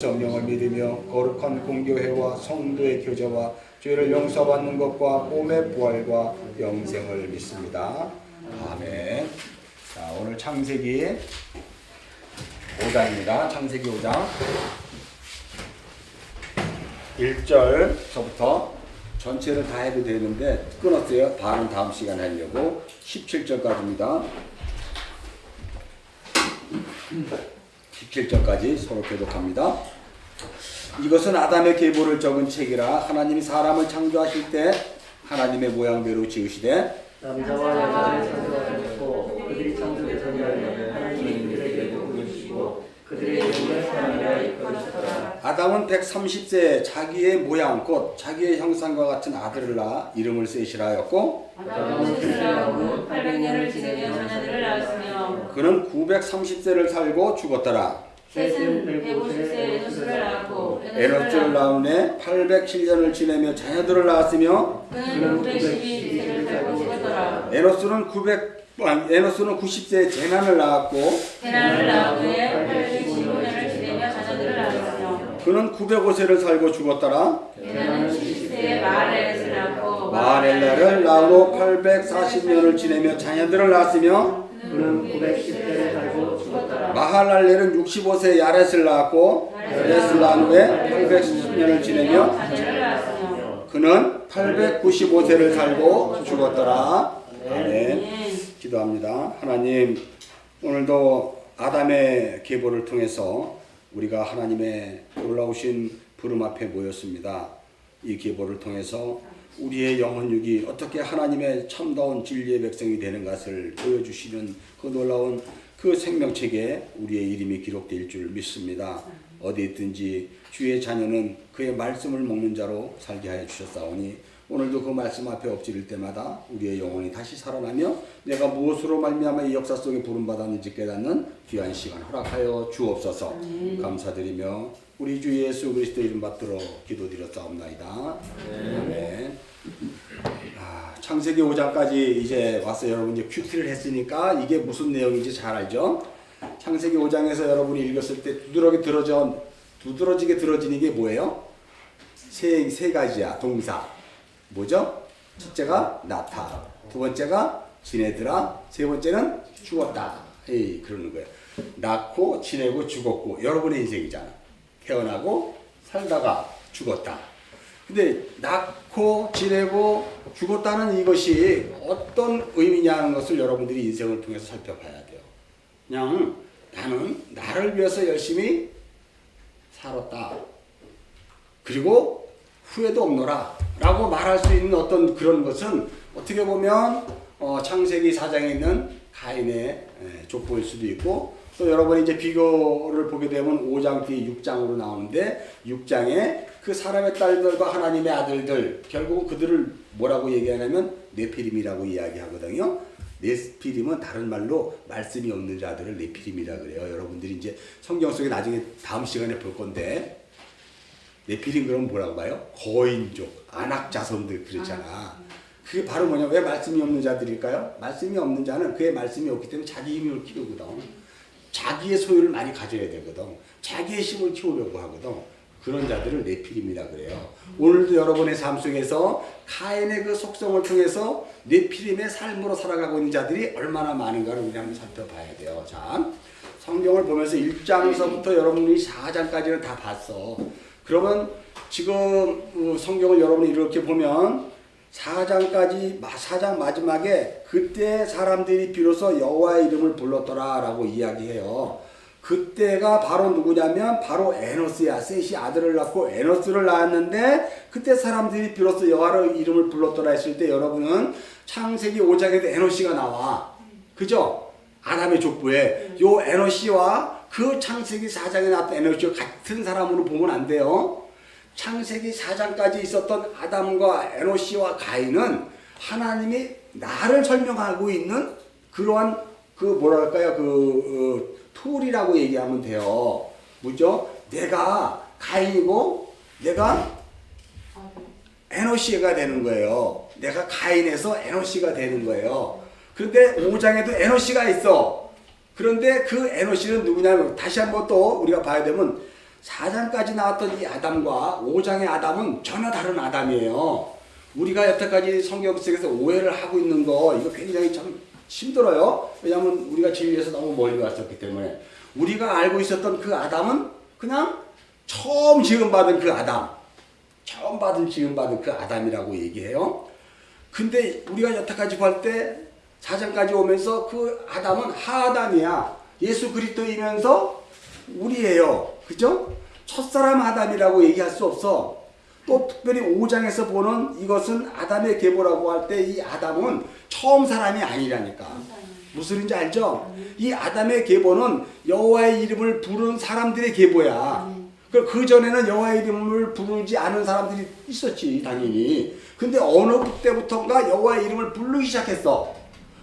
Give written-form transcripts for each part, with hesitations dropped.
성령을 믿으며 거룩한 공교회와 성도의 교제와 죄를 용서받는 것과 몸의 부활과 영생을 믿습니다. 아멘. 자, 오늘 창세기 5장입니다. 창세기 5장 1절서부터 전체를 다 해도 되는데 끊었어요. 반은 다음 시간에 하려고. 17절까지입니다. 17절까지 서로 교독합니다. 이것은 아담의 계보를 적은 책이라. 하나님이 사람을 창조하실 때 하나님의 모양대로 지으시되 남자와 여자를 창조하셨고 그들이 창조의 전이라면 하나님이 그들에게 복을 주시고 그들의 이름을 사람이라 일컬으셨더라. 아담은 130세에 자기의 모양 곧 자기의 형상과 같은 아들을 낳아 이름을 셋이라 하였고, 아담은 셋이라고 800년을 지내며 자녀들을 낳았으며 그는 930세를 살고 죽었더라. 셋은 150세 에노스를 낳았고 에노스를 낳은 해 807년을 지내며 자녀들을 낳았으며, 그는 912세를 살고 죽었더라. 에노스는 90세에 제난을 낳았고, 대난을 낳은 후에 815년을 지내며 자녀들을 낳았으며 그는 905세를 살고 죽었더라. 대난은 70세에 마할렐렛을 낳고 마할렐레를 낳은 후 840년을 지내며 자녀들을 낳았으며, 그는 910세를 살고 죽었더라. 마할랄렐은 65세에 야렛을 낳았고, 야렛을 낳은 후에 810년을 지내며 자녀를 낳았으며 그는 895세를 살고 죽었더라. 아멘. 기도합니다. 하나님, 오늘도 아담의 계보를 통해서 우리가 하나님의 놀라우신 부름 앞에 모였습니다. 이 계보를 통해서 우리의 영혼육이 어떻게 하나님의 참다운 진리의 백성이 되는 것을 보여주시는 그 놀라운 그 생명책에 우리의 이름이 기록될 줄 믿습니다. 어디 있든지 주의 자녀는 그의 말씀을 먹는 자로 살게 하여 주셨사오니 오늘도 그 말씀 앞에 엎드릴 때마다 우리의 영혼이 다시 살아나며 내가 무엇으로 말미암아 이 역사 속에 부름받았는지 깨닫는 귀한 시간 허락하여 주옵소서. 감사드리며 우리 주 예수 그리스도 이름 받들어 기도드렸사옵나이다. 아멘. 창세기 5장까지 이제 왔어요. 여러분 이제 큐티를 했으니까 이게 무슨 내용인지 잘 알죠? 창세기 5장에서 여러분이 읽었을 때 두드러지게 들어지는 게 뭐예요? 세 가지야. 동사. 뭐죠? 첫째가 낳다, 두 번째가 지내더라, 세 번째는 죽었다. 그러는 거예요. 낳고 지내고 죽었고 여러분의 인생이잖아. 태어나고 살다가 죽었다. 근데 낳고 지내고 죽었다는 이것이 어떤 의미냐는 것을 여러분들이 인생을 통해서 살펴봐야 돼요. 그냥 나는 나를 위해서 열심히 살았다. 그리고 후회도 없노라 라고 말할 수 있는 어떤 그런 것은 어떻게 보면 창세기 4장에 있는 가인의 족보일 수도 있고, 또 여러분이 이제 비교를 보게 되면 5장 뒤에 6장으로 나오는데 6장에 그 사람의 딸들과 하나님의 아들들, 결국은 그들을 뭐라고 얘기하냐면 네피림이라고 이야기하거든요. 네피림은 다른 말로 말씀이 없는 자들을 네피림이라 그래요. 여러분들이 이제 성경 속에 나중에 다음 시간에 볼 건데, 네피림 그러면 뭐라고 봐요? 거인족, 안악자손들 그러잖아. 그게 바로 뭐냐? 왜 말씀이 없는 자들일까요? 말씀이 없는 자는 그의 말씀이 없기 때문에 자기 힘을 키우거든. 자기의 소유를 많이 가져야 되거든. 자기의 힘을 키우려고 하거든. 그런 자들을 네피림이라 그래요. 오늘도 여러분의 삶 속에서 카인의 그 속성을 통해서 네피림의 삶으로 살아가고 있는 자들이 얼마나 많은가를 우리 한번 살펴봐야 돼요. 자, 성경을 보면서 1장서부터 여러분이 4장까지는 다 봤어. 그러면 지금 성경을 여러분이 이렇게 보면 4장까지 4장 마지막에 그때 사람들이 비로소 여호와의 이름을 불렀더라 라고 이야기해요. 그때가 바로 누구냐면 바로 에노스야. 셋이 아들을 낳고 에노스를 낳았는데 그때 사람들이 비로소 여호와의 이름을 불렀더라 했을 때 여러분은 창세기 5장에도 에노시가 나와. 그죠? 아담의 족보에 요 에노시와 그 창세기 4장에 나왔던 에노시와 같은 사람으로 보면 안 돼요. 창세기 4장까지 있었던 아담과 에노시와 가인은 하나님이 나를 설명하고 있는 그러한 그 뭐랄까요? 툴이라고 얘기하면 돼요. 뭐죠? 내가 가인이고 내가 에노시가 되는 거예요. 내가 가인에서 에노시가 되는 거예요. 그런데 5장에도 에노시가 있어. 그런데 그 에노시는 누구냐면 다시 한번 또 우리가 봐야 되면 4장까지 나왔던 이 아담과 5장의 아담은 전혀 다른 아담이에요. 우리가 여태까지 성경 속에서 오해를 하고 있는 거 이거 굉장히 참 힘들어요. 왜냐하면 우리가 진리에서 너무 멀리 왔었기 때문에. 우리가 알고 있었던 그 아담은 그냥 처음 지음받은 그 아담, 처음 지음받은 그 아담이라고 얘기해요. 근데 우리가 여태까지 볼 때 4장까지 오면서 그 아담은 하아담이야. 예수 그리스도이면서 우리예요. 그죠? 첫사람 아담이라고 얘기할 수 없어. 또 특별히 5장에서 보는 이것은 아담의 계보라고 할 때 이 아담은 처음 사람이 아니라니까. 무슨 소리인지 알죠? 이 아담의 계보는 여호와의 이름을 부르는 사람들의 계보야. 그 전에는 여호와의 이름을 부르지 않은 사람들이 있었지, 당연히. 근데 어느 때부터인가 여호와의 이름을 부르기 시작했어.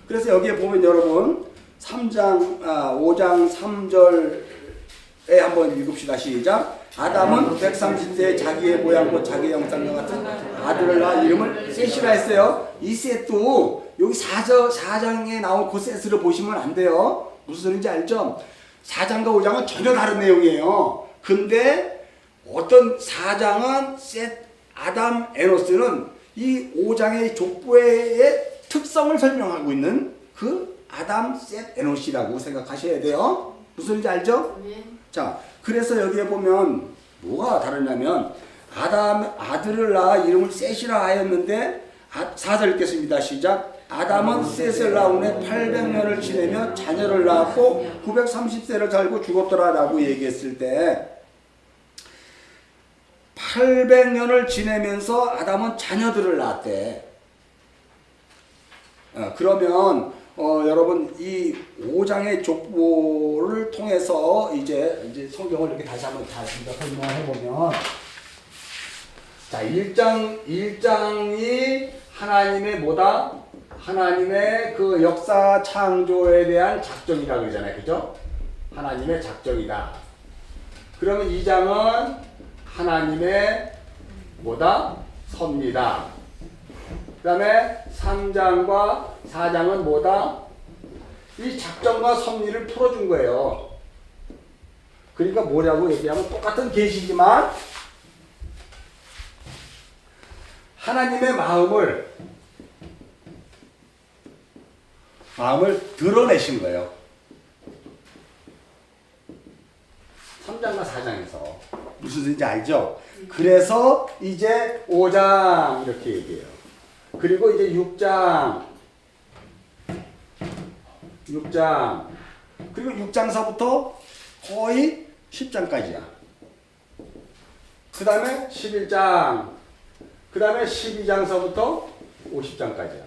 그래서 여기에 보면 여러분 5장 3절에 한번 읽읍시다. 시작. 아담은 130세에 자기의 모양과 자기의 형상과 같은 아들을 낳아 이름을 셋이라 했어요. 이 셋도 여기 4장에 나온 그 셋을 보시면 안 돼요. 무슨 소리인지 알죠? 4장과 5장은 전혀 다른 내용이에요. 근데 어떤 4장은 셋, 아담, 에노스는 이 5장의 족보의 특성을 설명하고 있는 그 아담, 셋, 에노시라고 생각하셔야 돼요. 무슨 소리인지 알죠? 자, 그래서 여기에 보면 뭐가 다르냐면 아들을 낳아 이름을 셋이라 하였는데 4절 읽겠습니다. 시작. 아담은 셋을 낳은 후에 800년을 지내며 자녀를 낳았고 930세를 살고 죽었더라 라고 얘기했을 때 800년을 지내면서 아담은 자녀들을 낳았대. 그러면 여러분 이 5장의 족보를 통해서 이제 성경을 이렇게 다시 한번 설명해 보면 자 1장이 하나님의 뭐다? 하나님의 그 역사 창조에 대한 작정이라고 그러잖아요. 그죠? 하나님의 작정이다. 그러면 2장은 하나님의 뭐다? 섭니다. 그 다음에 3장과 4장은 뭐다? 이 작정과 섭리를 풀어준 거예요. 그러니까 뭐라고 얘기하면 똑같은 계시지만 하나님의 마음을 드러내신 거예요. 3장과 4장에서. 무슨 뜻인지 알죠? 그래서 이제 5장 이렇게 얘기해요. 그리고 이제 6장 그리고 6장서부터 거의 10장까지야. 그 다음에 11장 그 다음에 12장서부터 50장까지야.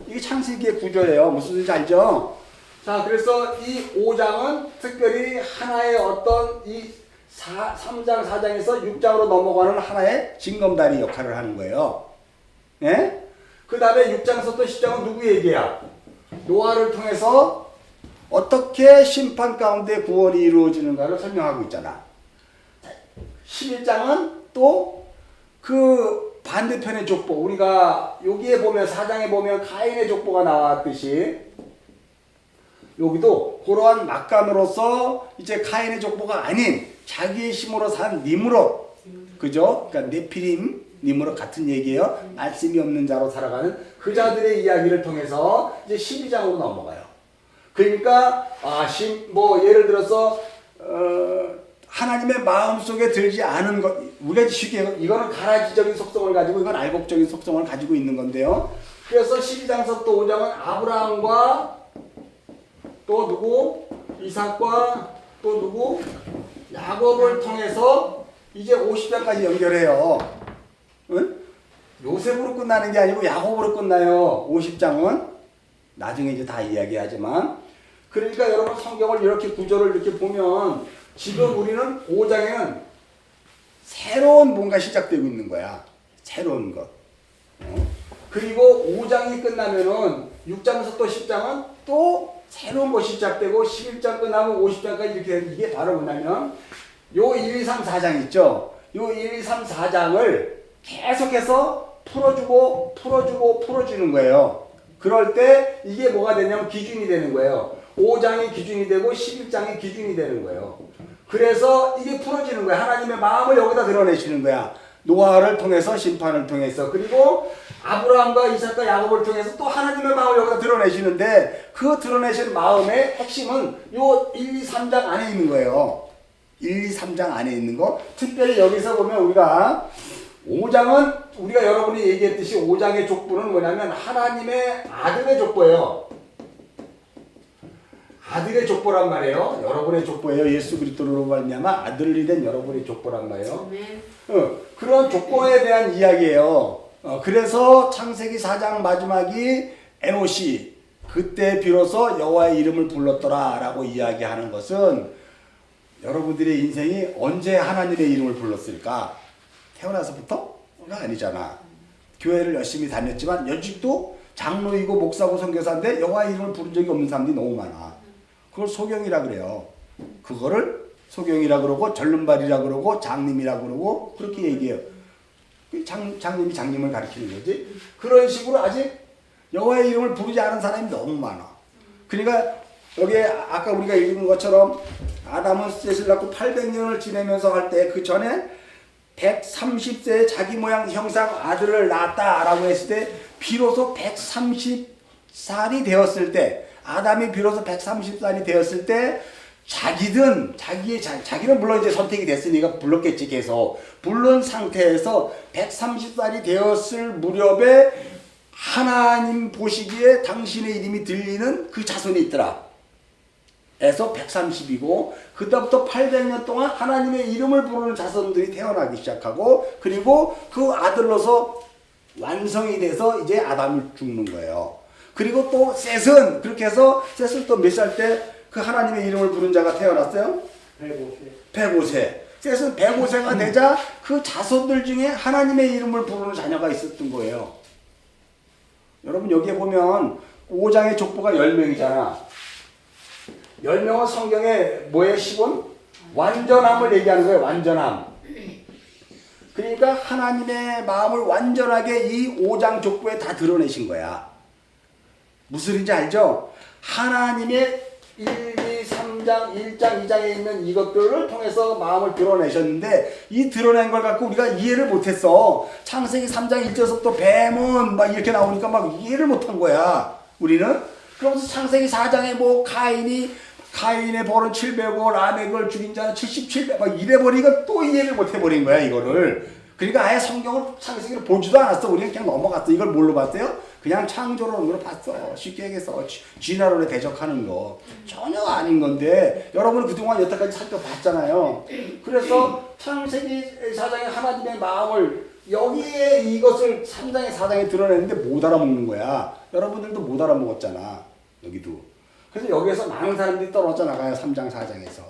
이게 창세기의 구조예요. 무슨 뜻인지 알죠? 자, 그래서 이 5장은 특별히 하나의 어떤 이 3장, 4장에서 6장으로 넘어가는 하나의 징검다리 역할을 하는 거예요. 예? 그 다음에 6장서부터 10장은 누구 얘기야? 노아를 통해서 어떻게 심판 가운데 구원이 이루어지는가를 설명하고 있잖아. 11장은 또 그 반대편의 족보, 우리가 여기에 보면 4장에 보면 가인의 족보가 나왔듯이 여기도 그러한 막간으로서 이제 가인의 족보가 아닌 자기의 힘으로 산 니므롯, 그죠? 그러니까 네피림, 니므롯 같은 얘기예요. 말씀이 없는 자로 살아가는 그 자들의 이야기를 통해서 이제 12장으로 넘어가요. 그러니까 예를 들어서 하나님의 마음속에 들지 않은 것, 우리가 쉽게 이거는 가라지적인 속성을 가지고 이건 알곡적인 속성을 가지고 있는 건데요. 그래서 12장서부터 5장은 아브라함과 또 누구? 이삭과 또 누구? 야곱을 통해서 이제 50장까지 연결해요. 응? 요셉으로 끝나는 게 아니고 야곱으로 끝나요. 50장은 나중에 이제 다 이야기하지만, 그러니까 여러분 성경을 이렇게 구조를 이렇게 보면 지금 우리는 5장에는 새로운 뭔가 시작되고 있는 거야. 새로운 것. 그리고 5장이 끝나면은 6장에서 또 10장은 또 새로운 것이 시작되고 11장 끝나면 50장까지 이렇게 되는, 이게 바로 뭐냐면 요 1, 2, 3, 4장 있죠. 요 1, 2, 3, 4장을 계속해서 풀어주는 거예요. 그럴 때 이게 뭐가 되냐면 기준이 되는 거예요. 5장이 기준이 되고 11장이 기준이 되는 거예요. 그래서 이게 풀어지는 거야. 하나님의 마음을 여기다 드러내시는 거야. 노아를 통해서 심판을 통해서 그리고 아브라함과 이삭과 야곱을 통해서 또 하나님의 마음을 여기다 드러내시는데 그 드러내신 마음의 핵심은 요 1, 2, 3장 안에 있는 거예요. 1, 2, 3장 안에 있는 거. 특별히 여기서 보면 우리가 5장은 우리가 여러분이 얘기했듯이 5장의 족보는 뭐냐면 하나님의 아들의 족보예요. 아들의 족보란 말이에요. 여러분의 족보예요. 예수 그리스도로 말미암아 아들이 된 여러분의 족보란 말이에요. 그런 족보에 대한 이야기예요. 그래서 창세기 4장 마지막이 에노시 그때 비로소 여호와의 이름을 불렀더라 라고 이야기하는 것은 여러분들의 인생이 언제 하나님의 이름을 불렀을까? 태어나서부터가 아니잖아. 교회를 열심히 다녔지만 여직도 장로이고 목사고 선교사인데 여호와의 이름을 부른 적이 없는 사람들이 너무 많아. 그걸 소경이라 그래요. 그거를 소경이라 그러고 절름발이라 그러고 장님이라 그러고 그렇게 얘기해요. 장님이 장님을 가리키는 거지. 그런 식으로 아직 여호와의 이름을 부르지 않은 사람이 너무 많아. 그러니까 여기에 아까 우리가 읽은 것처럼 아담은 셋을 낳고 800년을 지내면서 할 때 그 전에 130세의 자기 모양 형상 아들을 낳았다라고 했을 때 비로소 130살이 되었을 때 아담이 비로소 130살이 되었을 때 자기는 물론 이제 선택이 됐으니까 불렀겠지. 계속 부른 상태에서 130살이 되었을 무렵에 하나님 보시기에 당신의 이름이 들리는 그 자손이 있더라. 에서 130이고 그때부터 800년 동안 하나님의 이름을 부르는 자손들이 태어나기 시작하고 그리고 그 아들로서 완성이 돼서 이제 아담이 죽는 거예요. 그리고 또 셋은 그렇게 해서 셋은 또 몇 살 때 그 하나님의 이름을 부른 자가 태어났어요? 105세. 셋은 105세가 되자 그 자손들 중에 하나님의 이름을 부르는 자녀가 있었던 거예요. 여러분 여기에 보면 5장의 족보가 10명이잖아. 10명은 성경에 뭐의 10은? 완전함을 얘기하는 거예요. 완전함. 그러니까 하나님의 마음을 완전하게 이 5장 족보에 다 드러내신 거야. 무슨 소리인지 알죠? 하나님의 1, 2, 3장, 1장, 2장에 있는 이것들을 통해서 마음을 드러내셨는데 이 드러낸 걸 갖고 우리가 이해를 못했어. 창세기 3장 1절부터 뱀은 막 이렇게 나오니까 막 이해를 못한 거야. 우리는. 그러면서 창세기 4장에 뭐 카인의 벌은 700억, 라멕을 죽인 자는 77배 막 이래버리니까 또 이해를 못해버린 거야 이거를. 그러니까 아예 성경을 창세기를 보지도 않았어. 우리는 그냥 넘어갔어. 이걸 뭘로 봤어요? 그냥 창조론으로 봤어. 쉽게 얘기해서 진화론에 대적하는 거 전혀 아닌 건데 여러분은 그동안 여태까지 살펴봤잖아요. 그래서 창세기 4장에 하나님의 마음을 여기에 이것을 3장에 4장에 드러내는데 못 알아먹는 거야. 여러분들도 못 알아먹었잖아. 여기도. 그래서 여기에서 많은 사람들이 떨어져 나가요. 3장 4장에서.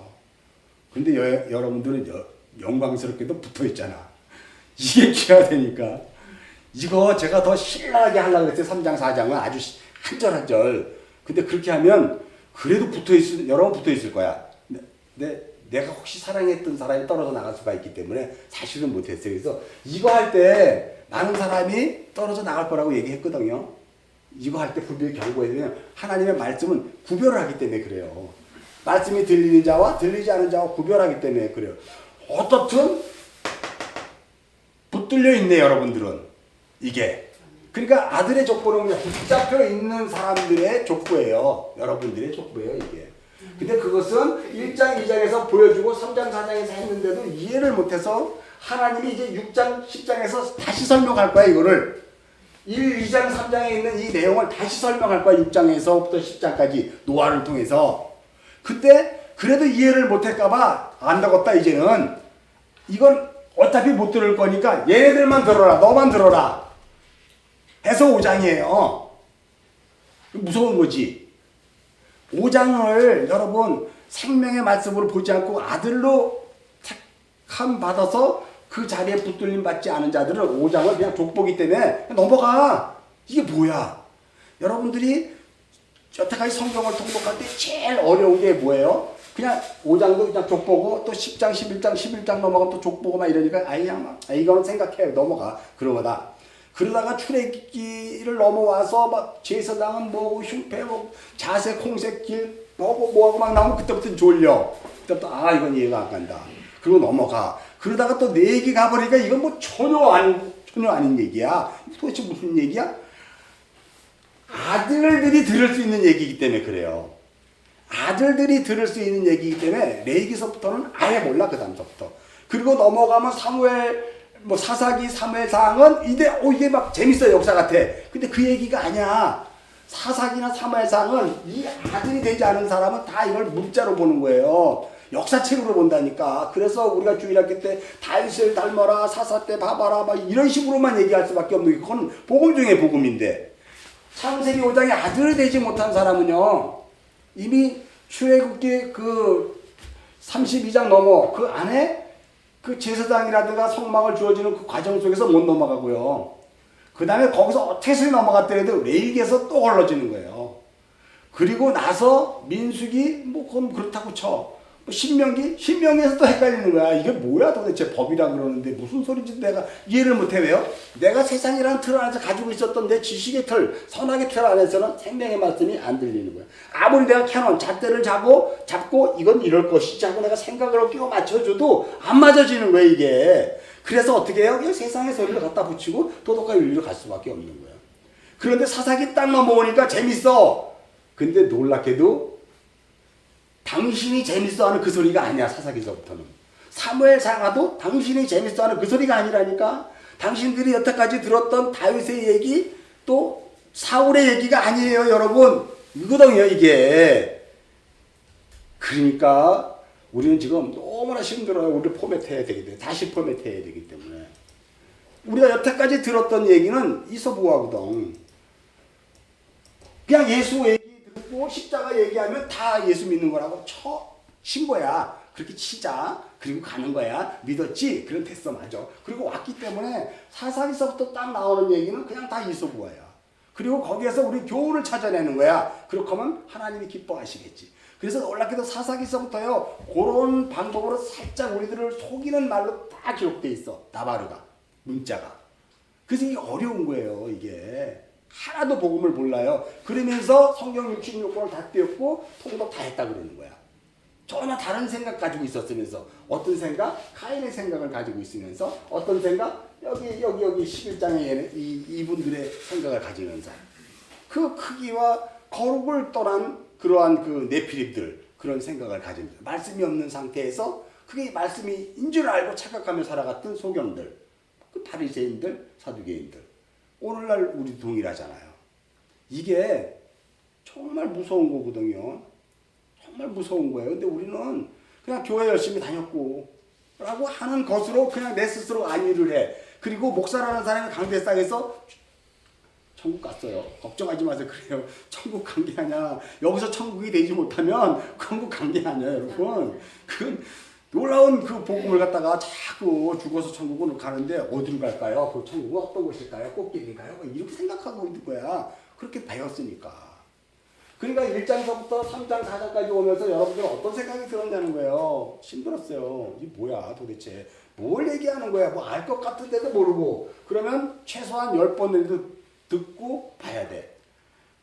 근데 여러분들은 영광스럽게도 붙어있잖아. 이게 귀하다니까. 이거 제가 더 신나게 하려고 그랬어요. 3장 4장은 아주 한 절 한 절. 근데 그렇게 하면 그래도 여러분 붙어있을 거야. 내가 혹시 사랑했던 사람이 떨어져 나갈 수가 있기 때문에 사실은 못했어요. 그래서 이거 할 때 많은 사람이 떨어져 나갈 거라고 얘기했거든요. 이거 할 때 분명히 경고해야 되면 하나님의 말씀은 구별을 하기 때문에 그래요. 말씀이 들리는 자와 들리지 않은 자와 구별하기 때문에 그래요. 어떻든 붙들려 있네 여러분들은. 이게 그러니까 아들의 족보는 그냥 붙잡혀 있는 사람들의 족보예요. 여러분들의 족보예요 이게. 근데 그것은 1장 2장에서 보여주고 3장 4장에서 했는데도 이해를 못해서 하나님이 이제 6장 10장에서 다시 설명할 거야 이거를. 1, 2장 3장에 있는 이 내용을 다시 설명할 거야. 6장에서부터 10장까지 노아를 통해서. 그때 그래도 이해를 못할까봐 안 되겠다 이제는. 이건 어차피 못 들을 거니까 얘네들만 들어라. 너만 들어라. 해서 5장이에요. 무서운 거지. 5장을 여러분 생명의 말씀으로 보지 않고 아들로 택함 받아서 그 자리에 붙들림 받지 않은 자들은 5장을 그냥 족보기 때문에 넘어가. 이게 뭐야? 여러분들이 여태까지 성경을 통독할 때 제일 어려운 게 뭐예요? 그냥 5장도 그냥 족보고 또 10장, 11장, 11장 넘어가면 또 족보고 막 이러니까 이거는 생각해 넘어가. 그런 거다. 그러다가 출애기를 넘어와서 막 제사장은 뭐고 흉패 뭐 자색 홍색 길 뭐하고 막 나오면 그때부터 졸려. 그때부터 이건 이해가 안 간다. 그리고 넘어가. 그러다가 또 내 얘기 가버리니까 이건 뭐 전혀 아닌 얘기야. 도대체 무슨 얘기야? 아들들이 들을 수 있는 얘기이기 때문에 그래요. 아들들이 들을 수 있는 얘기이기 때문에 레위기서부터는 아예 몰라. 그 다음서부터. 그리고 넘어가면 사무엘 사사기, 사무엘상은 이게 막 재밌어요. 역사 같아. 근데 그 얘기가 아니야. 사사기나 사무엘상은 이 아들이 되지 않은 사람은 다 이걸 문자로 보는 거예요. 역사책으로 본다니까. 그래서 우리가 주일학교 때 다윗을 닮아라, 사사 때 봐봐라, 막 이런 식으로만 얘기할 수밖에 없는 게 그건 복음 중에 복음인데, 창세기 5장에 아들이 되지 못한 사람은요, 이미 출애굽기 그 32장 넘어 그 안에 그 제사장이라든가 성막을 주어지는 그 과정 속에서 못 넘어가고요. 그 다음에 거기서 어떻게 넘어갔더라도 레위기에서 또 걸러지는 거예요. 그리고 나서 민수기 그건 그렇다고 쳐. 신명기에서 또 헷갈리는 거야. 이게 뭐야 도대체 법이라 그러는데 무슨 소리인지 내가 이해를 못해. 왜요? 내가 세상이라는 틀 안에서 가지고 있었던 내 지식의 틀, 선악의 틀 안에서는 생명의 말씀이 안 들리는 거야. 아무리 내가 캐논, 잣대를 잡고 이건 이럴 것이지 하고 내가 생각을 끼워 맞춰줘도 안 맞아지는 거야 이게. 그래서 어떻게 해요? 그냥 세상의 소리를 갖다 붙이고 도덕과 윤리로 갈 수밖에 없는 거야. 그런데 사사기 딱 넘어오니까 재밌어. 근데 놀랍게도 당신이 재밌어하는 그 소리가 아니야. 사사기서부터는. 사무엘상하도 당신이 재밌어하는 그 소리가 아니라니까. 당신들이 여태까지 들었던 다윗의 얘기 또 사울의 얘기가 아니에요 여러분. 이거든요 이게. 그러니까 우리는 지금 너무나 힘들어요. 우리를 포맷해야 되기 때문에. 다시 포맷해야 되기 때문에. 우리가 여태까지 들었던 얘기는 이서부하거든. 그냥 예수 얘기 듣고 십자가 얘기하면 다 예수 믿는 거라고 친 거야. 그렇게 치자. 그리고 가는 거야. 믿었지? 그럼 됐어. 맞아. 그리고 왔기 때문에 사사기서부터 딱 나오는 얘기는 그냥 다 이서부야. 그리고 거기에서 우리 교훈을 찾아내는 거야. 그렇게 하면 하나님이 기뻐하시겠지. 그래서 놀랍게도 사사기서부터요. 그런 방법으로 살짝 우리들을 속이는 말로 다 기록돼 있어. 나바르가. 문자가. 그래서 이게 어려운 거예요. 이게. 하나도 복음을 몰라요. 그러면서 성경 66권을 다 띄웠고 통독 다 했다 그러는 거야. 전혀 다른 생각 가지고 있었으면서. 어떤 생각? 카인의 생각을 가지고 있으면서. 어떤 생각? 여기 11장에 이분들의 생각을 가지면서. 그 크기와 거룩을 떠난 그러한 그 네피립들 그런 생각을 가집니다. 말씀이 없는 상태에서 그게 말씀이 인 줄 알고 착각하며 살아갔던 소경들, 그 바리새인들, 사두개인들. 오늘날 우리 동일하잖아요. 이게 정말 무서운 거거든요. 정말 무서운 거예요. 근데 우리는 그냥 교회 열심히 다녔고 라고 하는 것으로 그냥 내 스스로 안위를 해. 그리고 목사라는 사람이 강대상에서 천국 갔어요. 걱정하지 마세요. 그래요. 천국 간 게 아니야. 여기서 천국이 되지 못하면 천국 간 게 아니야, 여러분. 그건 놀라운 그 복음을 갖다가 자꾸 죽어서 천국으로 가는데 어디로 갈까요? 그 천국은 어떤 곳일까요? 꽃길인가요? 이렇게 생각하고 있는 거야. 그렇게 배웠으니까. 그러니까 1장서부터 3장, 4장까지 오면서 여러분들은 어떤 생각이 들었냐는 거예요. 힘들었어요. 이게 뭐야 도대체. 뭘 얘기하는 거야. 뭐 알 것 같은데도 모르고. 그러면 최소한 10번이라도 듣고 봐야 돼.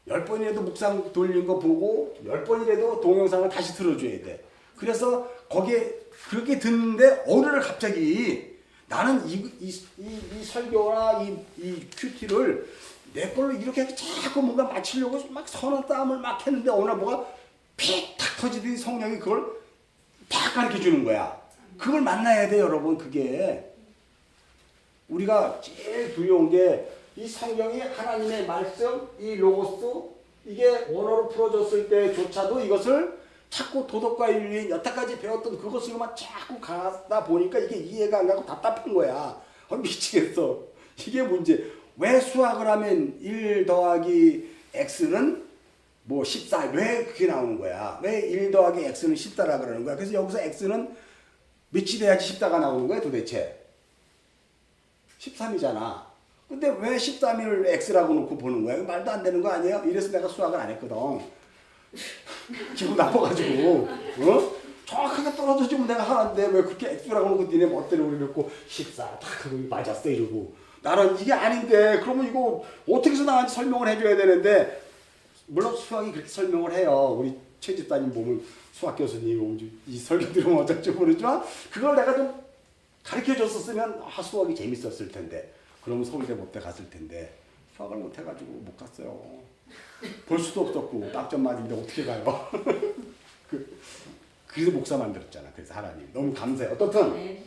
10번이라도 묵상 돌린 거 보고 10번이라도 동영상을 다시 들어줘야 돼. 그래서 거기에 그렇게 듣는데 어느 날 갑자기 나는 이 설교나 이 큐티를 내 걸로 이렇게 자꾸 뭔가 맞추려고 막 선한 싸움을 막 했는데 어느 날 뭐가 픽탁 터지더니 성령이 그걸 딱 가르쳐 주는 거야. 그걸 만나야 돼 여러분. 그게 우리가 제일 두려운 게 이 성경이 하나님의 말씀, 이 로고스 이게 언어로 풀어졌을 때조차도 이것을 자꾸 도덕과 윤리 여태까지 배웠던 그것으로만 자꾸 가다 보니까 이게 이해가 안 가고 답답한 거야. 미치겠어. 이게 문제. 왜 수학을 하면 1 더하기 x는 뭐 14, 왜 그게 나오는 거야? 왜 1 더하기 x는 14라 그러는 거야? 그래서 여기서 x는 몇이 돼야지 14가 나오는 거야 도대체? 13이잖아. 근데 왜 13을 x라고 놓고 보는 거야? 말도 안 되는 거 아니에요? 이래서 내가 수학을 안 했거든. 기분 나빠가지고. 정확하게 떨어져주면 내가 하는데 왜 그렇게 x라고 놓고 니네 멋대로 우리놓고 14, 딱 하고 맞았어 이러고. 나는 이게 아닌데 그러면 이거 어떻게 해서 나한테 설명을 해줘야 되는데 물론 수학이 그렇게 설명을 해요. 우리 최 집사님 보면 수학 교수님 보면 이 설교 들으면 어떨지 모르지만 그걸 내가 좀 가르쳐 줬었으면 수학이 재밌었을 텐데 그러면 서울대 못돼 갔을 텐데 수학을 못 해가지고 못 갔어요. 볼 수도 없었고 딱점 맞은데 어떻게 가요? 그래서 목사 만들었잖아. 그래서 하나님 너무 감사해. 어떻든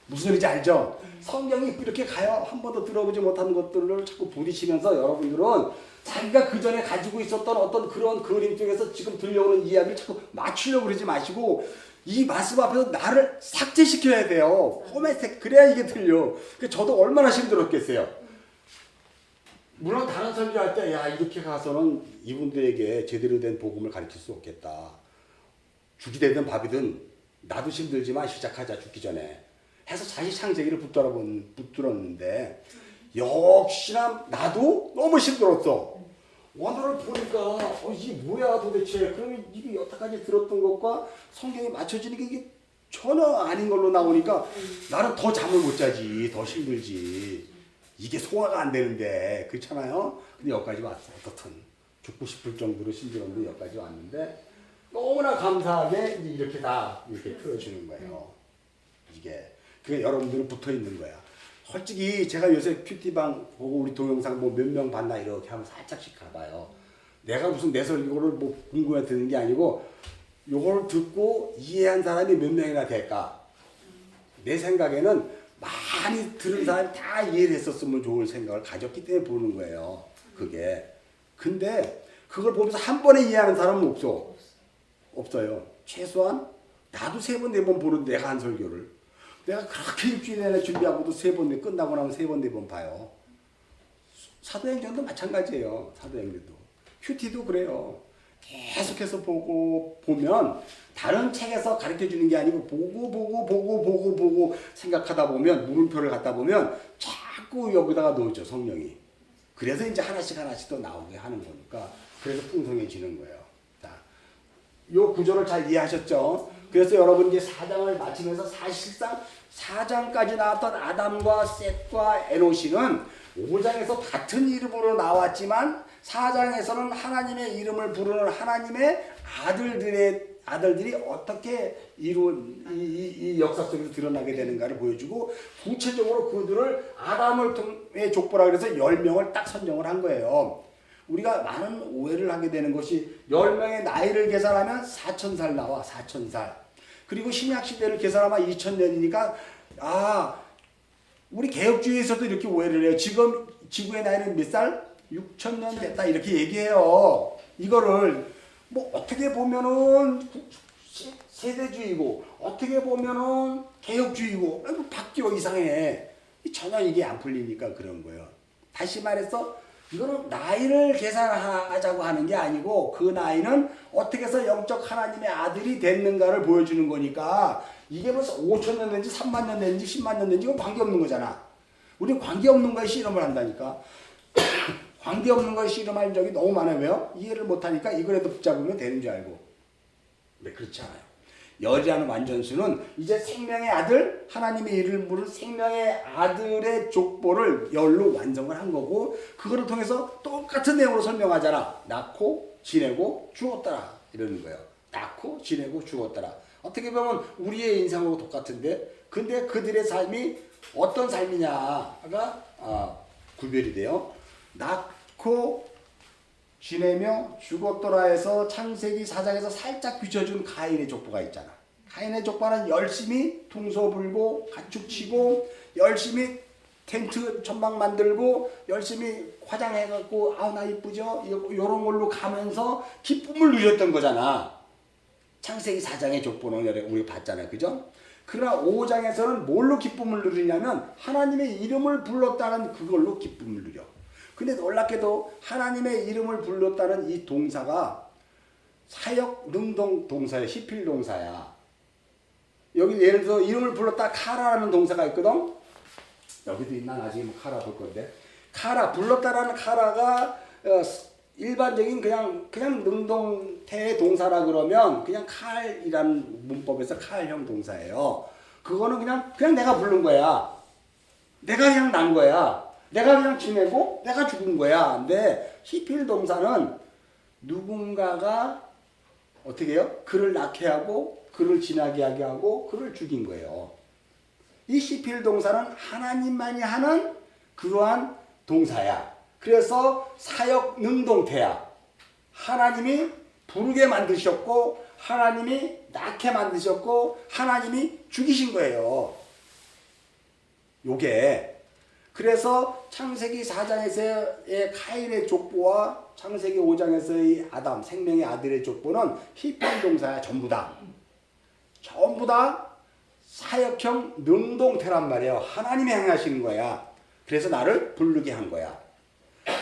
무슨 소리인지 알죠? 성경이 이렇게 가요. 한 번도 들어보지 못한 것들을 자꾸 부딪히면서 여러분들은 자기가 그 전에 가지고 있었던 어떤 그런 그림 쪽에서 지금 들려오는 이야기를 자꾸 맞추려고 그러지 마시고 이 말씀 앞에서 나를 삭제시켜야 돼요. 포맷 그래야 이게 들려. 저도 얼마나 힘들었겠어요. 물론 다른 설교할 때 야 이렇게 가서는 이분들에게 제대로 된 복음을 가르칠 수 없겠다. 죽이 되든 밥이든 나도 힘들지만 시작하자 죽기 전에 해서 자기 창세기를 붙들었는데 역시나 나도 너무 힘들었어. 오늘을 보니까 이게 뭐야 도대체. 그러면 이게 여태까지 들었던 것과 성경이 맞춰지는 게 이게 전혀 아닌 걸로 나오니까 나는 더 잠을 못 자지. 더 힘들지. 이게 소화가 안 되는데 그렇잖아요. 근데 여기까지 왔어. 어떻든 죽고 싶을 정도로 힘들었는데 여기까지 왔는데 너무나 감사하게 이렇게 다 이렇게 풀어주는 거예요. 이게 그러니까 여러분들은 붙어 있는 거야. 솔직히 제가 요새 큐티방 보고 우리 동영상 뭐 몇 명 봤나 이렇게 하면 살짝씩 가봐요. 내가 무슨 내 설교를 뭐 궁금해 듣는 게 아니고 요걸 듣고 이해한 사람이 몇 명이나 될까? 내 생각에는 많이 들은 사람이 다 이해를 했었으면 좋을 생각을 가졌기 때문에 보는 거예요. 그게. 근데 그걸 보면서 한 번에 이해하는 사람은 없어요. 최소한 나도 3번, 4번 보는데 내가 한 설교를. 내가 그렇게 일주일 내내 준비하고도 3번, 끝나고 나면 3번, 4번 봐요. 사도행전도 마찬가지예요. 사도행전도. 큐티도 그래요. 계속해서 보면 다른 책에서 가르쳐 주는 게 아니고 보고 생각하다 보면 물음표를 갖다 보면 자꾸 여기다가 놓죠. 성령이. 그래서 이제 하나씩 더 나오게 하는 거니까 그래서 풍성해지는 거예요. 자, 요 구조를 잘 이해하셨죠? 그래서 여러분 이제 4장을 마치면서 사실상 4장까지 나왔던 아담과 셋과 에노시는 5장에서 같은 이름으로 나왔지만 4장에서는 하나님의 이름을 부르는 하나님의 아들들이 어떻게 이룬 이 역사 속에서 드러나게 되는가를 보여주고 구체적으로 그들을 아담을 통해 족보라 그래서 10명을 딱 선정을 한 거예요. 우리가 많은 오해를 하게 되는 것이 10명의 나이를 계산하면 4,000살 나와. 4,000살. 그리고 신약시대를 계산하면 2000년이니까 우리 개혁주의에서도 이렇게 오해를 해요. 지금 지구의 나이는 몇 살? 6,000년 됐다 이렇게 얘기해요. 이거를 뭐 어떻게 보면은 세대주의고 어떻게 보면은 개혁주의고 바뀌어 이상해. 전혀 이게 안 풀리니까 그런 거예요. 다시 말해서 이거는 나이를 계산하자고 하는 게 아니고 그 나이는 어떻게 해서 영적 하나님의 아들이 됐는가를 보여주는 거니까 이게 벌써 5,000년 된지 3만 년 된지 10만 년 된지 이건 관계없는 거잖아. 우리는 관계없는 거에 씨름을 한다니까. 관계없는 거에 씨름할 적이 너무 많아요. 왜요? 이해를 못하니까 이거라도 붙잡으면 되는 줄 알고. 네, 그렇지 않아요. 열이라는 완전수는 이제 생명의 아들, 하나님의 이름을 부른 생명의 아들의 족보를 열로 완성을 한 거고 그거를 통해서 똑같은 내용으로 설명하잖아. 낳고 지내고 죽었더라 이러는 거예요. 낳고 지내고 죽었더라. 어떻게 보면 우리의 인생하고 똑같은데 근데 그들의 삶이 어떤 삶이냐가 구별이 돼요. 낳고 지내며 죽었더라 해서 창세기 4장에서 살짝 비춰준 가인의 족보가 있잖아. 가인의 족보는 열심히 동서 불고 가축 치고 열심히 텐트 천막 만들고 열심히 화장해갖고 나 이쁘죠? 요런 걸로 가면서 기쁨을 누렸던 거잖아. 창세기 4장의 족보는 우리 봤잖아요. 그죠? 그러나 5장에서는 뭘로 기쁨을 누리냐면 하나님의 이름을 불렀다는 그걸로 기쁨을 누려. 근데 놀랍게도 하나님의 이름을 불렀다는 이 동사가 사역 능동 동사야. 시필 동사야. 여기 예를 들어서 이름을 불렀다 카라라는 동사가 있거든. 여기도 있나? 나중에 뭐 카라 볼 건데. 카라 불렀다라는 카라가 일반적인 그냥 능동태 동사라 그러면 그냥 칼이라는 문법에서 칼형 동사예요. 그거는 그냥 내가 부른 거야. 내가 그냥 난 거야. 내가 그냥 지내고 내가 죽은 거야. 근데 시필 동사는 누군가가 어떻게 해요? 그를 낳게 하고 그를 지나게 하게 하고 그를 죽인 거예요. 이 시필 동사는 하나님만이 하는 그러한 동사야. 그래서 사역 능동태야. 하나님이 부르게 만드셨고 하나님이 낳게 만드셨고 하나님이 죽이신 거예요. 요게 그래서 창세기 4장에서의 카인의 족보와 창세기 5장에서의 아담 생명의 아들의 족보는 히필 동사야. 전부 다 사역형 능동태란 말이에요. 하나님이 행하시는 거야. 그래서 나를 부르게 한 거야.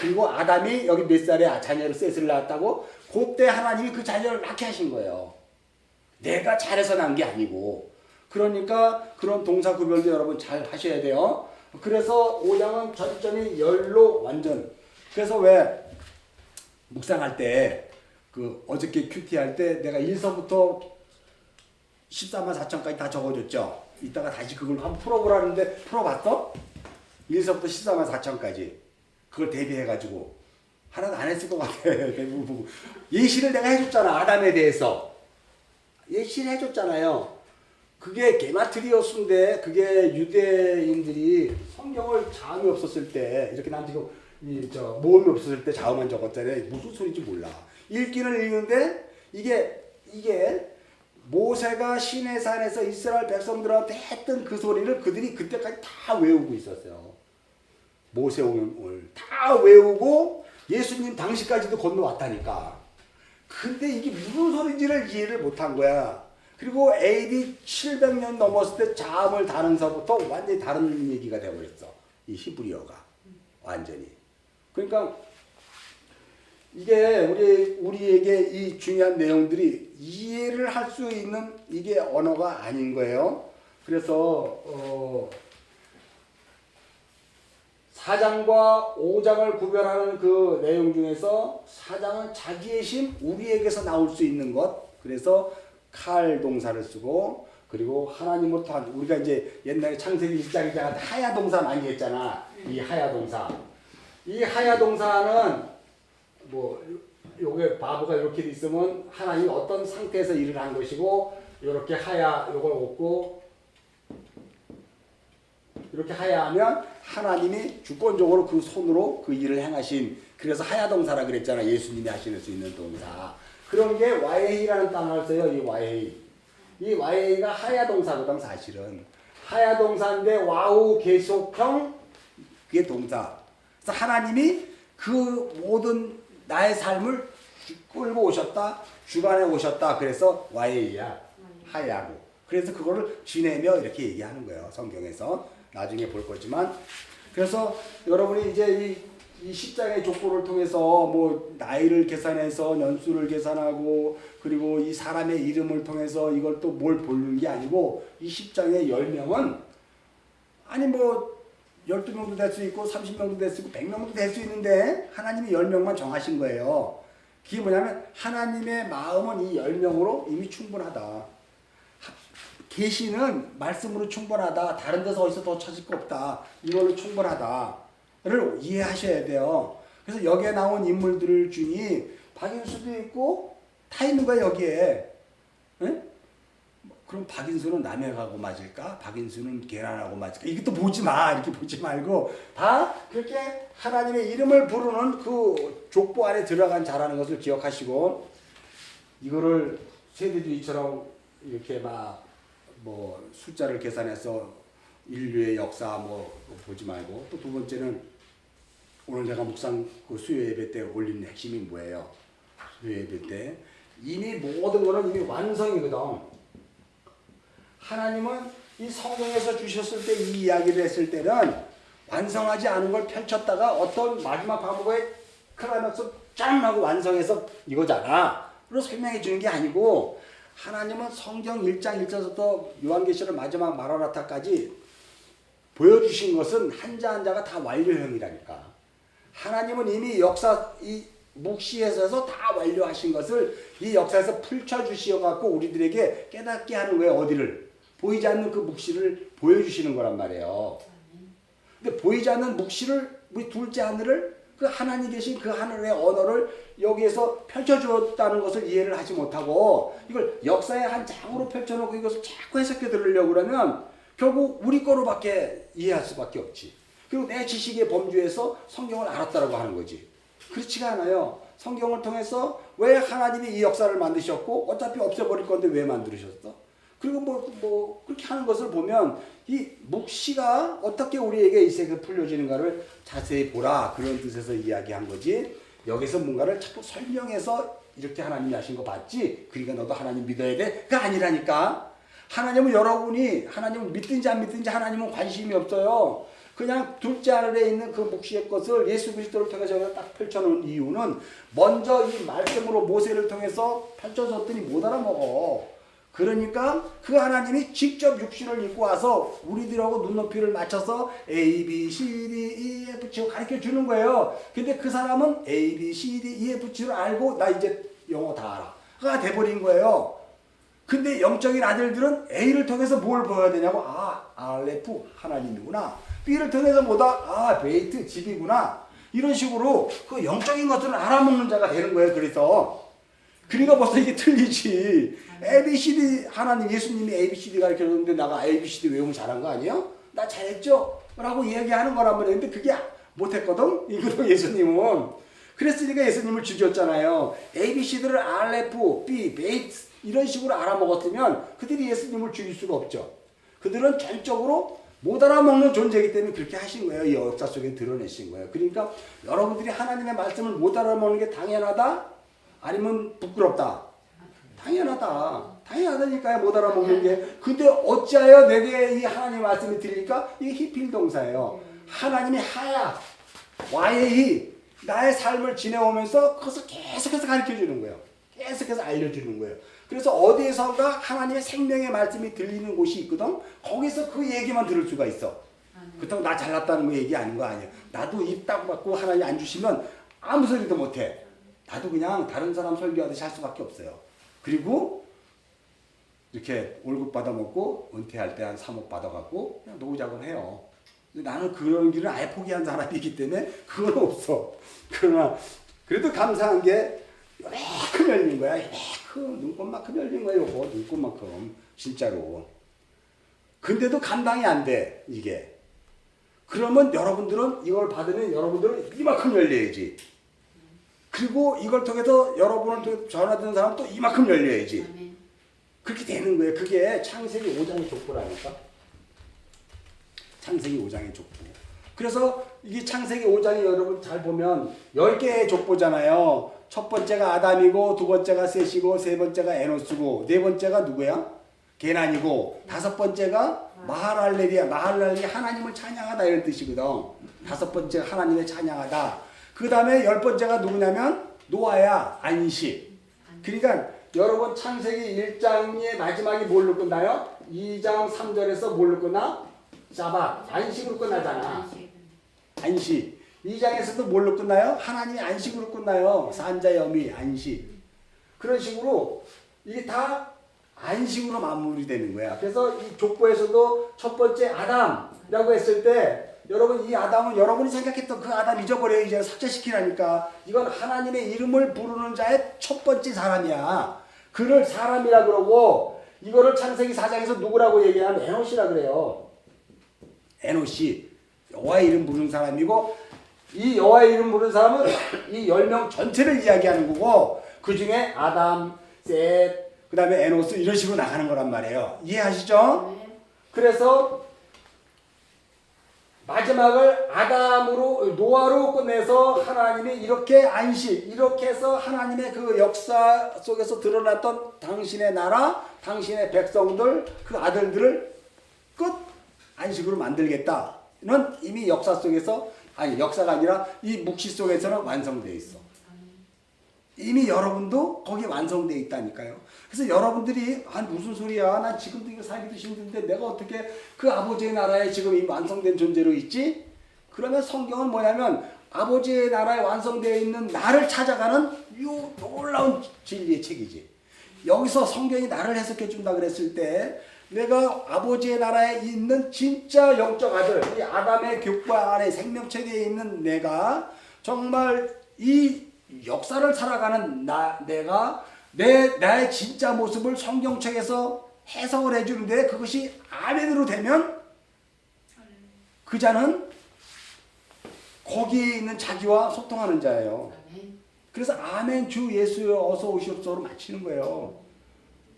그리고 아담이 여기 몇 살에 자녀를 셋을 낳았다고? 그때 하나님이 그 자녀를 낳게 하신 거예요. 내가 잘해서 난 게 아니고. 그러니까 그런 동사 구별도 여러분 잘 하셔야 돼요. 그래서 5장은 전전이 열로 완전. 그래서 왜 묵상할 때 그 어저께 큐티 할 때 내가 1서부터 14만 4천까지 다 적어줬죠. 이따가 다시 그걸 한번 풀어보라는데 풀어봤어? 1서부터 14만 4천까지 그걸 대비해가지고 하나도 안 했을 것 같아. 대부분 예시를 내가 해줬잖아. 아담에 대해서 예시를 해줬잖아요. 그게 게마트리오스인데 그게 유대인들이 성경을 자음이 없었을 때 이렇게 난 지금 모음이 없었을 때 자음만 적었잖아요. 무슨 소리인지 몰라. 읽기는 읽는데 이게 모세가 시내산에서 이스라엘 백성들한테 했던 그 소리를 그들이 그때까지 다 외우고 있었어요. 모세오늘 다 외우고 예수님 당시까지도 건너왔다니까. 근데 이게 무슨 소리인지를 이해를 못한 거야. 그리고 AD 700년 넘었을 때 자음을 다는서부터 완전히 다른 얘기가 되어버렸어. 이 히브리어가 완전히. 그러니까 이게 우리에게 이 중요한 내용들이 이해를 할 수 있는 이게 언어가 아닌 거예요. 그래서 4장과 5장을 구별하는 그 내용 중에서 4장은 자기의 심, 우리에게서 나올 수 있는 것. 그래서 칼 동사를 쓰고 그리고 하나님으로부터 우리가 이제 옛날에 창세기 1장이잖아. 하야 동사 많이 했잖아. 이 하야 동사. 이 하야 동사는 뭐 요게 바보가 이렇게 있으면 하나님이 어떤 상태에서 일을 한 것이고 이렇게 하야 요걸 얻고 이렇게 하야하면 하나님이 주권적으로 그 손으로 그 일을 행하신 그래서 하야 동사라 그랬잖아. 예수님이 하실 수 있는 동사. 그런 게 와헤이라는 단어를 써요. 이 와헤이. 이 와헤이가 하야 동사거든 사실은. 하야 동사인데 와우 계속형 그게 동사. 그래서 하나님이 그 모든 나의 삶을 끌고 오셨다. 주관해 오셨다. 그래서 와헤이야. 하야고. 그래서 그거를 지내며 이렇게 얘기하는 거예요. 성경에서. 나중에 볼 거지만. 그래서 여러분이 이제 이 10장의 족보를 통해서 뭐 나이를 계산해서 연수를 계산하고 그리고 이 사람의 이름을 통해서 이걸 또 뭘 보는 게 아니고 이 10장의 10명은 아니 뭐 12명도 될 수 있고 30명도 될 수 있고 100명도 될 수 있는데 하나님이 10명만 정하신 거예요. 그게 뭐냐면 하나님의 마음은 이 10명으로 이미 충분하다. 계시는 말씀으로 충분하다. 다른 데서 어디서 더 찾을 거 없다. 이걸로 충분하다를 이해하셔야 돼요. 그래서 여기에 나온 인물들 중에 박인수도 있고 다 있는 거야 여기에. 에? 그럼 박인수는 남해가고 맞을까? 박인수는 계란하고 맞을까? 이것도 보지 마. 이렇게 보지 말고 다 그렇게 하나님의 이름을 부르는 그 족보 안에 들어간 자라는 것을 기억하시고 이거를 세대주의처럼 이렇게 막 뭐 숫자를 계산해서 인류의 역사 뭐 보지 말고 또 두 번째는 오늘 제가 묵상 그 수요 예배 때 올린 핵심이 뭐예요? 수요 예배 때 이미 모든 거는 이미 완성이거든. 하나님은 이 성경에서 주셨을 때 이 이야기를 했을 때는 완성하지 않은 걸 펼쳤다가 어떤 마지막 방법에 클라이막스 짠 하고 완성해서 이거잖아. 그리고 설명해 주는 게 아니고 하나님은 성경 1장 1절부터 요한계시록 마지막 마라나타까지 보여주신 것은 한자 한자가 다 완료형이라니까. 하나님은 이미 역사 이 묵시에서 다 완료하신 것을 이 역사에서 펼쳐주시어갖고 우리들에게 깨닫게 하는 거예요. 어디를? 보이지 않는 그 묵시를 보여주시는 거란 말이에요. 근데 보이지 않는 묵시를 우리 둘째 하늘을 그 하나님 계신 그 하늘의 언어를 여기에서 펼쳐주었다는 것을 이해를 하지 못하고 이걸 역사의 한 장으로 펼쳐놓고 이것을 자꾸 해석해 들으려고 그러면 결국 우리 거로밖에 이해할 수밖에 없지. 그리고 내 지식의 범주에서 성경을 알았다라고 하는 거지. 그렇지가 않아요. 성경을 통해서 왜 하나님이 이 역사를 만드셨고 어차피 없애버릴 건데 왜 만드셨어? 그리고 뭐 그렇게 하는 것을 보면 이 묵시가 어떻게 우리에게 이 세계에 풀려지는가를 자세히 보라 그런 뜻에서 이야기한 거지. 여기서 뭔가를 자꾸 설명해서 이렇게 하나님이 하신 거 봤지? 그러니까 너도 하나님 믿어야 돼? 그게 아니라니까. 하나님은 여러분이 하나님을 믿든지 안 믿든지 하나님은 관심이 없어요. 그냥 둘째 하늘에 있는 그 묵시의 것을 예수 그리스도를 통해서 여기다 딱 펼쳐놓은 이유는 먼저 이 말씀으로 모세를 통해서 펼쳐졌더니 못 알아먹어. 그러니까 그 하나님이 직접 육신을 입고 와서 우리들하고 눈높이를 맞춰서 A, B, C, D, E, F, G로 가르쳐 주는 거예요. 근데 그 사람은 A, B, C, D, E, F, G를 알고 나 이제 영어 다 알아. 가 돼버린 거예요. 근데 영적인 아들들은 A를 통해서 뭘 보여야 되냐고. 아, 알레프 하나님이구나. B를 통해서 뭐다? 아, 베이트 집이구나. 이런 식으로 그 영적인 것들을 알아먹는 자가 되는 거예요. 그러니까 벌써 이게 틀리지. ABCD 하나님 예수님이 ABCD 가르쳐줬는데 나가 ABCD 외우면 잘한 거 아니에요? 나 잘했죠? 라고 얘기하는 거란 말인데 그게 못했거든? 이거도 예수님은. 그랬으니까 예수님을 죽였잖아요. ABCD를 알레프, B, 베이트 이런 식으로 알아먹었으면 그들이 예수님을 죽일 수가 없죠. 그들은 전적으로 못 알아먹는 존재이기 때문에 그렇게 하신 거예요. 이 역사 속에 드러내신 거예요. 그러니까 여러분들이 하나님의 말씀을 못 알아먹는 게 당연하다? 아니면 부끄럽다? 당연하다. 당연하다니까요. 못 알아먹는 게. 근데 어찌하여 내게 이 하나님의 말씀이 들리니까 이게 히필 동사예요. 하나님이 하야, 와예히 나의 삶을 지내오면서 그것을 계속해서 가르쳐주는 거예요. 계속해서 알려주는 거예요. 그래서 어디에선가 하나님의 생명의 말씀이 들리는 곳이 있거든. 거기서 그 얘기만 들을 수가 있어. 그렇다고 나 잘났다는 거 얘기 아닌 거 아니에요. 나도 입 딱 받고 하나님 안 주시면 아무 소리도 못해. 나도 그냥 다른 사람 설교하듯이 할 수밖에 없어요. 그리고 이렇게 월급 받아먹고 은퇴할 때 한 3억 받아갖고 그냥 노후작을 해요. 근데 나는 그런 길을 아예 포기한 사람이기 때문에 그건 없어. 그러나 그래도 감사한 게 요만큼 열린 거야. 요만큼 눈꽃만큼 열린 거야. 요거 눈꽃만큼 진짜로. 근데도 감당이 안 돼 이게. 그러면 여러분들은 이걸 받으면 여러분들은 이만큼 열려야지. 그리고 이걸 통해서 여러분을 통해서 전화 듣는 사람은 또 이만큼 열려야지. 그렇게 되는 거예요. 그게 창세기 5장의 족보라니까. 창세기 5장의 족보. 그래서 이게 창세기 5장이 여러분 잘 보면 10개의 족보잖아요. 첫 번째가 아담이고 두 번째가 셋이고 세 번째가 에노스고 네 번째가 누구야? 게난이고 다섯 번째가 마하랄렐이야. 마하랄렐이 하나님을 찬양하다 이런 뜻이거든. 다섯 번째가 하나님의 찬양하다. 그 다음에 열 번째가 누구냐면 노아야. 안식. 그러니까 여러분 창세기 1장의 마지막이 뭘로 끝나요? 2장 3절에서 뭘로 끝나? 사bat. 안식으로 끝나잖아. 안식. 2장에서도 뭘로 끝나요? 하나님이 안식으로 끝나요. 산자염이 안식. 그런 식으로 이게 다 안식으로 마무리되는 거야. 그래서 이 족보에서도 첫 번째 아담이라고 했을 때 여러분 이 아담은 여러분이 생각했던 그 아담 잊어버려요. 이제 삭제시키라니까. 이건 하나님의 이름을 부르는 자의 첫 번째 사람이야. 그를 사람이라 그러고 이거를 창세기 4장에서 누구라고 얘기하면 에노시라 그래요. 에노시. 여호와의 이름 부르는 사람이고 이 여호와의 이름 부르는 사람은 이 10명 전체를 이야기하는 거고 그 중에 아담, 셋, 그 다음에 에노스 이런 식으로 나가는 거란 말이에요. 이해하시죠? 그래서 마지막을 아담으로 노아로 끝내서 하나님이 이렇게 안식 이렇게 해서 하나님의 그 역사 속에서 드러났던 당신의 나라 당신의 백성들 그 아들들을 끝 안식으로 만들겠다는 이미 역사 속에서 아니 역사가 아니라 이 묵시 속에서는 완성되어 있어. 이미 여러분도 거기 완성되어 있다니까요. 그래서 여러분들이 아 무슨 소리야 난 지금도 이거 살기도 힘든데 내가 어떻게 그 아버지의 나라에 지금 이 완성된 존재로 있지? 그러면 성경은 뭐냐면 아버지의 나라에 완성되어 있는 나를 찾아가는 요 놀라운 진리의 책이지. 여기서 성경이 나를 해석해 준다 그랬을 때 내가 아버지의 나라에 있는 진짜 영적 아들 이 아담의 교과 안에 생명체계에 있는 내가 정말 이 역사를 살아가는 내가 나의 진짜 모습을 성경책에서 해석을 해주는데 그것이 아멘으로 되면 그 자는 거기에 있는 자기와 소통하는 자예요. 그래서 아멘 주 예수여 어서 오시옵소서로 마치는 거예요.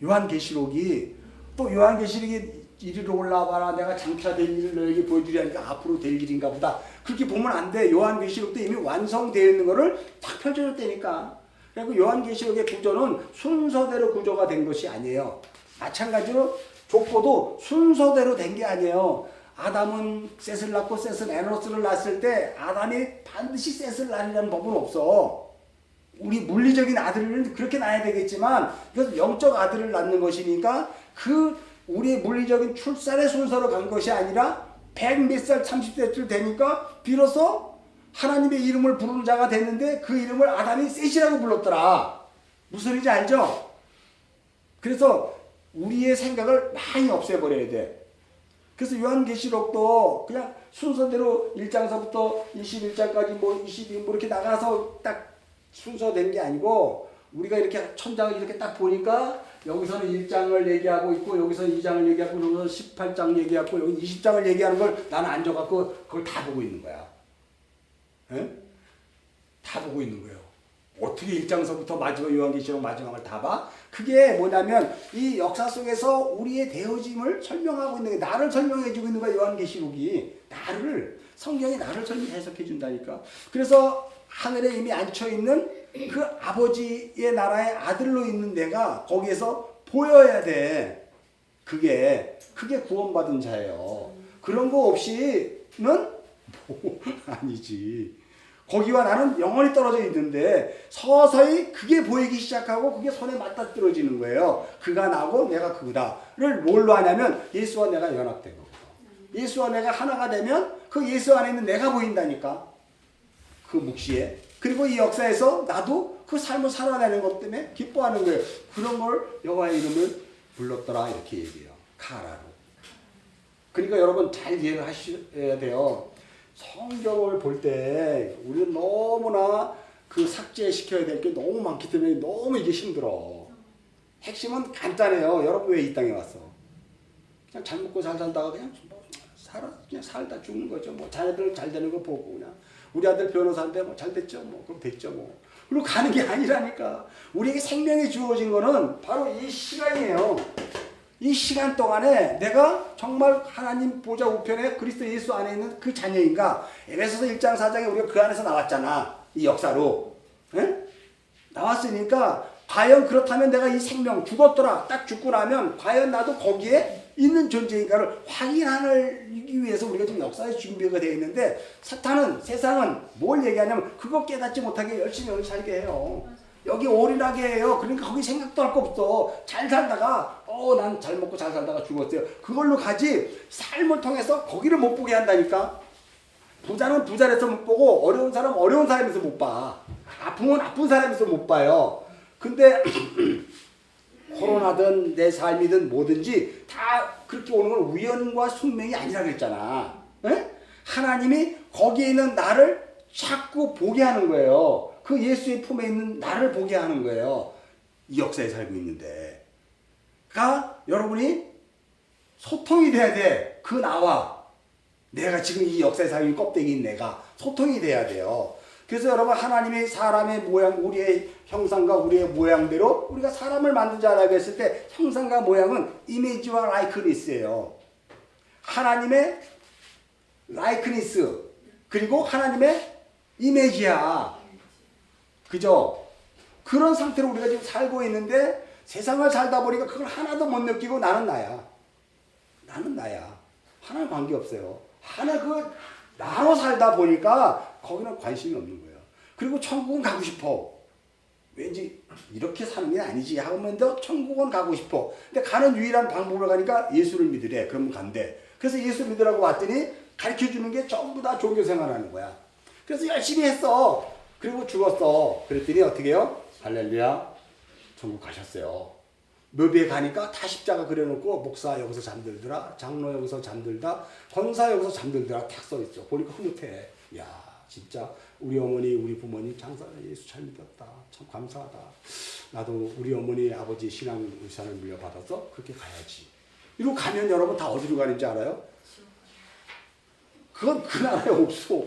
요한계시록이 또 요한계시록이 이리로 올라와라 내가 장차 될 일을 너에게 보여주리하니까 앞으로 될 일인가 보다. 그렇게 보면 안 돼. 요한계시록도 이미 완성되어 있는 거를 딱 펼쳐줬다니까. 그리고 요한계시록의 구조는 순서대로 구조가 된 것이 아니에요. 마찬가지로 족보도 순서대로 된 게 아니에요. 아담은 셋을 낳고 셋은 에노스를 낳았을 때 아담이 반드시 셋을 낳으라는 법은 없어. 우리 물리적인 아들은 그렇게 낳아야 되겠지만 이것은 영적 아들을 낳는 것이니까 그 우리의 물리적인 출산의 순서로 간 것이 아니라 100몇 살 30대쯤 되니까 비로소 하나님의 이름을 부르는 자가 됐는데 그 이름을 아담이 셋이라고 불렀더라. 무슨 소리인지 알죠? 그래서 우리의 생각을 많이 없애버려야 돼. 그래서 요한계시록도 그냥 순서대로 1장서부터 21장까지 뭐 22, 뭐 이렇게 나가서 딱 순서된 게 아니고 우리가 이렇게 천장을 이렇게 딱 보니까 여기서는 1장을 얘기하고 있고 여기서는 2장을 얘기하고 여기서 18장 얘기하고 여기 20장을 얘기하는 걸 나는 앉아갖고 그걸 다 보고 있는 거야. 에? 다 보고 있는 거예요. 어떻게 1장서부터 마지막 요한계시록 마지막을 다 봐? 그게 뭐냐면 이 역사 속에서 우리의 되어짐을 설명하고 있는 게 나를 설명해주고 있는 거야. 요한계시록이 나를 성경이 나를 해석해 준다니까. 그래서 하늘에 이미 앉혀있는 그 아버지의 나라의 아들로 있는 내가 거기에서 보여야 돼. 그게 구원받은 자예요. 그런 거 없이는 아니지. 거기와 나는 영원히 떨어져 있는데 서서히 그게 보이기 시작하고 그게 손에 맞닥뜨려지는 거예요. 그가 나고 내가 그다를 뭘로 하냐면 예수와 내가 연합된 거거든. 예수와 내가 하나가 되면 그 예수 안에 있는 내가 보인다니까. 그 묵시에. 그리고 이 역사에서 나도 그 삶을 살아내는 것 때문에 기뻐하는 거예요. 그런 걸 여호와의 이름을 불렀더라 이렇게 얘기해요. 카라로. 그러니까 여러분 잘 이해를 하셔야 돼요. 성경을 볼 때 우리는 너무나 그 삭제시켜야 될 게 너무 많기 때문에 너무 이게 힘들어. 핵심은 간단해요. 여러분 왜 이 땅에 왔어? 그냥 잘 먹고 잘 살다가 그냥 살다 죽는 거죠. 뭐 자녀들 잘 되는 거 보고 그냥 우리 아들 변호사인데 뭐 잘 됐죠. 뭐 그럼 됐죠 뭐. 그리고 가는 게 아니라니까. 우리에게 생명이 주어진 거는 바로 이 시간이에요. 이 시간 동안에 내가 정말 하나님 보좌 우편에 그리스도 예수 안에 있는 그 자녀인가? 에베소서 1장 4장에 우리가 그 안에서 나왔잖아. 이 역사로. 에? 나왔으니까 과연 그렇다면 내가 이 생명 죽었더라. 딱 죽고 나면 과연 나도 거기에 있는 존재인가를 확인하기 위해서 우리가 지금 역사에 준비가 되어 있는데 사탄은 세상은 뭘 얘기하냐면 그거 깨닫지 못하게 열심히 여기 살게 해요. 여기 올인하게 해요. 그러니까 거기 생각도 할 거 없어. 잘 살다가 난 잘 먹고 잘 살다가 죽었어요. 그걸로 가지 삶을 통해서 거기를 못 보게 한다니까. 부자는 부자에서 못 보고 어려운 사람은 어려운 사람에서 못 봐. 아픔은 아픈 사람에서 못 봐요. 근데 코로나든 내 삶이든 뭐든지 다 그렇게 오는 건 우연과 숙명이 아니라 그랬잖아. 에? 하나님이 거기에 있는 나를 자꾸 보게 하는 거예요. 그 예수의 품에 있는 나를 보게 하는 거예요. 이 역사에 살고 있는데. 여러분이 소통이 돼야 돼. 그 나와. 내가 지금 이 역사에 살고 있는 껍데기인 내가 소통이 돼야 돼요. 그래서 여러분 하나님이 사람의 모양, 우리의 형상과 우리의 모양대로 우리가 사람을 만들자라고 했을 때 형상과 모양은 이미지와 라이크니스예요. 하나님의 라이크니스 그리고 하나님의 이미지야. 그죠? 그런 상태로 우리가 지금 살고 있는데 세상을 살다 보니까 그걸 하나도 못 느끼고 나는 나야. 나는 나야. 하나는 관계없어요. 하나 나로 살다 보니까 거기는 관심이 없는 거예요. 그리고 천국은 가고 싶어. 왠지 이렇게 사는 게 아니지 하면서 천국은 가고 싶어. 근데 가는 유일한 방법을 가니까 예수를 믿으래. 그러면 간대. 그래서 예수 믿으라고 왔더니 가르쳐주는 게 전부 다 종교 생활하는 거야. 그래서 열심히 했어. 그리고 죽었어. 그랬더니 어떻게 해요? 할렐루야. 천국 가셨어요. 묘비에 가니까 다 십자가 그려놓고 목사 여기서 잠들더라. 장로 여기서 잠들다. 권사 여기서 잠들더라. 탁 써있어. 보니까 흐뭇해. 야 진짜 우리 어머니 우리 부모님 장사 예수 잘 믿었다. 참 감사하다. 나도 우리 어머니 아버지 신앙 의사를 물려받아서 그렇게 가야지. 이러고 가면 여러분 다 어디로 가는지 알아요? 그건 그 나라에 없어.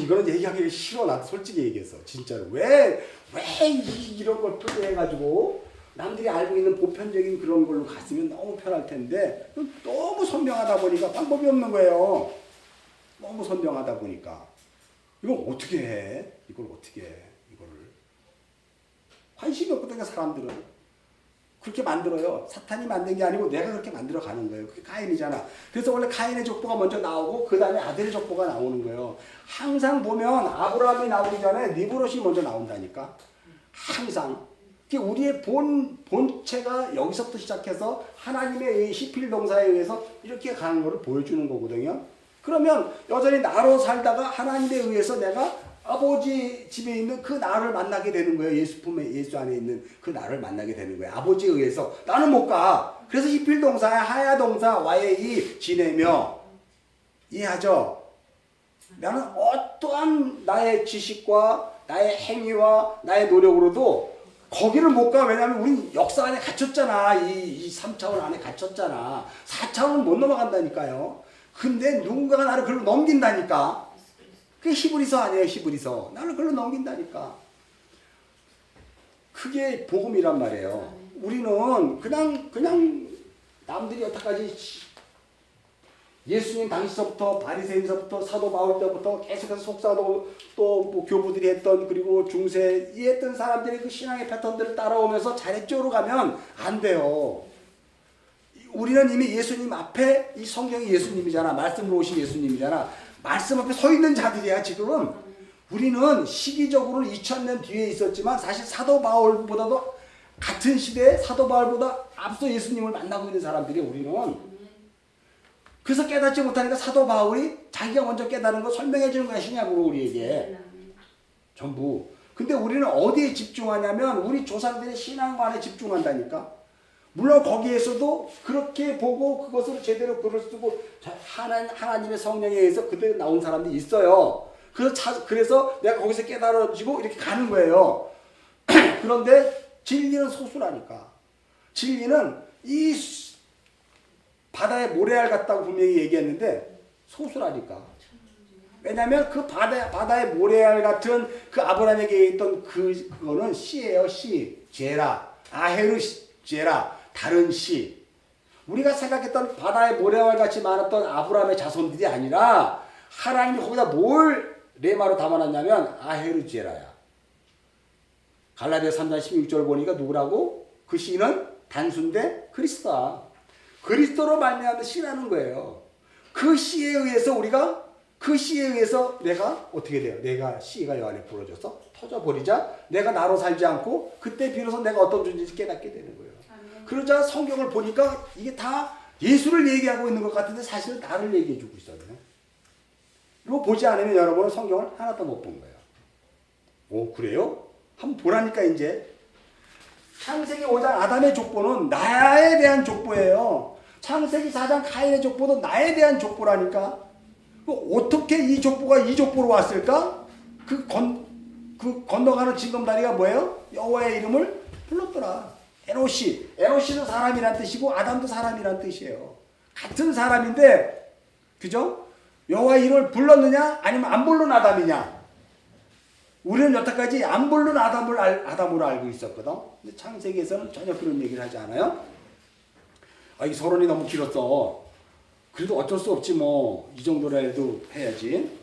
이거는 얘기하기 싫어. 나 솔직히 얘기해서 진짜로 왜 이런 걸 표현해가지고 남들이 알고 있는 보편적인 그런 걸로 갔으면 너무 편할 텐데 너무 선명하다 보니까 방법이 없는 거예요. 너무 선명하다 보니까 이걸 어떻게 해? 이걸 어떻게 해? 이거를 관심이 없거든요. 사람들은 그렇게 만들어요. 사탄이 만든 게 아니고 내가 그렇게 만들어 가는 거예요. 그게 가인이잖아. 그래서 원래 가인의 족보가 먼저 나오고 그 다음에 아들의 족보가 나오는 거예요. 항상 보면 아브라함이 나오기 전에 니브롯이 먼저 나온다니까. 항상. 우리의 본체가 여기서부터 시작해서 하나님의 시필 동사에 의해서 이렇게 가는 것을 보여주는 거거든요. 그러면 여전히 나로 살다가 하나님에 의해서 내가 아버지 집에 있는 그 나를 만나게 되는 거예요. 예수 안에 있는 그 나를 만나게 되는 거예요. 아버지에 의해서. 나는 못 가. 그래서 시필 동사에 하야 동사 와의 지내며. 이해하죠? 나는 어떠한 나의 지식과 나의 행위와 나의 노력으로도 거기를 못 가. 왜냐하면 우린 역사 안에 갇혔잖아. 이 3차원 안에 갇혔잖아. 4차원은 못 넘어간다니까요. 근데 누군가가 나를 글로 넘긴다니까. 그게 히브리서 아니에요. 히브리서. 나를 글로 넘긴다니까. 그게 복음이란 말이에요. 우리는 그냥 남들이 여태까지 예수님 당시서부터 바리새인서부터 사도 바울 때부터 계속해서 속사도 또 뭐 교부들이 했던 그리고 중세 이했던 사람들이 그 신앙의 패턴들을 따라오면서 잘했죠로 가면 안 돼요. 우리는 이미 예수님 앞에 이 성경이 예수님이잖아. 말씀으로 오신 예수님이잖아. 말씀 앞에 서 있는 자들이야 지금. 우리는 시기적으로는 2000년 뒤에 있었지만 사실 사도 바울보다도 같은 시대에 사도 바울보다 앞서 예수님을 만나고 있는 사람들이 우리는. 그래서 깨닫지 못하니까 사도 바울이 자기가 먼저 깨달은 거 설명해 주는 거야. 신약으로 우리에게. 전부. 근데 우리는 어디에 집중하냐면 우리 조상들의 신앙관에 집중한다니까. 물론 거기에서도 그렇게 보고 그것을 제대로 글을 쓰고 하나님의 성령에 의해서 그대로 나온 사람들이 있어요. 그래서 내가 거기서 깨달아지고 이렇게 가는 거예요. 그런데 진리는 소수라니까. 진리는 이 바다에 모래알 같다고 분명히 얘기했는데 소수라니까. 왜냐하면 그 바다의 모래알 같은 그 아브라함에게 있던 그거는 씨예요. 씨. 제라. 아헤르 제라. 다른 씨. 우리가 생각했던 바다의 모래알 같이 많았던 아브라함의 자손들이 아니라 하나님이 거기다 뭘 레마로 담아놨냐면 아헤르 제라야. 갈라디아 3장 16절 보니까 누구라고? 그 씨는 단순데 그리스도다. 그리스도로 말미암아 씨라는 거예요. 그 씨에 의해서 내가 어떻게 돼요? 내가 씨가 여 안에 부러져서 터져버리자 내가 나로 살지 않고 그때 비로소 내가 어떤 존재인지 깨닫게 되는 거예요. 그러자 성경을 보니까 이게 다 예수를 얘기하고 있는 것 같은데 사실은 나를 얘기해 주고 있어요. 이거 보지 않으면 여러분은 성경을 하나도 못 본 거예요. 오, 그래요? 한번 보라니까 이제. 창세기 5장 아담의 족보는 나에 대한 족보예요. 창세기 4장 가인의 족보도 나에 대한 족보라니까. 어떻게 이 족보가 이 족보로 왔을까? 그 건너가는 징검다리가 뭐예요? 여호와의 이름을 불렀더라. 에노시는 사람이란 뜻이고 아담도 사람이란 뜻이에요. 같은 사람인데, 그죠? 여호와의 이름을 불렀느냐 아니면 안 부른 아담이냐? 우리는 여태까지 안 부른 아담으로 알고 있었거든. 근데 창세기에서는 전혀 그런 얘기를 하지 않아요. 이 서론이 너무 길었어. 그래도 어쩔 수 없지 뭐. 이 정도라도 해야지.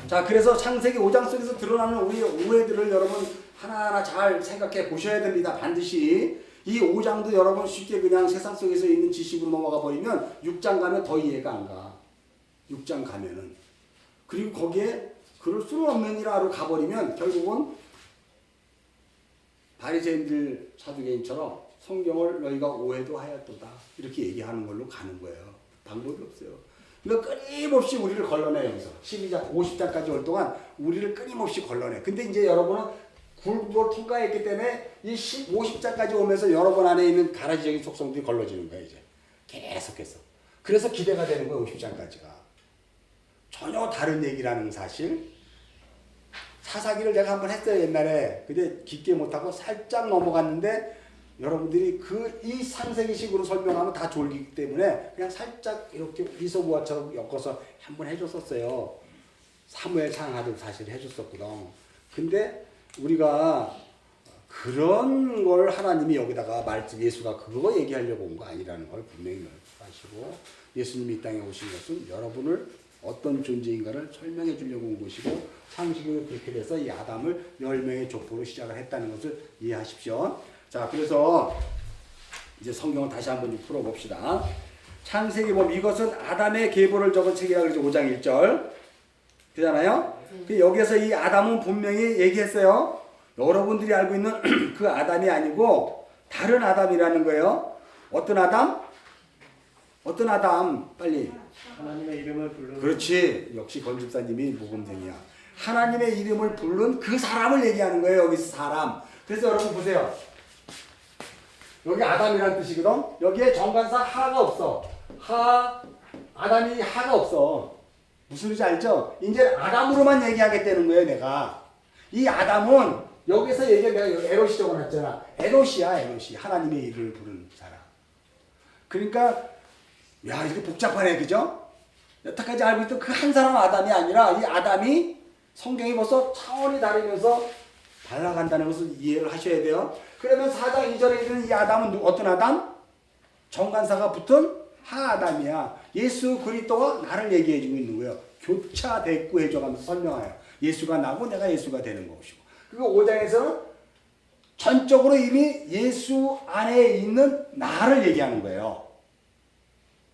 자, 그래서 창세기 5장 속에서 드러나는 우리의 오해들을 여러분 하나하나 잘 생각해 보셔야 됩니다. 반드시. 이 5장도 여러분 쉽게 그냥 세상 속에서 있는 지식으로 넘어가 버리면 6장 가면 더 이해가 안 가. 6장 가면은. 그리고 거기에 그럴 수는 없는 일하러 가버리면 결국은 바리새인들 사두개인처럼 성경을 너희가 오해도 하였도다 이렇게 얘기하는 걸로 가는 거예요. 방법이 없어요. 그러니까 끊임없이 우리를 걸러내. 여기서 12장 50장까지 올 동안 우리를 끊임없이 걸러내. 근데 이제 여러분은 굴곡을 통과했기 때문에 이 50장까지 오면서 여러분 안에 있는 가라지적인 속성들이 걸러지는 거예요. 이제 계속해서. 그래서 기대가 되는 거예요. 50장까지가. 전혀 다른 얘기라는 사실. 사사기를 내가 한번 했어요 옛날에. 근데 깊게 못하고 살짝 넘어갔는데 여러분들이 이 창세기식으로 설명하면 다 졸기기 때문에 그냥 살짝 이렇게 이소부화처럼 엮어서 한번 해줬었어요. 사무엘 창하도 사실 해줬었거든. 근데 우리가 그런 걸 하나님이 여기다가 말씀 예수가 그거 얘기하려고 온 거 아니라는 걸 분명히 아시고, 예수님이 이 땅에 오신 것은 여러분을 어떤 존재인가를 설명해 주려고 온 것이고, 창세기로 그렇게 돼서 이 아담을 10명의 족보로 시작을 했다는 것을 이해하십시오. 자, 그래서 이제 성경을 다시 한번 좀 풀어봅시다. 창세기 보면 이것은 아담의 계보를 적은 책이라고 그러죠. 5장 1절. 그잖아요? 여기에서 이 아담은 분명히 얘기했어요. 여러분들이 알고 있는 그 아담이 아니고 다른 아담이라는 거예요. 어떤 아담? 어떤 아담? 빨리. 하나님의 이름을 부르는. 그렇지. 역시 건집사님이 모범생이야. 하나님의 이름을 부른 그 사람을 얘기하는 거예요. 여기서 사람. 그래서 여러분 보세요. 여기 아담이라는 뜻이거든. 여기에 정관사 하가 없어. 아담이 하가 없어. 무슨 소리인지 알죠? 이제 아담으로만 얘기하겠다는 거예요, 내가. 이 아담은 여기서 내가 에롯이 적어놨잖아. 에롯이야, 에롯이. 하나님의 이름을 부르는 사람. 그러니까 야, 이렇게 복잡하네, 그죠? 여태까지 알고 있던 그 한 사람 아담이 아니라 이 아담이 성경이 벌써 차원이 다르면서 달라간다는 것을 이해를 하셔야 돼요. 그러면 4장 2절에 있는 이 아담은 어떤 아담? 정관사가 붙은 하아담이야. 예수 그리스도와 나를 얘기해주고 있는 거예요. 교차 대꾸해줘가면서 설명해요. 예수가 나고 내가 예수가 되는 것이고. 그리고 5장에서는 전적으로 이미 예수 안에 있는 나를 얘기하는 거예요.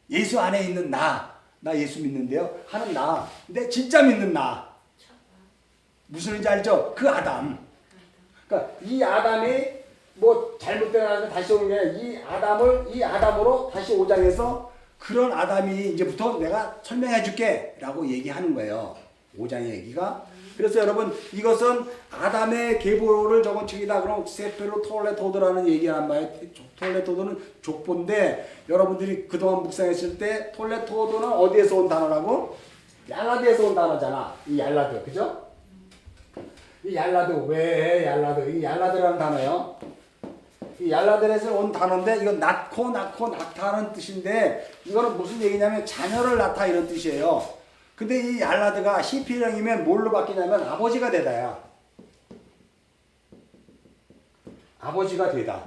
예수 안에 있는 나 예수 믿는데요. 하는 나. 근데 진짜 믿는 나. 무슨 말인지 알죠? 그 아담. 그러니까 이 아담이 뭐 잘못된 아담이 다시 오는 게 아니라 이 아담으로 다시 5장에서 그런 아담이 이제부터 내가 설명해 줄게 라고 얘기하는 거예요. 5장의 얘기가. 그래서 여러분 이것은 아담의 계보를 적은 책이다. 그럼 세페로 톨레토드라는 얘기란 말이에요. 톨레토드는 족보인데 여러분들이 그동안 묵상했을 때 톨레토드는 어디에서 온 단어라고? 얄라드에서 온 단어잖아. 이 얄라드. 그죠? 이 얄라드. 왜 얄라드? 이 얄라드라는 단어예요. 이 얄라드에서 온 단어인데 이건 낳고 낳다는 뜻인데 이거는 무슨 얘기냐면 자녀를 낳다 이런 뜻이에요. 근데 이 얄라드가 히피령이면 뭘로 바뀌냐면 아버지가 되다야. 아버지가 되다.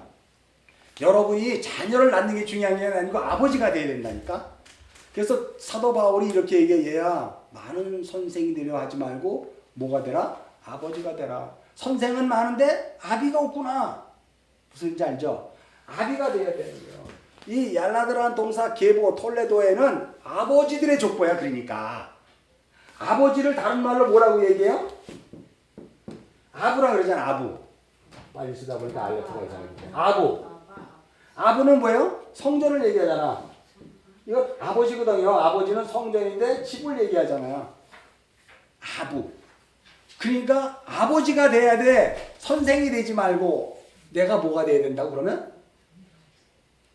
여러분이 자녀를 낳는 게 중요한 게 아니고 아버지가 돼야 된다니까. 그래서 사도 바울이 이렇게 얘기해. 얘야 많은 선생이 되려 하지 말고 뭐가 되라? 아버지가 되라. 선생은 많은데 아비가 없구나. 무슨 말인지 알죠? 아비가 돼야 되는 거예요. 이 얄라드라는 동사 계보 톨레도에는 아버지들의 족보야. 그러니까 아버지를 다른 말로 뭐라고 얘기해요? 아부라 그러잖아. 아부. 빨리 쓰다 보니까 알려트가 있잖아요. 아부. 아부는 뭐예요? 성전을 얘기하잖아. 이거 아버지거든요. 아버지는 성전인데 집을 얘기하잖아요. 아부. 그러니까 아버지가 돼야 돼. 선생이 되지 말고 내가 뭐가 돼야 된다고 그러면?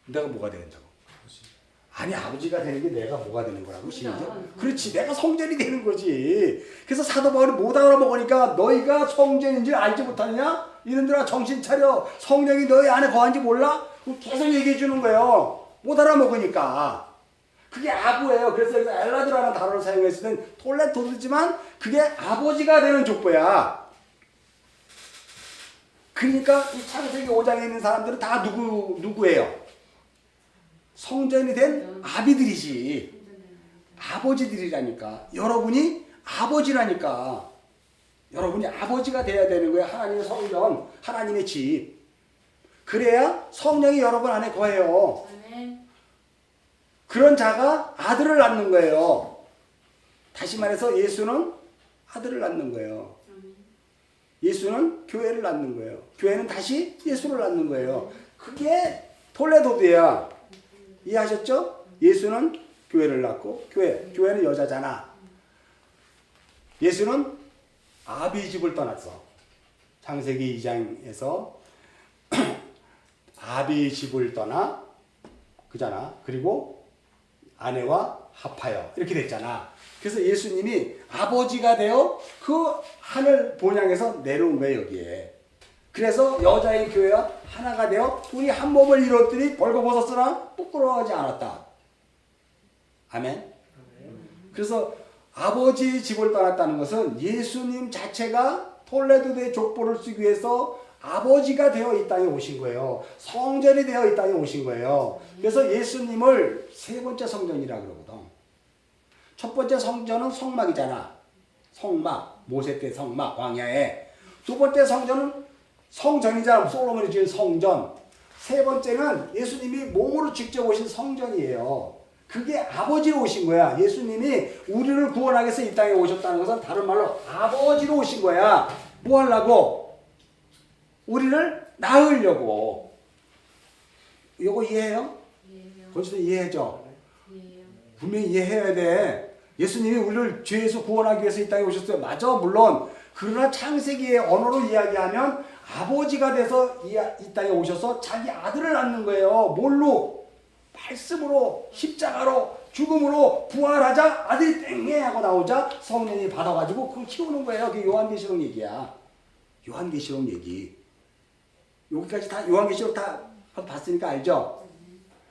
내가 뭐가 돼야 된다고? 아니 아버지가 되는 게 내가 뭐가 되는 거라고? 심지어? 그렇지. 내가 성전이 되는 거지. 그래서 사도 바울이 못 알아먹으니까 너희가 성전인 줄 알지 못하느냐? 이놈들아 정신 차려. 성령이 너희 안에 거한지 몰라? 계속 얘기해 주는 거예요. 못 알아먹으니까. 그게 아부예요. 그래서 여기서 엘라드라는 단어를 사용했을 땐 톨레토드지만 그게 아버지가 되는 족보야. 그러니까 이 창세기 5장에 있는 사람들은 다 누구예요? 성전이 된 아비들이지. 아버지들이라니까. 여러분이 아버지라니까. 여러분이 아버지가 돼야 되는 거예요. 하나님의 성전, 하나님의 집. 그래야 성령이 여러분 안에 거해요. 그런 자가 아들을 낳는 거예요. 다시 말해서 예수는 아들을 낳는 거예요. 예수는 교회를 낳는 거예요. 교회는 다시 예수를 낳는 거예요. 그게 톨레도드야. 이해하셨죠? 예수는 교회를 낳고 교회는 여자잖아. 예수는 아비 집을 떠났어. 창세기 2장에서 아비 집을 떠나 그잖아. 그리고 아내와 합하여 이렇게 됐잖아. 그래서 예수님이 아버지가 되어 그 하늘 본향에서 내려온 거예요, 여기에. 그래서 여자의 교회와 하나가 되어 우리 한 몸을 이뤘더니 벌거벗었으나 부끄러워하지 않았다. 아멘. 그래서 아버지 집을 떠났다는 것은 예수님 자체가 톨레도의 족보를 쓰기 위해서 아버지가 되어 이 땅에 오신 거예요. 성전이 되어 이 땅에 오신 거예요. 그래서 예수님을 세 번째 성전이라고 그러거든. 첫 번째 성전은 성막이잖아. 성막, 모세 때 성막, 광야에. 두 번째 성전은 성전이잖아. 솔로몬이 지은 성전. 세 번째는 예수님이 몸으로 직접 오신 성전이에요. 그게 아버지로 오신 거야. 예수님이 우리를 구원하기 위해서 이 땅에 오셨다는 것은 다른 말로 아버지로 오신 거야. 뭐 하려고? 우리를 낳으려고. 이거 이해해요? 건수도 이해해줘. 분명히 이해해야 돼. 예수님이 우리를 죄에서 구원하기 위해서 이 땅에 오셨어요. 맞아, 물론. 그러나 창세기의 언어로 이야기하면 아버지가 돼서 이 땅에 오셔서 자기 아들을 낳는 거예요. 뭘로? 말씀으로, 십자가로, 죽음으로 부활하자 아들이 땡해 하고 나오자 성령이 받아가지고 그걸 키우는 거예요. 그게 요한계시록 얘기야. 요한계시록 얘기. 여기까지 다 요한계시록 다 봤으니까 알죠?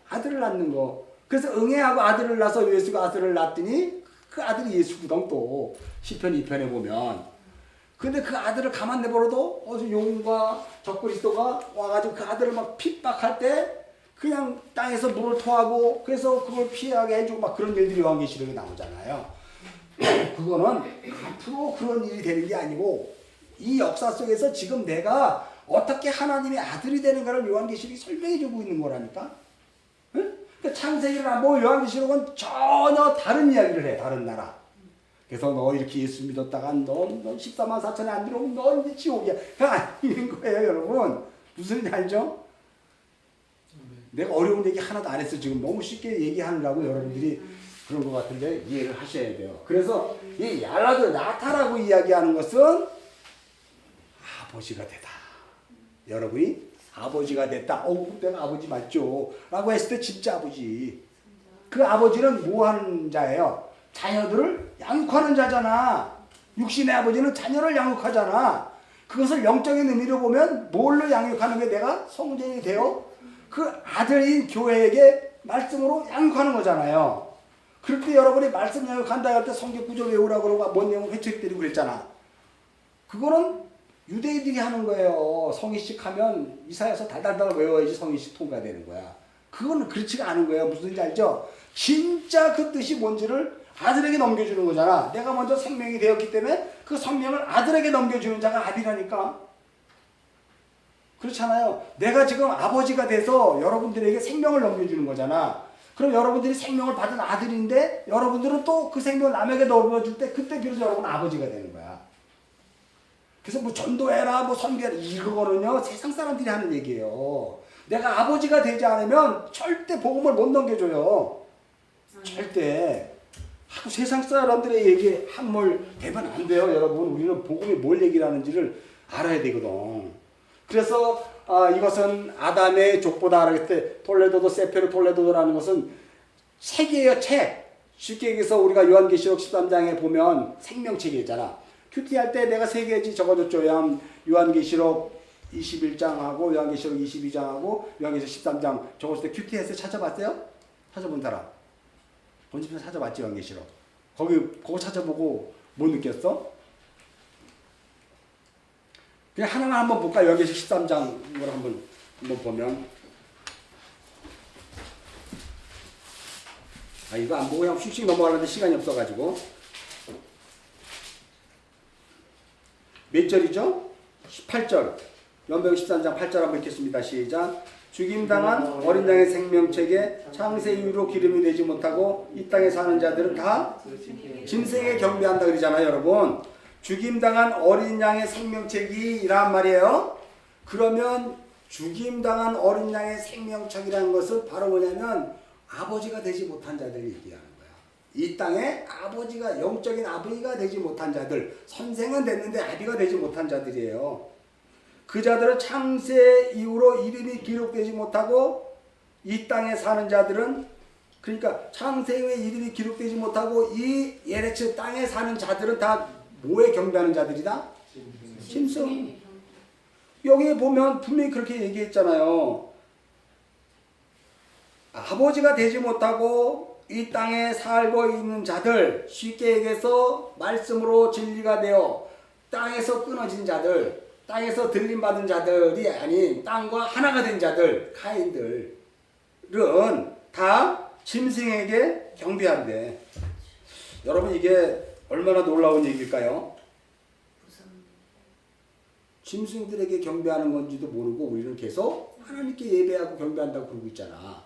아들을 낳는 거. 그래서 응애하고 아들을 낳아서 예수가 아들을 낳았더니 그 아들이 예수거든. 또 시편 2편에 보면. 근데 그 아들을 가만 내버려도 용과 적그리스도가 와가지고 그 아들을 막 핍박할 때 그냥 땅에서 물을 토하고 그래서 그걸 피하게 해주고 막 그런 일들이 요한계시록에 나오잖아요. 그거는 앞으로 그런 일이 되는 게 아니고 이 역사 속에서 지금 내가 어떻게 하나님의 아들이 되는가를 요한계시록이 설명해 주고 있는 거라니까. 응? 그러니까 창세기를 안 보고 요한계시록은 전혀 다른 이야기를 해. 다른 나라. 그래서 너 이렇게 예수 믿었다가 넌 14만 4천에 안 들어오면 넌 이제 지옥이야. 그거 아닌 거예요, 여러분. 무슨 일 알죠? 내가 어려운 얘기 하나도 안 했어. 지금 너무 쉽게 얘기하느라고 여러분들이 그런 것 같은데 이해를 하셔야 돼요. 그래서 이 야라도 나타라고 이야기하는 것은 아버지가 되다. 여러분이 아버지가 됐다. 내가 아버지 맞죠? 라고 했을 때 진짜 아버지. 그 아버지는 뭐 하는 자예요? 자녀들을 양육하는 자잖아. 육신의 아버지는 자녀를 양육하잖아. 그것을 영적인 의미로 보면 뭘로 양육하는 게 내가 성전이 되어 그 아들인 교회에게 말씀으로 양육하는 거잖아요. 그럴 때 여러분이 말씀 양육한다 할 때 성경 구절 외우라고 그러고 뭔 내용 회초리때리고 그랬잖아. 그거는 유대인들이 하는 거예요. 성의식 하면 이사야서 달달달 외워야지 성의식 통과되는 거야. 그거는 그렇지가 않은 거예요. 무슨 뜻인지 알죠? 진짜 그 뜻이 뭔지를 아들에게 넘겨주는 거잖아. 내가 먼저 생명이 되었기 때문에 그 생명을 아들에게 넘겨주는 자가 아비라니까. 그렇잖아요. 내가 지금 아버지가 돼서 여러분들에게 생명을 넘겨주는 거잖아. 그럼 여러분들이 생명을 받은 아들인데 여러분들은 또 그 생명을 남에게 넘겨줄 때 그때 비로소 여러분은 아버지가 되는 거야. 그래서 뭐 전도해라, 뭐 선교해라 이거는요 세상 사람들이 하는 얘기예요. 내가 아버지가 되지 않으면 절대 복음을 못 넘겨줘요. 절대. 세상 사람들의 얘기에 함몰 되면 안 돼요, 여러분. 우리는 복음이 뭘 얘기를 하는지를 알아야 되거든. 그래서 이것은 아담의 족보다 그랬을 때 톨레도도 세페르 톨레도라는 것은 책이에요, 책. 쉽게 얘기해서 우리가 요한계시록 13장에 보면 생명책이잖아. 큐티할 때 내가 세 개지 적어줬죠. 요한계시록 21장하고 요한계시록 22장하고 요한계시록 13장 적었을 때 큐티에서 찾아봤어요? 찾아본 사람. 본집에서 찾아봤지, 요한계시록. 그거 찾아보고 뭐 느꼈어? 그냥 하나만 한번 볼까? 요한계시록 13장을 한번 보면. 이거 안 보고 그냥 휙휙 넘어가는데 시간이 없어가지고. 몇 절이죠? 18절. 요한계시록 13장 8절 한번 읽겠습니다. 시작. 죽임당한 어린 양의 생명책에 창세 이후로 기름이 되지 못하고 이 땅에 사는 자들은 다 짐승에 경배한다 그러잖아요, 여러분. 죽임당한 어린 양의 생명책이란 말이에요. 그러면 죽임당한 어린 양의 생명책이라는 것은 바로 뭐냐면 아버지가 되지 못한 자들을 얘기하는 거야. 이 땅에 아버지가, 영적인 아버지가 되지 못한 자들, 선생은 됐는데 아비가 되지 못한 자들이에요. 그 자들은 창세 이후로 이름이 기록되지 못하고 이 땅에 사는 자들은 그러니까 창세기에 이름이 기록되지 못하고 이 예레츠 땅에 사는 자들은 다 뭐에 경배하는 자들이다? 짐승. 여기 보면 분명히 그렇게 얘기했잖아요. 아버지가 되지 못하고 이 땅에 살고 있는 자들, 쉽게 얘기해서 말씀으로 진리가 되어 땅에서 끊어진 자들, 땅에서 들림받은 자들이 아닌 땅과 하나가 된 자들, 카인들은 다 짐승에게 경배한대. 여러분 이게 얼마나 놀라운 얘기일까요? 짐승들에게 경배하는 건지도 모르고 우리는 계속 하나님께 예배하고 경배한다고 그러고 있잖아.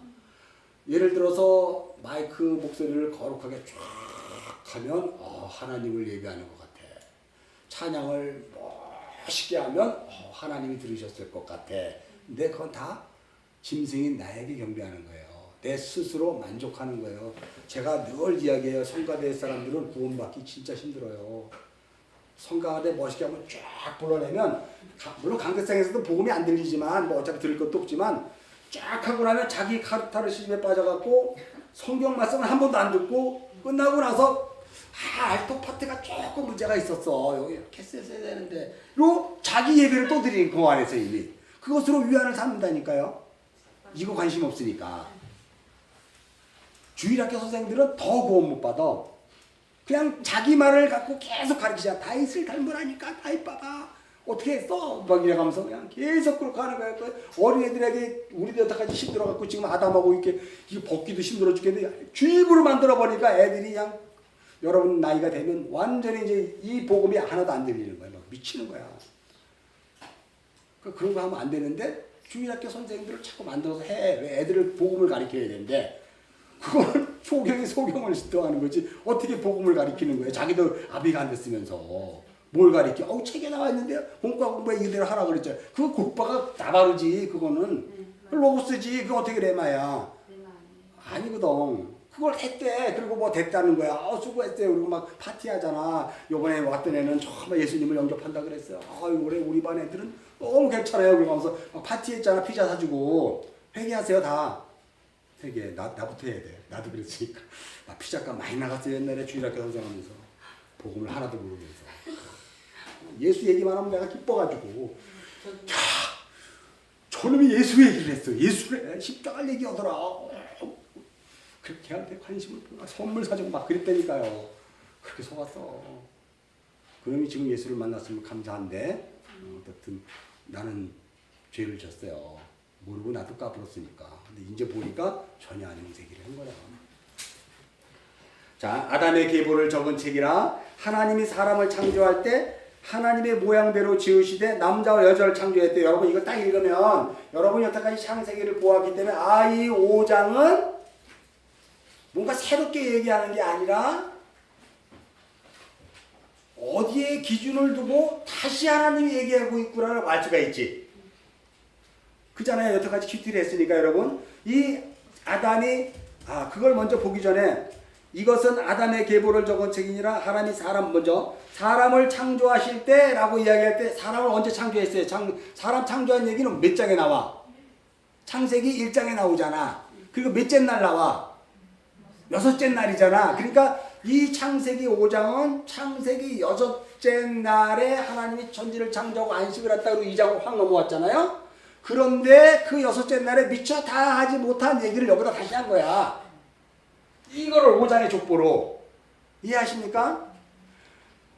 예를 들어서 마이크 목소리를 거룩하게 쫙 하면 하나님을 예배하는 것 같아. 찬양을 멋있게 하면 하나님이 들으셨을 것 같아. 근데 그건 다 짐승인 나에게 경배하는 거예요. 내 스스로 만족하는 거예요. 제가 늘 이야기해요. 성가대 사람들은 구원받기 진짜 힘들어요. 성가대 멋있게 한번 쫙 불러내면 물론 강대상에서도 복음이 안 들리지만 뭐 어차피 들을 것도 없지만 쫙 하고 나면 자기 카르타르 시집에 빠져갖고 성경 말씀을 한 번도 안 듣고 끝나고 나서 알토 파트가 조금 문제가 있었어. 여기 이렇게 써야 되는데 요 자기 예배를 또 드리는 그 안에서 이미 그것으로 위안을 삼는다니까요. 이거 관심 없으니까. 주일학교 선생님들은 더 구원 못 받아. 그냥 자기 말을 갖고 계속 가르치자. 다윗을 닮으라니까 다윗 봐봐. 어떻게 했어? 막 이래가면서 그냥 계속 그렇게 하는 거야. 어린애들에게 우리도 여태까지 힘들어갖고 지금 아담하고 이렇게 이거 벗기도 힘들어 죽겠는데 주입으로 만들어버리니까 애들이 그냥 여러분 나이가 되면 완전히 이제 이 복음이 하나도 안 들리는 거야. 막 미치는 거야. 그런 거 하면 안 되는데 주일학교 선생님들을 자꾸 만들어서 해. 왜 애들을 복음을 가르쳐야 되는데 그거는 소경이 소경을 시도하는 거지 어떻게 복음을 가르치는 거예요. 자기도 아비가 안 됐으면서 뭘 가르쳐. 책에 나와 있는데 공부에 이대로 하라 그랬죠. 그거 국바가 다바르지. 그거는 로고스지. 그거 어떻게 레마야. 아니거든. 그걸 했대. 그리고 뭐 됐다는 거야. 수고했대. 그리고 막 파티하잖아. 요번에 왔던 애는 처음 예수님을 영접한다 그랬어요. 올해 우리 반 애들은 너무 괜찮아요. 그러면서 파티했잖아. 피자 사주고. 회개하세요 다. 회개. 나부터 해야 돼. 나도 그랬으니까. 나 피자값 많이 나갔어요. 옛날에 주일학교 선생하면서. 복음을 하나도 모르면서. 예수 얘기만 하면 내가 기뻐가지고. 야, 저놈이 예수 얘기를 했어. 예수를 십자가 얘기하더라. 그렇게 걔한테 관심을 보고 선물 사주고 막 그랬다니까요. 그렇게 속았어. 그놈이 지금 예수를 만났으면 감사한데 어쨌든 나는 죄를 졌어요. 모르고 나도 까불었으니까. 근데 이제 보니까 전혀 아닌 얘기를 한 거야. 자, 아담의 계보를 적은 책이라. 하나님이 사람을 창조할 때 하나님의 모양대로 지으시되 남자와 여자를 창조했대. 여러분 이거 딱 읽으면 여러분이 여태까지 창세기를 보았기 때문에 이 5장은 뭔가 새롭게 얘기하는 게 아니라 어디에 기준을 두고 다시 하나님이 얘기하고 있구나를 알 수가 있지. 그잖아요. 여태까지 큐티를 했으니까 여러분. 이 아담이 그걸 먼저 보기 전에 이것은 아담의 계보를 적은 책이니라. 하나님이 사람을 창조하실 때 라고 이야기할 때 사람을 언제 창조했어요? 사람 창조한 얘기는 몇 장에 나와? 창세기 1장에 나오잖아. 그리고 몇째 날 나와? 6째 날이잖아. 그러니까 이 창세기 5장은 창세기 6째 날에 하나님이 천지를 창조하고 안식을 했다고 2장으로 확 넘어왔잖아요. 그런데 그 6째 날에 미처 다 하지 못한 얘기를 여기다 다시 한 거야. 이거를 5장의 족보로 이해하십니까?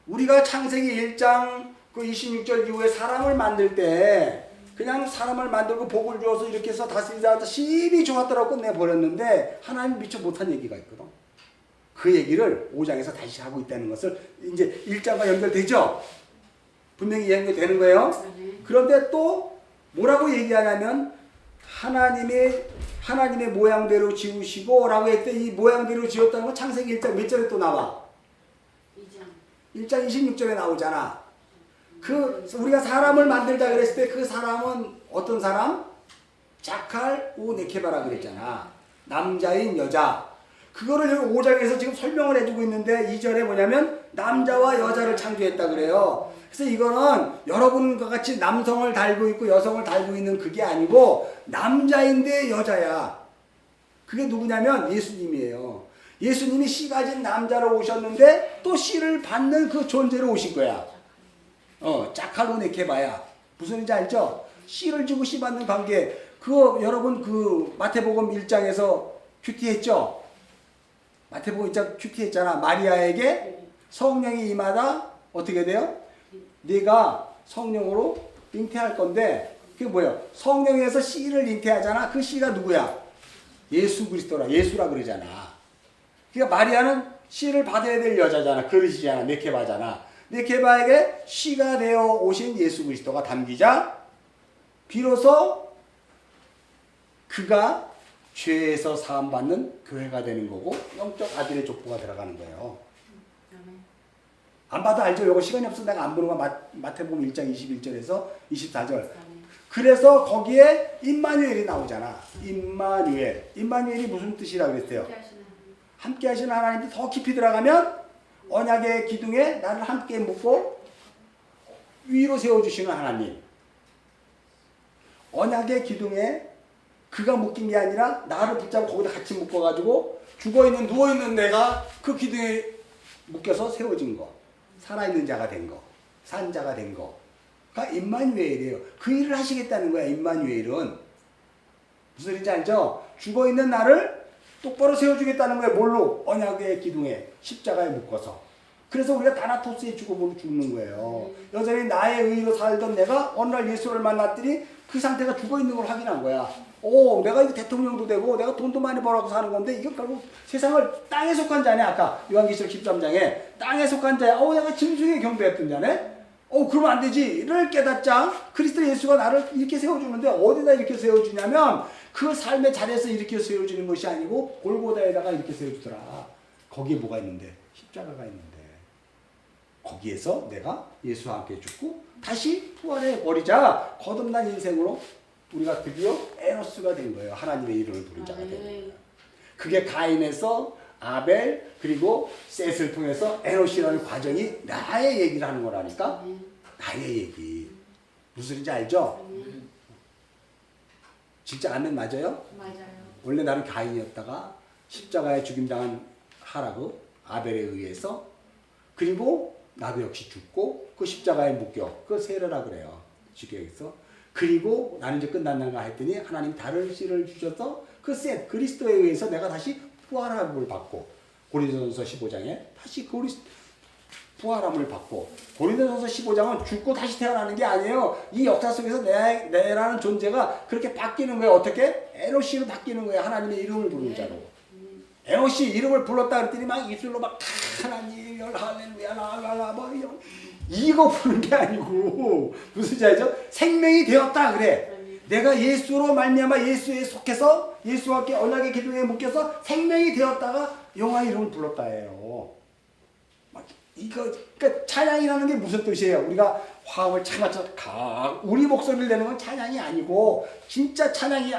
우리가 창세기 1장 그 26절 이후에 사람을 만들 때 그냥 사람을 만들고 복을 주어서 이렇게 해서 다스리자 심히 좋았더라고 끝내버렸는데 하나님 미처 못한 얘기가 있거든. 그 얘기를 5장에서 다시 하고 있다는 것을 이제 1장과 연결되죠? 분명히 연결되는 거예요. 그런데 또 뭐라고 얘기하냐면 하나님의 모양대로 지으시고 라고 했을 때 이 모양대로 지었다는 건 창세기 1장 몇 절에 또 나와? 1장 26절에 나오잖아. 우리가 사람을 만들자 그랬을 때 그 사람은 어떤 사람? 자칼 우네케바라 그랬잖아. 남자인 여자. 그거를 5장에서 지금 설명을 해주고 있는데 2절에 뭐냐면 남자와 여자를 창조했다 그래요. 그래서 이거는 여러분과 같이 남성을 달고 있고 여성을 달고 있는 그게 아니고 남자인데 여자야. 그게 누구냐면 예수님이에요. 예수님이 씨 가진 남자로 오셨는데 또 씨를 받는 그 존재로 오신 거야. 짝칼로 네케바야. 무슨 말인지 알죠? 씨를 주고 씨 받는 관계. 그거 여러분 그 마태복음 1장에서 큐티했죠? 마태복음 1장 큐티했잖아. 마리아에게 성령이 임하다 어떻게 돼요? 네가 성령으로 잉태할 건데 그게 뭐예요? 성령에서 씨를 잉태하잖아. 그 씨가 누구야? 예수 그리스도라. 예수라 그러잖아. 그러니까 마리아는 씨를 받아야 될 여자잖아. 그릇이잖아. 네케바잖아. 네케바에게 씨가 되어 오신 예수 그리스도가 담기자 비로소 그가 죄에서 사함받는 교회가 되는 거고 영적 아들의 족보가 들어가는 거예요. 안 봐도 알죠? 이거 시간이 없어서 내가 안 보는 거 마태복음 1장 21절에서 24절. 그래서 거기에 임마누엘이 나오잖아. 임마누엘. 임마누엘이 무슨 뜻이라 그랬어요? 함께 하시는 하나님이 더 깊이 들어가면 언약의 기둥에 나를 함께 묶고 위로 세워주시는 하나님. 언약의 기둥에 그가 묶인 게 아니라 나를 붙잡고 거기다 같이 묶어가지고 죽어있는 누워있는 내가 그 기둥에 묶여서 세워진 거. 살아있는 자가 된 거. 산 자가 된 거. 그러니까 임마누엘이에요. 그 일을 하시겠다는 거야. 임마누엘은. 무슨 소리인지 알죠? 죽어있는 나를 똑바로 세워주겠다는 거예요. 뭘로? 언약의 기둥에 십자가에 묶어서. 그래서 우리가 다나토스의 죽음으로 죽는 거예요. 여전히 나의 의로 살던 내가 어느 날 예수를 만났더니 그 상태가 죽어있는 걸 확인한 거야. 내가 이거 대통령도 되고 내가 돈도 많이 벌어서 사는 건데 이거 결국 세상을 땅에 속한 자네. 아까 요한계시록 13장에 땅에 속한 자야. 내가 짐승의 경배했던 자네. 그러면 안 되지.를 깨닫자 그리스도 예수가 나를 이렇게 세워주는데 어디다 이렇게 세워주냐면 그 삶의 자리에서 이렇게 세워주는 것이 아니고 골고다에다가 이렇게 세워주더라. 거기에 뭐가 있는데? 십자가가 있는데 거기에서 내가 예수와 함께 죽고 다시 부활해 버리자. 거듭난 인생으로 우리가 드디어 에노스가 된 거예요. 하나님의 이름을 부른 자가 된 거예요. 그게 가인에서 아벨 그리고 셋을 통해서 에노시라는 과정이 나의 얘기를 하는 거라니까. 나의 얘기. 무슨 소리인지 알죠? 진짜 아멘 맞아요? 맞아요. 원래 나는 가인이었다가 십자가에 죽임당한 하라고 아벨에 의해서 그리고 나도 역시 죽고 그 십자가에 묶여. 그거 세례라 그래요. 주교에서. 그리고 나는 이제 끝났는가 했더니 하나님 다른 씨를 주셔서 그 셋 그리스도에 의해서 내가 다시 부활함을 받고 고린도전서 15장에 다시 부활함을 받고 고린도전서 15장은 죽고 다시 태어나는 게 아니에요. 이 역사 속에서 내라는 존재가 그렇게 바뀌는 거예요. 어떻게? 에노시로 바뀌는 거예요. 하나님의 이름을 부르는 자로. 에노시 이름을 불렀다 그랬더니 막 입술로 막 하나님 할렐루야 라라라 뭐 이거 부르는 게 아니고 무슨 자죠? 생명이 되었다 그래. 내가 예수로 말미암아 예수에 속해서 예수와 함께 언약의 기둥에 묶여서 생명이 되었다가 영화 이름을 불렀다예요. 이거 그러니까 찬양이라는 게 무슨 뜻이에요? 우리가 화음을 차맞춰 우리 목소리를 내는 건 찬양이 아니고 진짜 찬양이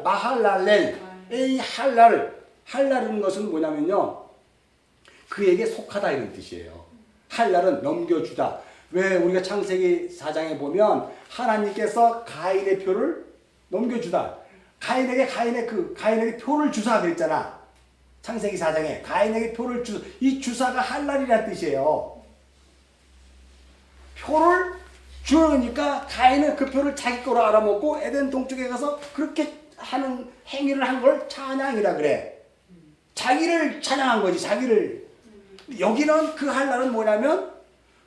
마할랄렐 에이 할랄은 것은 뭐냐면요 그에게 속하다 이런 뜻이에요. 할랄은 넘겨주다. 왜 우리가 창세기 4장에 보면 하나님께서 가인의 표를 넘겨주다. 가인에게 표를 주사 그랬잖아. 창세기 4장에 가인에게 표를 이 주사가 할랄이라는 뜻이에요. 표를 주니까 가인은 그 표를 자기 거로 알아먹고 에덴 동쪽에 가서 그렇게 하는 행위를 한 걸 찬양이라 그래. 자기를 찬양한 거지. 자기를. 여기는 그 할랄은 뭐냐면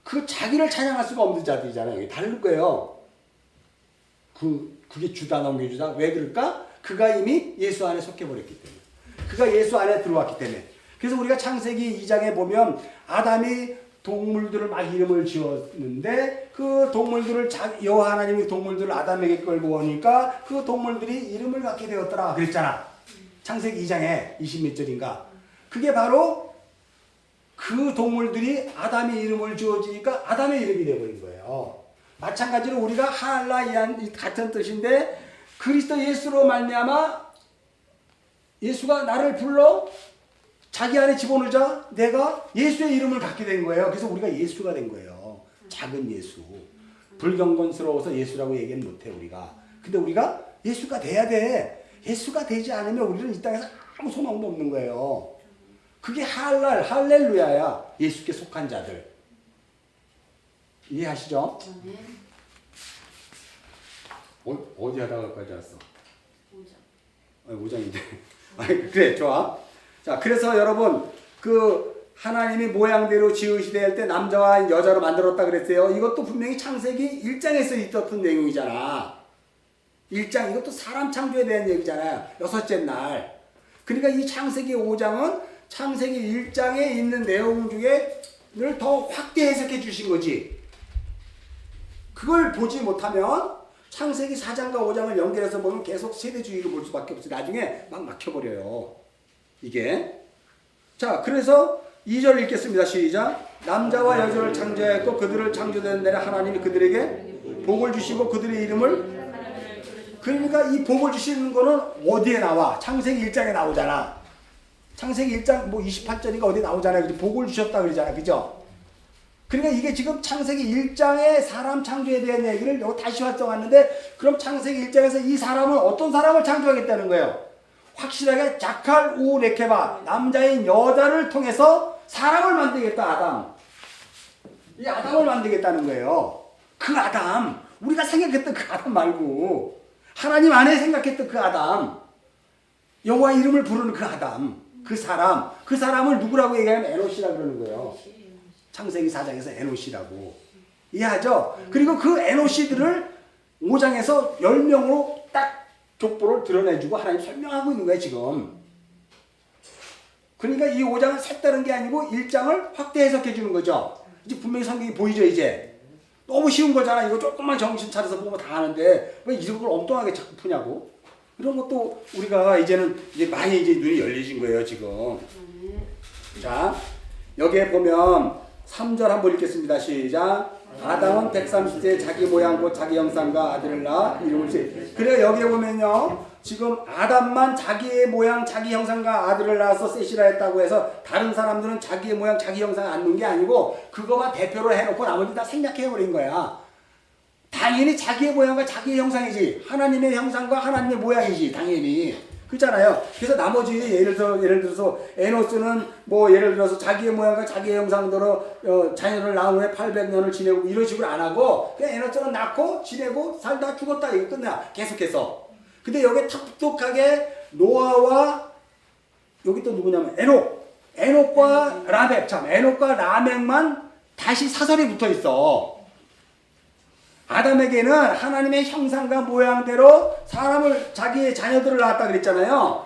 그 자기를 찬양할 수가 없는 자들이잖아요. 이게 다른 거예요. 그게 주다 넘겨주다. 왜 그럴까? 그가 이미 예수 안에 속해버렸기 때문에. 그가 예수 안에 들어왔기 때문에. 그래서 우리가 창세기 2장에 보면 아담이 동물들을 막 이름을 지었는데 그 동물들을 여호와 하나님이 동물들을 아담에게 끌고 오니까 그 동물들이 이름을 갖게 되었더라 그랬잖아. 창세기 2장에 20몇 절인가. 그게 바로 그 동물들이 아담의 이름을 지어지니까 아담의 이름이 되어버린 거예요. 마찬가지로 우리가 할라이한 같은 뜻인데 그리스도 예수로 말미암아 예수가 나를 불러 자기 안에 집어넣자 내가 예수의 이름을 갖게 된 거예요. 그래서 우리가 예수가 된 거예요. 작은 예수. 불경건스러워서 예수라고 얘기는 못해 우리가. 근데 우리가 예수가 돼야 돼. 예수가 되지 않으면 우리는 이 땅에서 아무 소망도 없는 거예요. 그게 할렐루야야. 예수께 속한 자들. 이해하시죠? 어디 하다가까지 왔어? 5장인데. 그래, 좋아. 자, 그래서 여러분, 하나님이 모양대로 지으시되 할 때 남자와 여자로 만들었다 그랬어요. 이것도 분명히 창세기 1장에서 있었던 내용이잖아. 1장, 이것도 사람 창조에 대한 얘기잖아요. 6째 날. 그러니까 이 창세기 5장은 창세기 1장에 있는 내용 중에를 더 확대 해석해 주신 거지. 그걸 보지 못하면 창세기 4장과 5장을 연결해서 보면 계속 세대주의로 볼 수밖에 없어요. 나중에 막 막혀버려요. 이게. 자, 그래서 2절 읽겠습니다. 시작. 남자와 여자를 창조하였고 그들을 창조된 날에 하나님이 그들에게 복을 주시고 그들의 이름을, 그러니까 이 복을 주시는 거는 어디에 나와? 창세기 1장에 나오잖아. 창세기 1장 28절인가 어디 나오잖아요. 복을 주셨다 그러잖아. 그죠? 그러니까 이게 지금 창세기 1장의 사람 창조에 대한 얘기를 여기 다시 활성화했는데, 그럼 창세기 1장에서 이 사람은 어떤 사람을 창조하겠다는 거예요? 확실하게 자칼 우 레케바, 남자인 여자를 통해서 사람을 만들겠다. 아담. 이 아담을 만들겠다는 거예요. 그 아담, 우리가 생각했던 그 아담 말고 하나님 안에 생각했던 그 아담, 여호와 이름을 부르는 그 아담, 그 사람을 누구라고 얘기하면 에노시라고 그러는 거예요. 창세기 4장에서 에노시라고. 이해하죠? 그리고 그 에노시들을 5장에서 10명으로 딱 족보를 드러내주고 하나님 설명하고 있는 거예요, 지금. 그러니까 이 5장은 색다른 게 아니고 1장을 확대 해석해 주는 거죠. 이제 분명히 성경이 보이죠, 이제. 너무 쉬운 거잖아. 이거 조금만 정신 차려서 보면 다 아는데 왜 이런 걸 엉뚱하게 자꾸 푸냐고. 이런 것도 우리가 이제는 이제 많이 이제 눈이 열리신 거예요, 지금. 자, 여기에 보면 3절 한번 읽겠습니다. 시작. 아담은 130세에 자기 모양 곧 자기 형상과 아들을 낳아 이름을 지으. 그래, 여기에 보면요, 지금 아담만 자기의 모양 자기 형상과 아들을 낳아서 셋이라 했다고 해서 다른 사람들은 자기의 모양 자기 형상 안 놓은 게 아니고 그거만 대표로 해놓고 나머지 다 생략해버린 거야. 당연히 자기의 모양과 자기의 형상이지, 하나님의 형상과 하나님의 모양이지, 당연히. 그렇잖아요. 그래서 나머지 예를 들어서 에노스는 예를 들어서 자기의 모양과 자기의 형상대로 자녀를 낳은 후에 800년을 지내고 이런 식으로 안 하고 그냥 에노스는 낳고 지내고 살다 죽었다, 이거 끝나. 계속해서. 근데 여기 톡톡하게 노아와 여기 또 누구냐면 에녹과 라멕, 에녹과 라멕만 다시 사설이 붙어 있어. 아담에게는 하나님의 형상과 모양대로 사람을, 자기의 자녀들을 낳았다 그랬잖아요.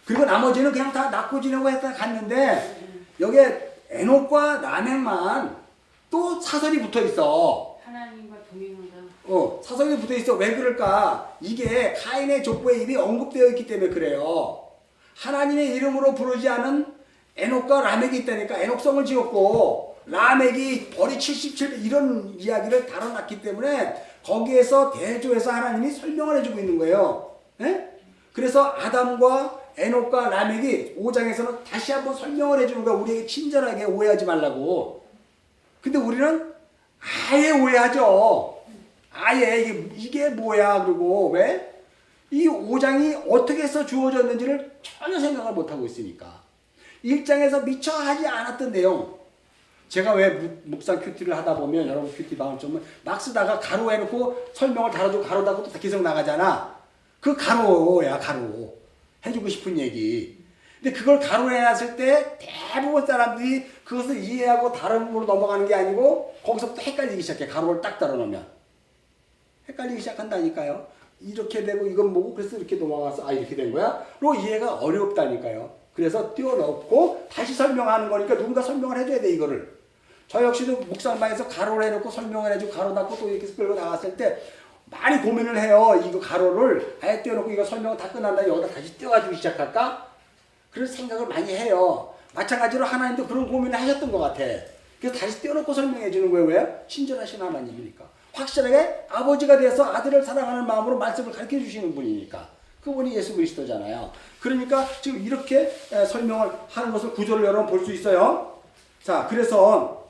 그리고 나머지는 그냥 다 낳고 지내고 했다 갔는데 여기에 에녹과 라멕만 또 사설이 붙어 있어. 하나님과 동행하다. 사설이 붙어 있어. 왜 그럴까? 이게 카인의 족보에 이미 언급되어 있기 때문에 그래요. 하나님의 이름으로 부르지 않은 에녹과 라멕이 있다니까. 에녹성을 지었고 라멕이 벌이 77 이런 이야기를 다뤄놨기 때문에 거기에서 대조해서 하나님이 설명을 해주고 있는 거예요. 예? 그래서 아담과 에녹과 라멕이 5장에서는 다시 한번 설명을 해주는 거야. 우리에게 친절하게 오해하지 말라고. 근데 우리는 아예 오해하죠. 아예 이게 뭐야. 그리고 왜? 이 5장이 어떻게 해서 주어졌는지를 전혀 생각을 못하고 있으니까. 1장에서 미처 하지 않았던 내용. 제가 왜 묵상 큐티를 하다 보면 여러분 큐티 방을 막 쓰다가 가로 해놓고 설명을 달아주고 가로 닫고 또 계속 나가잖아. 그 가로야, 가로. 해주고 싶은 얘기. 근데 그걸 가로 해놨을 때 대부분 사람들이 그것을 이해하고 다른 부분으로 넘어가는 게 아니고 거기서부터 헷갈리기 시작해. 가로를 딱 달아놓으면. 헷갈리기 시작한다니까요. 이렇게 되고 이건 뭐고 그래서 이렇게 넘어가서 이렇게 된 거야? 로 이해가 어렵다니까요. 그래서 띄워놓고 다시 설명하는 거니까 누군가 설명을 해줘야 돼, 이거를. 저 역시도 묵상방에서 가로를 해놓고 설명을 해주고 가로 닫고 또 이렇게 끌고 나갔을 때 많이 고민을 해요. 이거 가로를 아예 띄워놓고 이거 설명을 다 끝난 다음에 여기다 다시 띄워가지고 시작할까? 그런 생각을 많이 해요. 마찬가지로 하나님도 그런 고민을 하셨던 것 같아. 그래서 다시 띄워놓고 설명해 주는 거예요. 왜? 친절하신 하나님이니까. 확실하게 아버지가 돼서 아들을 사랑하는 마음으로 말씀을 가르쳐 주시는 분이니까. 그분이 예수 그리스도잖아요. 그러니까 지금 이렇게 설명을 하는 것을 구조를 여러분 볼 수 있어요. 자, 그래서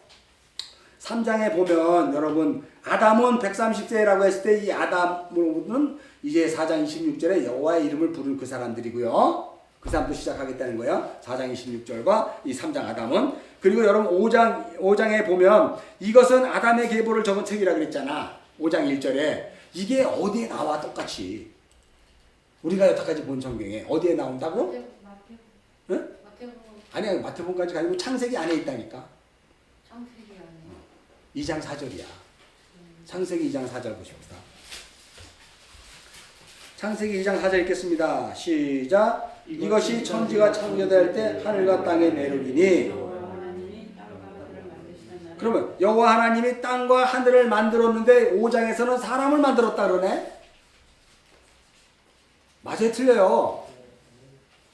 3장에 보면 여러분 아담은 130세라고 했을 때 이 아담은 이제 4장 26절에 여호와의 이름을 부르는 그 사람들이고요. 그 사람도 시작하겠다는 거야. 4장 26절과 이 3장 아담은. 그리고 여러분 5장에 보면 이것은 아담의 계보를 적은 책이라 그랬잖아. 5장 1절에. 이게 어디에 나와 똑같이. 우리가 여태까지 본 성경에 어디에 나온다고? 응? 아니야, 마태복음까지 가지고 창세기 안에 있다니까. 창세기 안에 2장 4절이야. 창세기 2장 4절 보십시다. 창세기 2장 4절 읽겠습니다. 시작. 이것이 천지가 창조될 때 하늘과 땅의 내륙이니. 그러면 여호와 하나님이 땅과 하늘을 만들었는데 5장에서는 사람을 만들었다 그러네. 맞아요, 틀려요?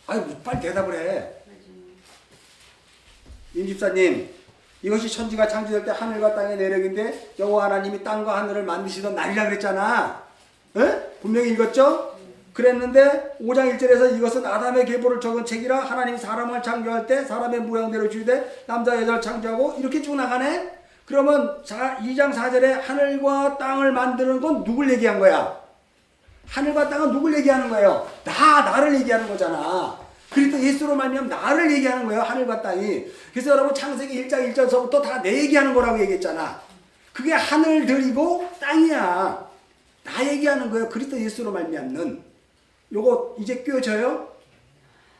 아유, 빨리 대답을 해. 임 집사님, 이것이 천지가 창조될 때 하늘과 땅의 내력인데 여호와 하나님이 땅과 하늘을 만드시던 날이라 그랬잖아. 에? 분명히 읽었죠? 그랬는데 5장 1절에서 이것은 아담의 계보를 적은 책이라 하나님이 사람을 창조할 때 사람의 모양대로 지으되 남자 여자를 창조하고 이렇게 쭉 나가네. 그러면 2장 4절에 하늘과 땅을 만드는 건 누굴 얘기한 거야? 하늘과 땅은 누굴 얘기하는 거예요? 나를 얘기하는 거잖아. 그리고 예수로 말미암아 나를 얘기하는 거예요. 하늘과 땅이. 그래서 여러분 창세기 1장 1절서부터 다 내 얘기하는 거라고 얘기했잖아. 그게 하늘들이고 땅이야. 나 얘기하는 거예요. 그리스도 예수로 말미암는. 요거 이제 꿰어져요?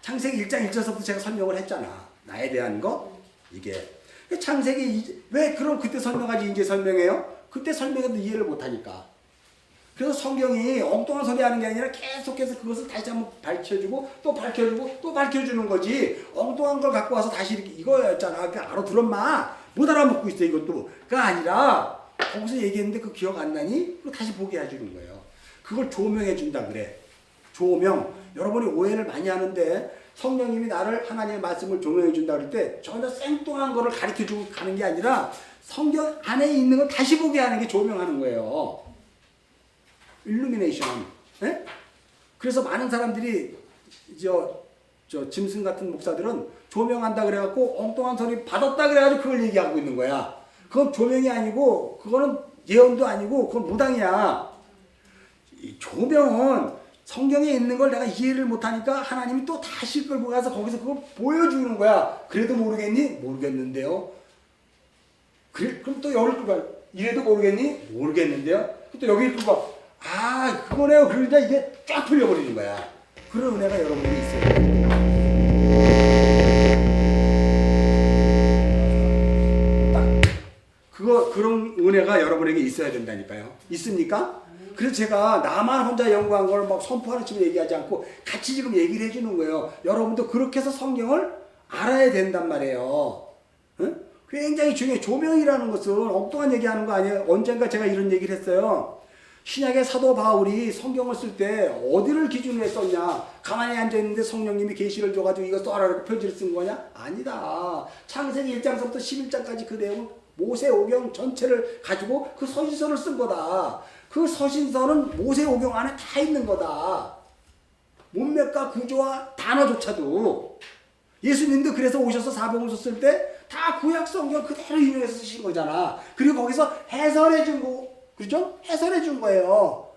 창세기 1장 1절서부터 제가 설명을 했잖아. 나에 대한 거. 이게. 창세기 왜 그럼 그때 설명하지 이제 설명해요? 그때 설명해도 이해를 못하니까. 그래서 성경이 엉뚱한 소리 하는 게 아니라 계속해서 그것을 다시 한번 밝혀주고 또 밝혀주고 또 밝혀주는 거지. 엉뚱한 걸 갖고 와서 다시 이렇게 이거였잖아. 그 알아들었마. 못 알아먹고 있어 이것도. 그가 아니라 거기서 얘기했는데 그 기억 안 나니? 그거 다시 보게 해주는 거예요. 그걸 조명해 준다 그래. 조명. 여러분이 오해를 많이 하는데 성령님이 나를 하나님의 말씀을 조명해 준다 그럴 때 전혀 생뚱한 거를 가르쳐 주고 가는 게 아니라 성경 안에 있는 걸 다시 보게 하는 게 조명하는 거예요. 일루미네이션. 예? 그래서 많은 사람들이 저 짐승 같은 목사들은 조명한다 그래갖고 엉뚱한 소리 받았다 그래가지고 그걸 얘기하고 있는 거야. 그건 조명이 아니고 그거는 예언도 아니고 그건 무당이야. 이 조명은 성경에 있는 걸 내가 이해를 못하니까 하나님이 또 다시 끌고 가서 거기서 그걸 보여주는 거야. 그래도 모르겠니? 모르겠는데요. 그래, 그럼 또 여기를 끌고 가. 이래도 모르겠니? 모르겠는데요. 또 여기를 끌고 가. 아, 그거네요. 그러니까 이게 쫙 풀려버리는 거야. 그런 은혜가 여러분이 있어요. 딱 그런 은혜가 여러분에게 있어야 된다니까요. 있습니까? 그래서 제가 나만 혼자 연구한 걸 막 선포하는 식으로 얘기하지 않고 같이 지금 얘기를 해주는 거예요. 여러분도 그렇게 해서 성경을 알아야 된단 말이에요. 응? 굉장히 중요해. 조명이라는 것은 엉뚱한 얘기하는 거 아니에요. 언젠가 제가 이런 얘기를 했어요. 신약의 사도 바울이 성경을 쓸 때 어디를 기준으로 썼냐? 가만히 앉아있는데 성령님이 계시를 줘가지고 이거 써라라고 표지를 쓴 거냐? 아니다. 창세기 1장서부터 11장까지 그 내용은 모세오경 전체를 가지고 그 서신서를 쓴 거다. 그 서신서는 모세오경 안에 다 있는 거다. 문맥과 구조와 단어조차도. 예수님도 그래서 오셔서 사복음서 쓸 때 다 구약 성경 그대로 인용해서 쓰신 거잖아. 그리고 거기서 해설해 준 거. 그죠? 해설해 준 거예요.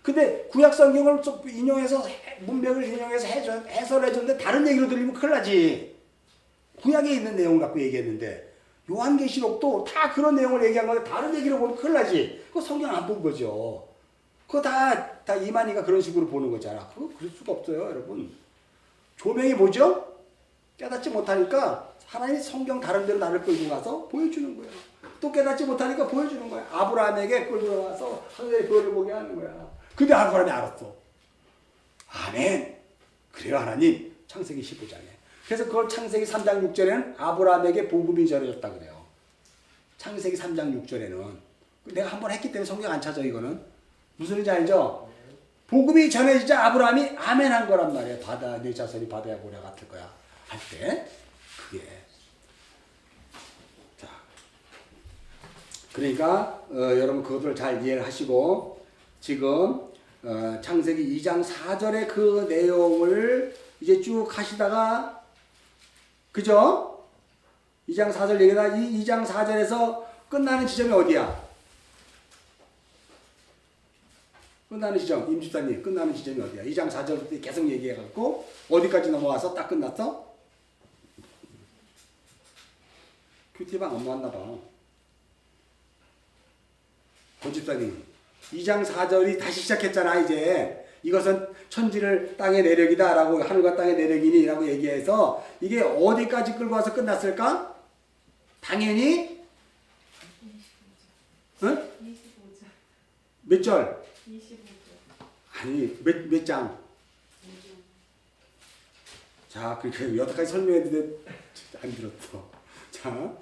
근데 구약 성경을 인용해서 문맥을 인용해서 해설해 줬는데 다른 얘기로 들리면 큰일 나지. 구약에 있는 내용 갖고 얘기했는데 요한계시록도 다 그런 내용을 얘기한 건데 다른 얘기로 보면 큰일 나지. 그거 성경 안 본 거죠. 그거 다 이만희가 그런 식으로 보는 거잖아. 그거 그럴 수가 없어요, 여러분. 조명이 뭐죠? 깨닫지 못하니까 하나님이 성경 다른 데로 나를 끌고 가서 보여주는 거예요. 또 깨닫지 못하니까 보여주는 거야. 아브라함에게 끌고 와서 하늘의 별을 보게 하는 거야. 근데 아브라함이 알았어. 아멘. 그래요, 하나님. 창세기 15장에. 그래서 그걸 창세기 3장 6절에는 아브라함에게 복음이 전해졌다 그래요. 창세기 3장 6절에는. 내가 한번 했기 때문에 성경 안 찾아, 이거는. 무슨 소리인지 알죠? 복음이 전해지자 아브라함이 아멘 한 거란 말이에요. 내 자손이 바다야 고래 같을 거야. 할 때. 그게. 그러니까 여러분 그것을 잘 이해를 하시고 지금 창세기 2장 4절의 그 내용을 이제 쭉 하시다가 그죠? 2장 4절 얘기다. 이 2장 4절에서 끝나는 지점이 어디야? 끝나는 지점, 임집사님 끝나는 지점이 어디야? 2장 4절부터 계속 얘기해갖고 어디까지 넘어와서 딱 끝났어? 큐티방 안 모았나 봐. 고집사님 2장 4절이 다시 시작했잖아. 이제 이것은 천지를 땅의 내력이다 라고, 하늘과 땅의 내력이니 라고 얘기해서 이게 어디까지 끌고 와서 끝났을까? 당연히 응? 25절. 몇 절? 25절. 아니 몇 장? 자, 그렇게 여태까지 설명했는데 안 들었어. 자,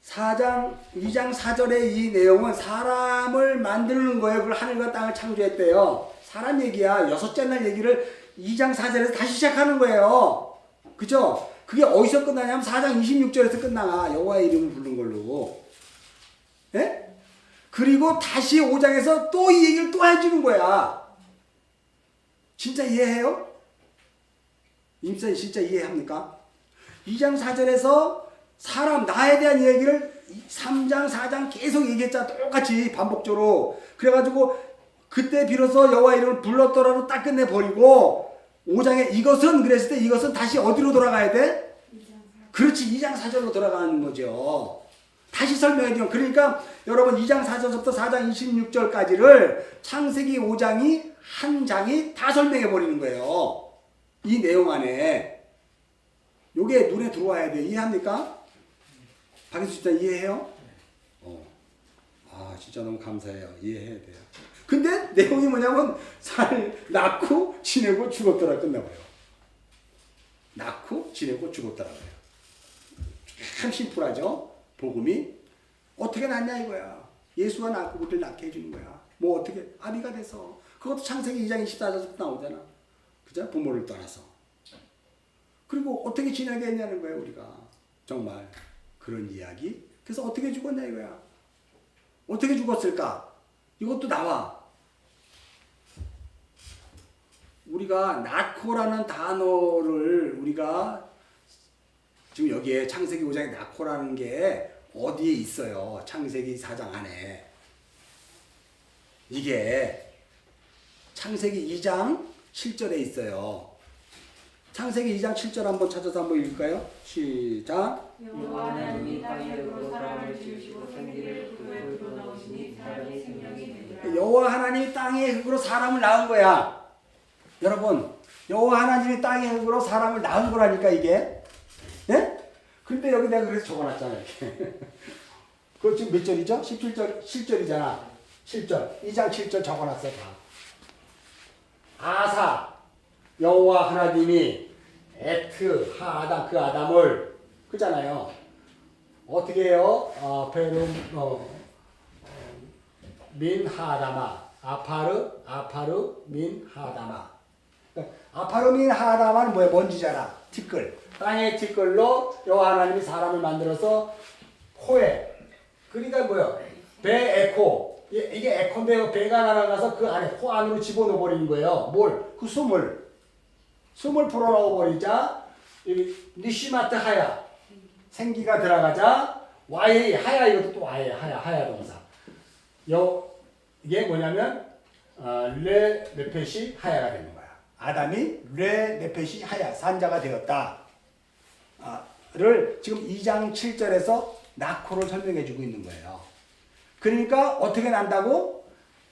2장 4절의 이 내용은 사람을 만드는 거예요. 그걸 하늘과 땅을 창조했대요. 사람 얘기야. 여섯째 날 얘기를 2장 4절에서 다시 시작하는 거예요. 그죠? 그게 어디서 끝나냐면 4장 26절에서 끝나. 여호와의 이름을 부른 걸로. 예? 그리고 다시 5장에서 또 이 얘기를 또 해주는 거야. 진짜 이해해요? 임사님 진짜 이해합니까? 2장 4절에서 사람 나에 대한 얘기를 3장 4장 계속 얘기했잖아. 똑같이 반복적으로. 그래가지고 그때 비로소 여호와 이름을 불렀더라도 딱 끝내버리고 5장에 이것은 그랬을 때 이것은 다시 어디로 돌아가야 돼? 2장 4절. 그렇지. 2장 4절로 돌아가는 거죠. 다시 설명해 주면, 그러니까 여러분 2장 4절부터 4장 26절까지를 창세기 5장이 한 장이 다 설명해 버리는 거예요. 이 내용 안에. 요게 눈에 들어와야 돼. 이해합니까? 박인수 진짜 이해해요? 아, 진짜 너무 감사해요. 이해해야 돼요. 근데 내용이 뭐냐면 낳고 지내고 죽었더라 끝나버려. 낳고 지내고 죽었더라고요. 참 심플하죠? 복음이 어떻게 낳냐 이거야. 예수가 낳고 우리를 낳게 해주는 거야. 뭐 어떻게 아비가 돼서. 그것도 창세기 2장 24절부터 나오잖아. 그죠? 부모를 떠나서. 그리고 어떻게 지내게 했냐는 거예요. 우리가 정말 그런 이야기. 그래서 어떻게 죽었냐 이거야. 어떻게 죽었을까? 이것도 나와. 우리가 낳고라는 단어를 우리가 지금 여기에 창세기 5장에 낳고라는 게 어디에 있어요? 창세기 4장 안에. 이게 창세기 2장 7절에 있어요. 창세기 2장 7절 한번 찾아서 한번 읽을까요? 시작. 여호와 하나님이 땅의 흙으로 사람을 지으시고 생기를 그의 불어넣으시니 사람이 생명이 되니라. 여호와 하나님이 땅의 흙으로 사람을 낳은 거야. 여러분, 여호와 하나님이 땅의 흙으로 사람을 낳은 거라니까 이게. 예? 근데 여기 내가 그래서 적어놨잖아 이렇게. 그거 지금 몇 절이죠? 17절, 7절이잖아. 7절. 2장 7절 적어놨어 다. 아사, 여호와 하나님이 에트 하아담 그 아담을 그잖아요. 어떻게 해요? 민 하아담아 아파르 민 하아담아. 아파르 민 하아담아는 뭐야? 먼지잖아. 티끌. 땅의 티끌로 여호와 하나님이 사람을 만들어서 코에. 그러니까 뭐야? 배 에코. 이게 에코인데요. 배가 날아가서 그 안에 코 안으로 집어넣어 버리는 거예요. 뭘? 그 숨을 불어넣어 버리자. 니시마트 하야. 생기가 들어가자. 와이 하야. 이것도 또 와이 하야 동사. 이게 뭐냐면 레 네펫이 하야가 되는 거야. 아담이 레 네펫이 하야 산자가 되었다. 를 지금 2장 7절에서 낳고를 설명해 주고 있는 거예요. 그러니까 어떻게 난다고?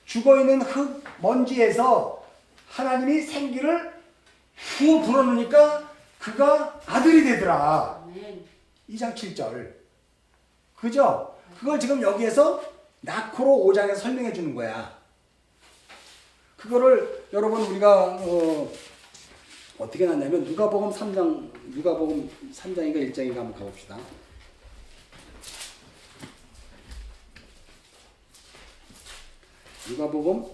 죽어있는 흙 먼지에서 하나님이 생기를 후 불어넣으니까 그가 아들이 되더라. 2장 7절. 그죠? 그걸 지금 여기에서 낳고로 5장에서 설명해 주는 거야. 그거를 여러분 우리가 어떻게 났냐면 누가복음 3장인가 1장인가 한번 가봅시다. 누가복음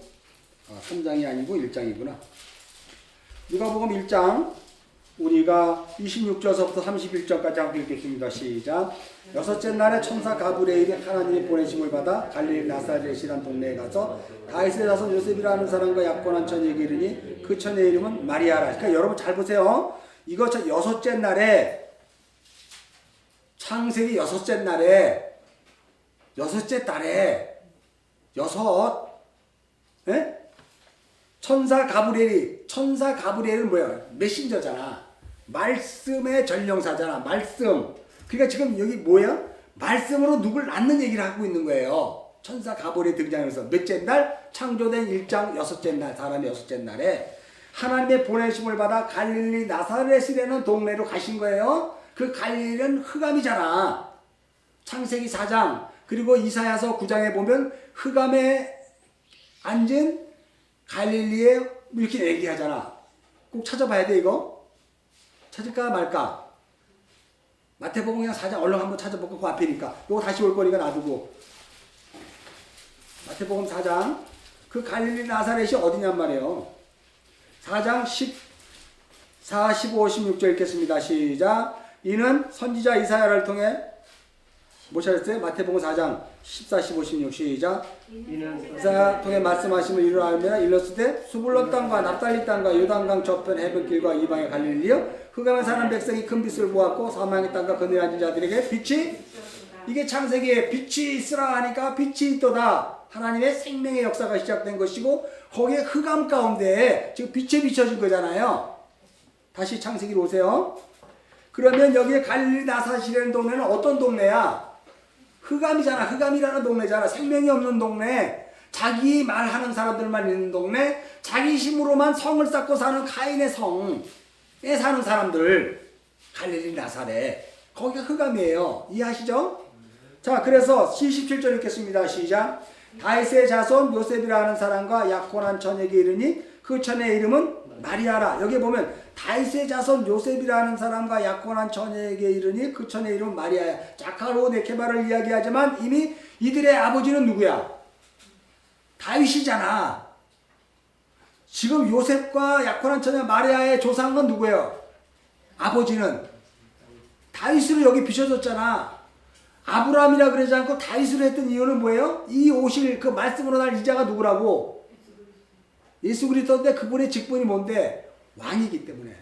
3장이 아니고 1장이구나. 누가복음 1장 우리가 26절서부터 31절까지 한번 읽겠습니다. 시작. 여섯째 날에 천사 가브리엘이 하나님의 보내심을 받아 갈릴리 나사렛이라는 동네에 가서 다윗의 자손 요셉이라는 사람과 약혼한 처녀에게 이르니 그 처녀의 이름은 마리아라. 그러니까 여러분 잘 보세요. 이거 여섯째 날에 창세기 여섯째 날에 여섯째 달에 여섯 예? 천사 가브리엘은 뭐야? 메신저잖아. 말씀의 전령사잖아. 말씀. 그러니까 지금 여기 뭐야? 말씀으로 누굴 낳는 얘기를 하고 있는 거예요. 천사 가브리엘 등장해서 몇째 날? 창조된 1장 6째 날, 사람의 6째 날에 하나님의 보내심을 받아 갈릴리 나사렛이라는 동네로 가신 거예요. 그 갈릴리는 흑암이잖아. 창세기 4장 그리고 이사야서 9장에 보면 흑암에 앉은 갈릴리에 이렇게 얘기하잖아. 꼭 찾아봐야 돼 이거. 찾을까 말까? 마태복음 그냥 4장 얼른 한번 찾아볼까? 그 앞이니까. 이거 다시 올 거니까 놔두고. 마태복음 4장 그 갈릴리 나사렛이 어디냔 말이에요. 4장 14, 15, 16절 읽겠습니다. 시작. 이는 선지자 이사야를 통해 뭐 찾았어요? 마태복음 4장 14, 15, 16 시작. 이사야 통해 말씀하심을 이루하며 일렀을 때 수불론 땅과 납달리 땅과 요단강 저편 해변길과 이방의 갈릴리여 흑암에 사는 백성이 큰 빛을 보았고 사망의 땅과 그늘에 앉은 자들에게 빛이 이게 창세기에 빛이 있으라 하니까 빛이 있도다. 하나님의 생명의 역사가 시작된 것이고 거기에 흑암 가운데 지금 빛에 비춰진 거잖아요. 다시 창세기로 오세요. 그러면 여기에 갈릴리 나사렛이라는 동네는 어떤 동네야? 흑암이잖아. 흑암이라는 동네잖아. 생명이 없는 동네. 자기 말하는 사람들만 있는 동네. 자기 힘으로만 성을 쌓고 사는 카인의 성에 사는 사람들. 갈릴리 나사렛. 거기가 흑암이에요. 이해하시죠? 자, 그래서 17절 읽겠습니다. 시작. 다윗의 자손 요셉이라 하는 사람과 약혼한 처녀에게 이르니 그 처녀의 이름은 마리아라. 여기 보면 다윗의 자손 요셉이라는 사람과 약혼한 처녀에게 이르니 그 처녀의 이름은 마리아야. 자카로 네케바를 이야기하지만 이미 이들의 아버지는 누구야? 다윗이잖아. 지금 요셉과 약혼한 처녀 마리아의 조상은 누구예요? 아버지는 다윗으로 여기 비춰졌잖아. 아브라함이라 그러지 않고 다윗으로 했던 이유는 뭐예요? 이 오실 그 말씀으로 날 이자가 누구라고? 예수 그리스도인데 그분의 직분이 뭔데? 왕이기 때문에.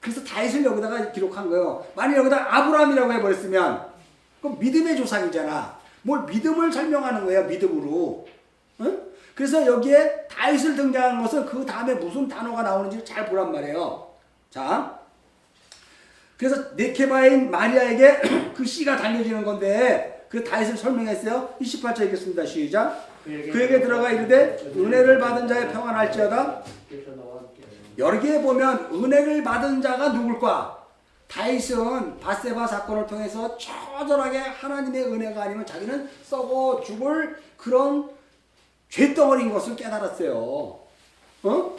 그래서 다윗을 여기다가 기록한 거예요. 만약 여기다 아브라함이라고 해버렸으면 그럼 믿음의 조상이잖아. 뭘 믿음을 설명하는 거예요. 믿음으로. 응? 그래서 여기에 다윗을 등장한 것은 그 다음에 무슨 단어가 나오는지 잘 보란 말이에요. 자, 그래서 네케바인 마리아에게 그 씨가 달려지는 건데 그 다윗을 설명했어요. 28절 읽겠습니다. 시작. 그에게 들어가 이르되 은혜를 받은 자의 평안할지어다. 여기에 보면 은혜를 받은 자가 누굴까? 다윗은 바세바 사건을 통해서 처절하게 하나님의 은혜가 아니면 자기는 썩어 죽을 그런 죄덩어리인 것을 깨달았어요. 어?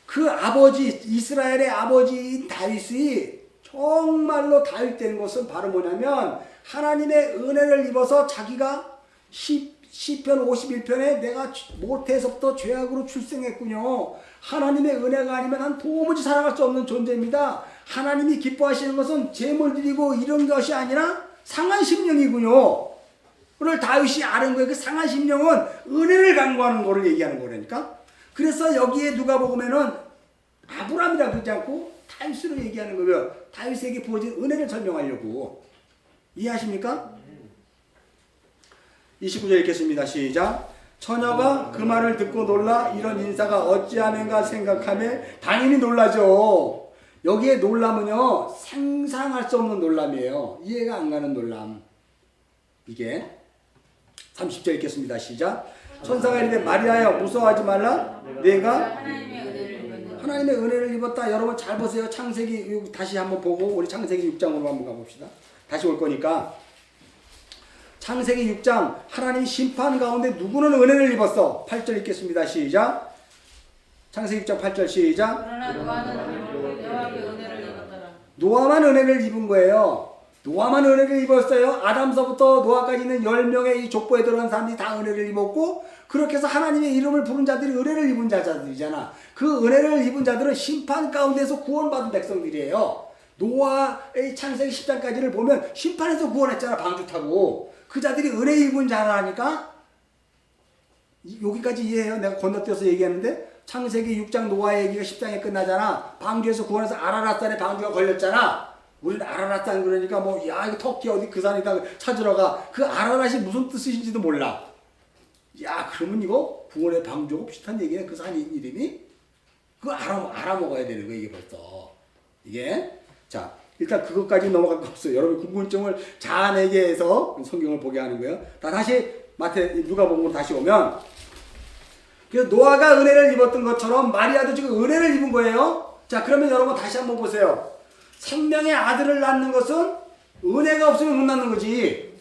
그 아버지 이스라엘의 아버지인 다윗이 정말로 다윗 된 것은 바로 뭐냐면 하나님의 은혜를 입어서 자기가 시편 51편에 내가 모태에서부터 죄악으로 출생했군요. 하나님의 은혜가 아니면 난 도무지 살아갈 수 없는 존재입니다. 하나님이 기뻐하시는 것은 재물 드리고 이런 것이 아니라 상한 심령이군요. 오늘 다윗이 아는 거예요. 그 상한 심령은 은혜를 간구하는 거를 얘기하는 거라니까. 그래서 여기에 누가 보면은 아브라함이라 그러지 않고 다윗으로 얘기하는 거예요. 다윗에게 부어진 은혜를 설명하려고. 이해하십니까? 29절 읽겠습니다. 시작. 처녀가 그 말을 듣고 놀라 이런 인사가 어찌하면가 생각하며 당연히 놀라죠. 여기에 놀람은요 상상할 수 없는 놀람이에요. 이해가 안 가는 놀람. 이게 30절 읽겠습니다. 시작. 천사가 이르되 마리아여 무서워하지 말라. 내가 하나님의 은혜를 입었다. 여러분 잘 보세요. 창세기 다시 한번 보고 우리 창세기 6장으로 한번 가봅시다. 다시 올 거니까. 창세기 6장 하나님 심판 가운데 누구는 은혜를 입었어? 8절 읽겠습니다. 시작. 창세기 6장 8절 시작. 그러나 노아는 여호와께 은혜를 입었더라. 노아만 은혜를 입은 거예요. 노아만 은혜를 입었어요. 아담서부터 노아까지 있는 10명의 이 족보에 들어간 사람들이 다 은혜를 입었고 그렇게 해서 하나님의 이름을 부른 자들이 은혜를 입은 자들이잖아. 그 은혜를 입은 자들은 심판 가운데서 구원받은 백성들이에요. 노아의 창세기 10장까지를 보면 심판에서 구원했잖아. 방주 타고. 그 자들이 은혜 입은 자라니까 여기까지 이해해요. 내가 건너뛰어서 얘기했는데 창세기 6장 노아 얘기가 10장에 끝나잖아. 방주에서 구원해서 아라랏산에 방주가 걸렸잖아. 우리는 아라랏산 그러니까 뭐 야 이거 터키 어디 그 산이다 찾으러 가. 그 아라랏이 무슨 뜻인지도 몰라. 야 그러면 이거 구원의 방주고 비슷한 얘기네. 그 산 이름이. 그거 알아먹어야 되는 거예요. 이게 벌써. 이게. 자, 일단 그것까지 넘어갈 거 없어요. 여러분 궁금증을 자아내게 해서 성경을 보게 하는 거예요. 다시 누가복음으로 다시 오면, 그래서 노아가 은혜를 입었던 것처럼 마리아도 지금 은혜를 입은 거예요. 자, 그러면 여러분 다시 한번 보세요. 생명의 아들을 낳는 것은 은혜가 없으면 못 낳는 거지.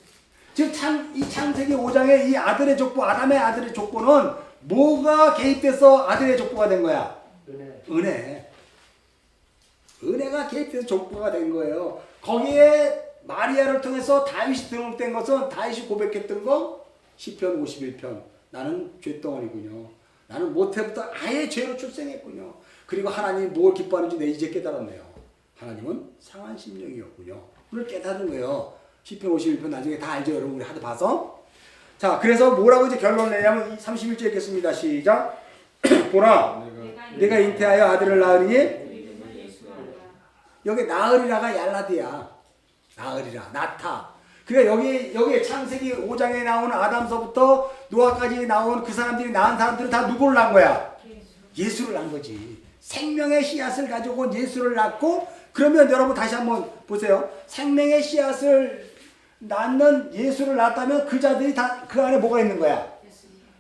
지금 이 창세기 5장의 이 아들의 족보, 아담의 아들의 족보는 뭐가 개입돼서 아들의 족보가 된 거야? 은혜. 은혜가 개입돼서 족보가 된 거예요. 거기에 마리아를 통해서 다윗이 등록된 것은 다윗이 고백했던 거 시편 51편. 나는 죄덩어리군요. 나는 모태부터 아예 죄로 출생했군요. 그리고 하나님이 뭘 기뻐하는지 내 이제 깨달았네요. 하나님은 상한 심령이었군요. 그걸 깨달은 거예요. 시편 51편 나중에 다 알죠. 여러분 우리 하도 봐서. 자, 그래서 뭐라고 이제 결론을 내냐면 31절 읽겠습니다. 시작. 보라, 내가 잉태하여 아들을 낳으리니, 여기 나으리라가 얄라디야. 나으리라, 나타. 그러니까 여기 창세기 5장에 나오는 아담서부터 노아까지 나온 그 사람들이 낳은 사람들은 다 누구를 낳은 거야? 예수를 낳은 거지. 생명의 씨앗을 가지고 온 예수를 낳고, 그러면 여러분 다시 한번 보세요. 생명의 씨앗을 낳는 예수를 낳았다면 그 자들이 다 그 안에 뭐가 있는 거야?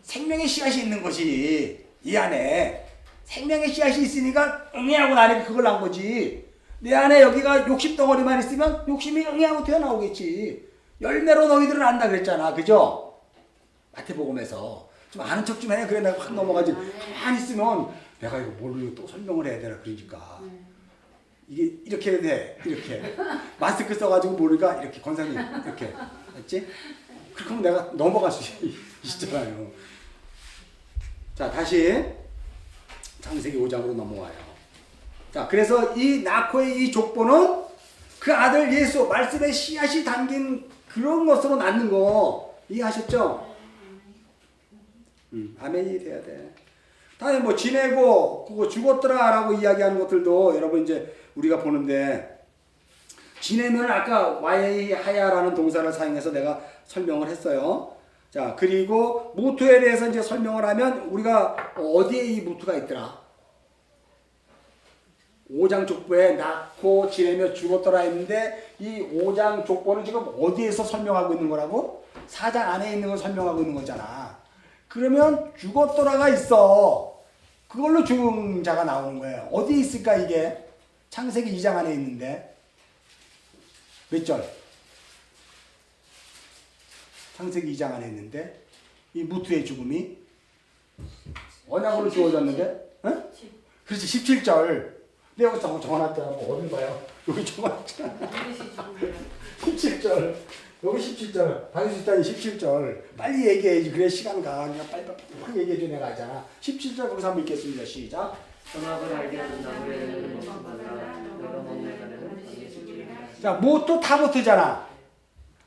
생명의 씨앗이 있는 것이 이 안에. 생명의 씨앗이 있으니까 응애하고 나니까 그걸 낳은 거지. 내 안에 여기가 욕심 덩어리만 있으면 욕심이 응애하고 튀어나오겠지. 열매로 너희들은 안다 그랬잖아. 그죠? 마태복음에서. 좀 아는 척 좀 해. 그래 내가 확 넘어가지. 가만히 있으면 내가 이거 뭘로 또 설명을 해야 되나 그러니까. 이게 이렇게 해야 돼. 이렇게. 마스크 써가지고 모르니까 이렇게 권사님 이렇게. 알지? 그렇게 하면 내가 넘어갈 수 있잖아요. 자, 다시 창세기 5장으로 넘어와요. 자, 그래서 이 나코의 이 족보는 그 아들 예수, 말씀의 씨앗이 담긴 그런 것으로 낳는 거 이해하셨죠? 아멘이 돼야 돼. 다음에 뭐 지내고 그거 죽었더라라고 이야기하는 것들도 여러분 이제 우리가 보는데, 지내면 아까 와이하야라는 동사를 사용해서 내가 설명을 했어요. 자, 그리고 무토에 대해서 이제 설명을 하면 우리가 어디에 이 무토가 있더라? 5장 족보에 낳고 지내며 죽었더라 했는데, 이 5장 족보는 지금 어디에서 설명하고 있는 거라고? 4장 안에 있는 걸 설명하고 있는 거잖아. 그러면 죽었더라가 있어. 그걸로 죽은 자가 나오는 거예요. 어디에 있을까 이게? 창세기 2장 안에 있는데 몇 절? 창세기 2장 안에 있는데 이 무트의 죽음이 언약으로 주어졌는데, 응? 그렇지, 17절. 내가 여기 적어놨잖아. 뭐 어딜 봐요? 여기 적어놨잖아. 17절. 여기 17절. 다윗이 있다니 17절. 빨리 얘기해야지. 그래 시간 가. 그냥 빨리 얘기해줘. 내가 하잖아. 17절 거기서 한번 읽겠습니다. 시작. 선악을 알게 하는 나무에는 먹지 말라. 너가 먹는 자는 반드시 죽으리라. 자, 모토 타모트잖아.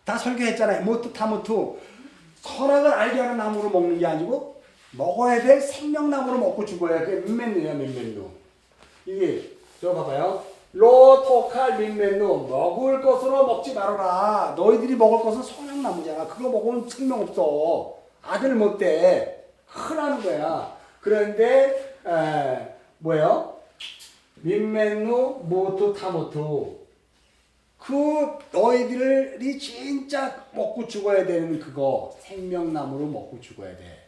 다 설교했잖아요. 모토 타모트. 선악을 알게 하는 나무로 먹는 게 아니고 먹어야 될 생명나무로 먹고 죽어야. 그게 민맨누야, 민맨누. 이게 저 봐봐요. 로토칼 민맨누. 먹을 것으로 먹지 말아라. 너희들이 먹을 것은 선악나무잖아. 그거 먹으면 생명 없어. 아들 못돼. 흔하는 거야. 그런데 뭐예요? 민맨누 모토 타모트. 그 너희들이 진짜 먹고 죽어야 되는 그거 생명나무로 먹고 죽어야 돼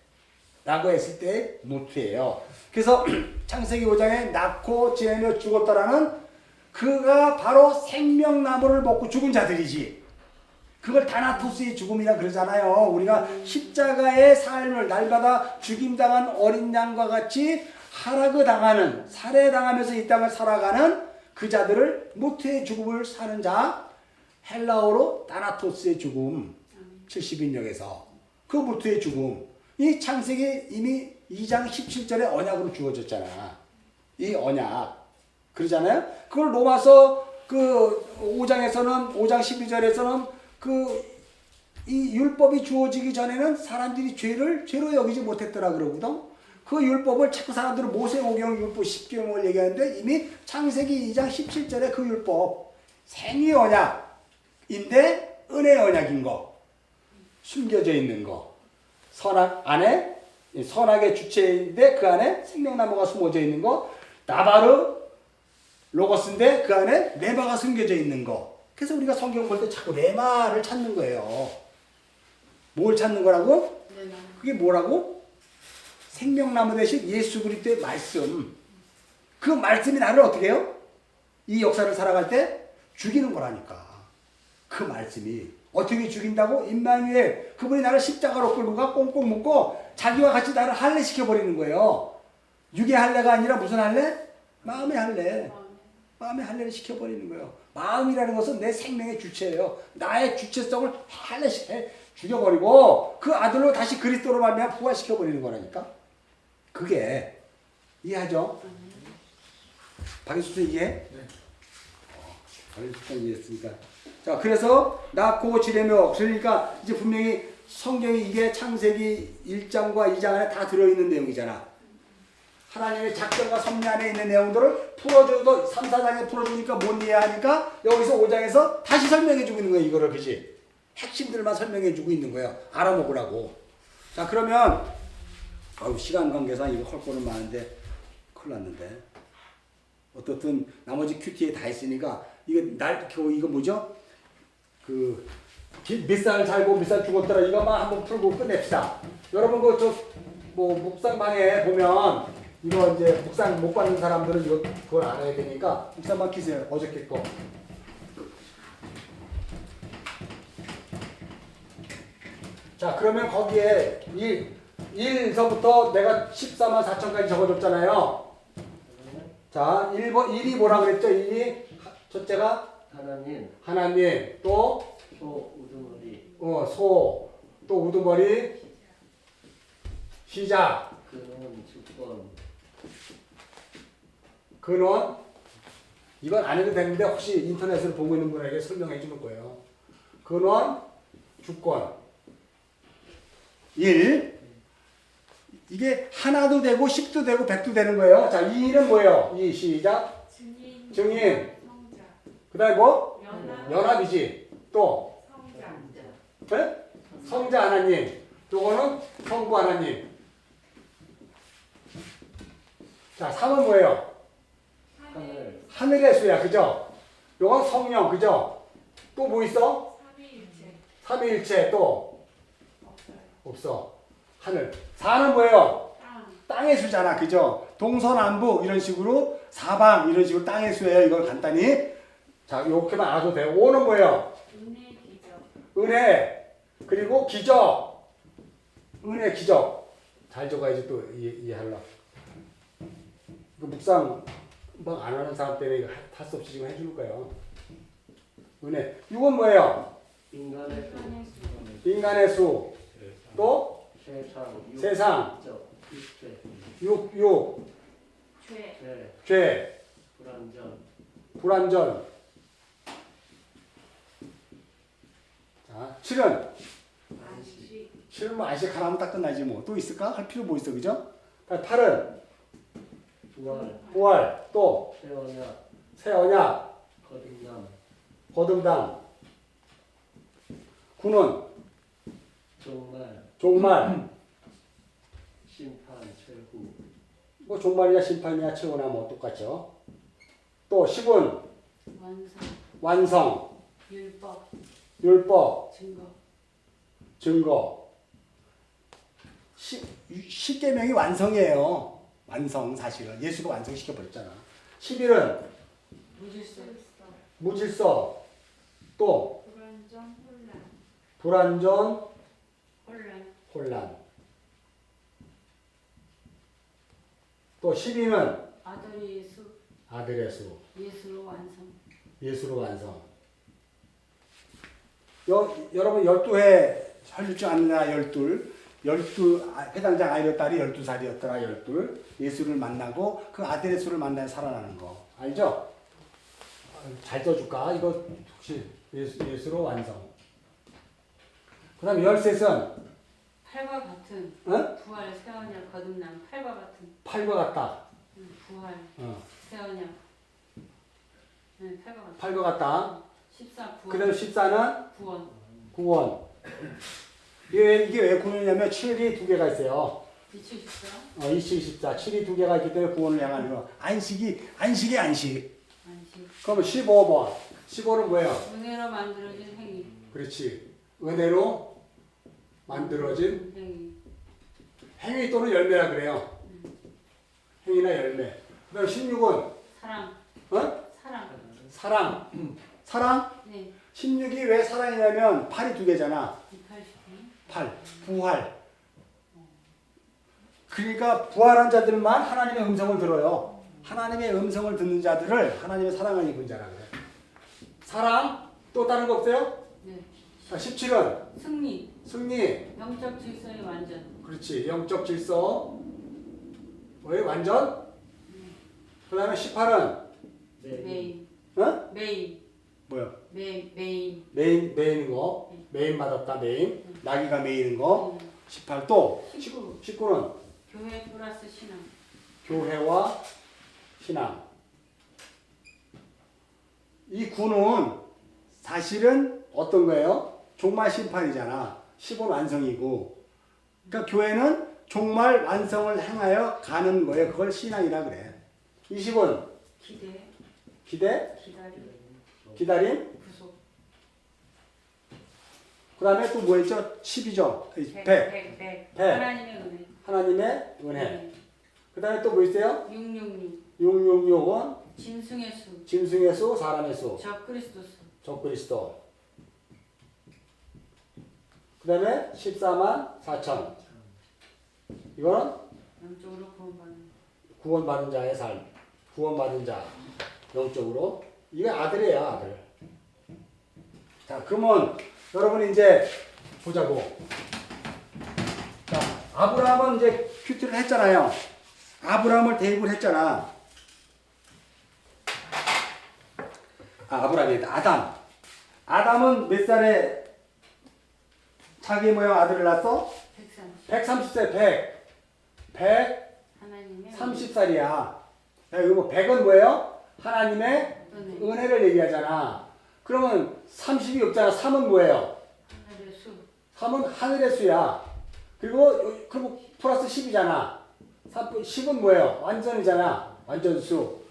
라고 했을 때 무트예요. 그래서 창세기 5장에 낳고 지내며 죽었다라는 그가 바로 생명나무를 먹고 죽은 자들이지. 그걸 다나토스의 죽음이라 그러잖아요. 우리가 십자가의 삶을 날마다 죽임당한 어린 양과 같이 하라그 당하는, 살해당하면서 이 땅을 살아가는 그 자들을 무트의 죽음을 사는 자, 헬라어로 다나토스의 죽음, 70인역에서 그 무트의 죽음, 이 창세기 이미 2장 17절에 언약으로 주어졌잖아. 이 언약 그러잖아요. 그걸 로마서 그 5장에서는 5장 12절에서는 그 이 율법이 주어지기 전에는 사람들이 죄로 여기지 못했더라 그러거든. 그 율법을 자꾸 사람들은 모세오경 율법 10계명을 얘기하는데 이미 창세기 2장 17절에 그 율법 생의 언약인데 은혜의 언약인 거, 숨겨져 있는 거, 선악 안에 이 선악의 주체인데 그 안에 생명나무가 숨어져 있는 거. 나바르 로고스인데 그 안에 레마가 숨겨져 있는 거. 그래서 우리가 성경 볼 때 자꾸 레마를 찾는 거예요. 뭘 찾는 거라고? 네. 그게 뭐라고? 생명나무 대신 예수 그리스도의 말씀. 그 말씀이 나를 어떻게 해요? 이 역사를 살아갈 때 죽이는 거라니까. 그 말씀이 어떻게 죽인다고? 임마누엘, 그분이 나를 십자가로 끌고 가 꽁꽁 묶고 자기와 같이 나를 할례시켜 버리는 거예요. 육의 할례가 아니라 무슨 할례? 마음의 할례. 마음의 할례를 시켜 버리는 거예요. 마음이라는 것은 내 생명의 주체예요. 나의 주체성을 할례시켜 죽여버리고 그 아들로 다시 그리스도로 말미암아 부활시켜 버리는 거라니까. 그게 이해하죠? 박인수 씨 이해? 네. 박인수 씨 이해했으니까. 자, 그래서 낳고 지레며, 그러니까 이제 분명히 성경이 이게 창세기 1장과 2장 안에 다 들어있는 내용이잖아. 하나님의 작전과 섭리 안에 있는 내용들을 풀어줘도 3, 4장에 풀어주니까 못 이해하니까 여기서 5장에서 다시 설명해주고 있는 거야, 이거를. 그지? 핵심들만 설명해주고 있는 거예요. 알아먹으라고. 자, 그러면 시간 관계상 이거 할 거는 많은데 큰일 났는데. 어떻든 나머지 큐티에 다 있으니까 이거 뭐죠? 몇 살 살고 몇 살 죽었더라 이거만 한번 풀고 끝냅시다. 여러분 묵상방에 보면 이거 이제 묵상 못 받는 사람들은 그걸 알아야 되니까 묵상방 키세요. 어저께 거. 자, 그러면 거기에 1서부터 내가 14만 4천까지 적어줬잖아요. 자, 1이 뭐라 그랬죠? 1이 첫째가 하나님 또 소 우두머리 또 우두머리 시작 근원 주권 근원 이건 안 해도 되는데 혹시 인터넷을 보고 있는 분에게 설명해 주는 거예요. 근원 주권 1 이게 하나도 되고 10도 되고 100도 되는 거예요. 자, 2는 뭐예요? 2 시작 증인 그 다음에 뭐? 연합이지. 또 네? 성자 하나님. 요거는 성부 하나님. 자, 3은 뭐예요? 하늘의 수야. 그죠? 요건 성령. 그죠? 또 뭐 있어? 삼위일체. 또 없어. 하늘. 4는 뭐예요? 땅의 수잖아. 그죠? 동서남북 이런 식으로 사방 이런 식으로 땅의 수예요. 이걸 간단히 자, 요렇게만 알아도 돼요. 5는 뭐예요? 은혜 그리고 기적. 은혜 기적. 잘 적어야지 또 이해하려고. 묵상 막 안 하는 사람 때문에 할 수 없이 지금 해주는 거예요. 은혜. 이건 뭐예요? 인간의 수. 또 세상. 육. 죄. 불완전. 자, 7은? 7은 뭐 안식 하나 하면 딱 끝나지 뭐. 또 있을까? 할 필요 뭐 있어, 그죠? 8은? 부활. 또? 새 언약. 거듭남. 9는? 종말. 심판 최후 뭐 종말이냐 심판이냐 최후나 뭐 똑같죠. 또 10은? 완성. 율법. 증거. 10계명이 완성이에요. 완성 사실은. 예수가 완성시켜버렸잖아. 11은? 무질서. 또? 불완전. 혼란. 또 12는? 아들의 수. 예수로 완성. 여러분 12회 설립주 않느냐 12 회당장 아이로 딸이 12살이었더라 12 예수를 만나고 그 아들의 수를 만나서 살아나는 거 알죠? 잘 써줄까? 이거 혹시 예수로 완성. 그 다음 13은? 팔과 같은 어? 부활, 새언약, 거듭남. 팔과 같은 팔과 같다. 부활, 어. 새언약. 팔과 같은. 팔과 같다. 14 그 부활. 다음 14는? 구원. 구원. 이게 왜 구원이냐면 7이 두 개가 있어요. 274. 2, 14. 7이 두 개가 있기 때문에 구원을 향하는 거. 안식이 안식. 안식. 그러면 15번. 15는 뭐예요? 은혜로 만들어진 행위. 그렇지. 은혜로 만들어진 행위. 행위 또는 열매라 그래요. 행위나 열매. 그다음 16은 사랑. 어? 사랑. 사랑. 사랑? 네. 16이 왜 사랑이냐면 8이 두 개잖아. 280. 8. 부활. 그러니까 부활한 자들만 하나님의 음성을 들어요. 하나님의 음성을 듣는 자들을 하나님의 사랑을 입은 자라 그래. 사랑. 또 다른 거 없어요? 네. 자, 17은 승리. 승리. 영적 질서의 완전. 그렇지. 영적 질서. 뭐예요? 완전? 그 다음에 18은 메인. 어? 메인. 뭐야? 메인. 메인 거. 메인 맛없다 메인. 나귀가 메이는 거. 18 또. 19는 교회 플러스 신앙. 교회와 신앙. 이 9는 사실은 어떤 거예요? 종말 심판이잖아. 10은 완성이고. 그러니까 교회는 종말 완성을 향하여 가는 거예요. 그걸 신앙이라 그래. 20은 기대. 기대, 기다림. 기다림. 구속. 그 다음에 또 뭐 있죠? 10이죠. 100. 100. 100. 하나님의 은혜. 하나님의 은혜. 그 다음에 또 뭐 있어요? 666. 666은 짐승의 수. 짐승의 수, 사람의 수. 적그리스도 수. 적그리스도. 그 다음에 14만 4천. 이거는 영적으로 구원받는. 구원받은 자의 삶. 구원받은 자. 영적으로. 이게 아들이에요, 아들. 자, 그러면 여러분 이제 보자고. 자, 아브라함은 이제 큐티를 했잖아요. 아브라함을 대입을 했잖아. 아브라함이 아담. 아담은 몇 살에 자기 모양 아들을 낳았어? 130. 130세 100. 하나님의 130살이야. 야, 이거 뭐 100은 뭐예요? 하나님의 은혜. 은혜를 얘기하잖아. 그러면 30이 없잖아. 3은 뭐예요? 하늘의 수. 3은 하늘의 수야. 그리고 플러스 10이잖아. 10은 뭐예요? 완전이잖아. 완전수.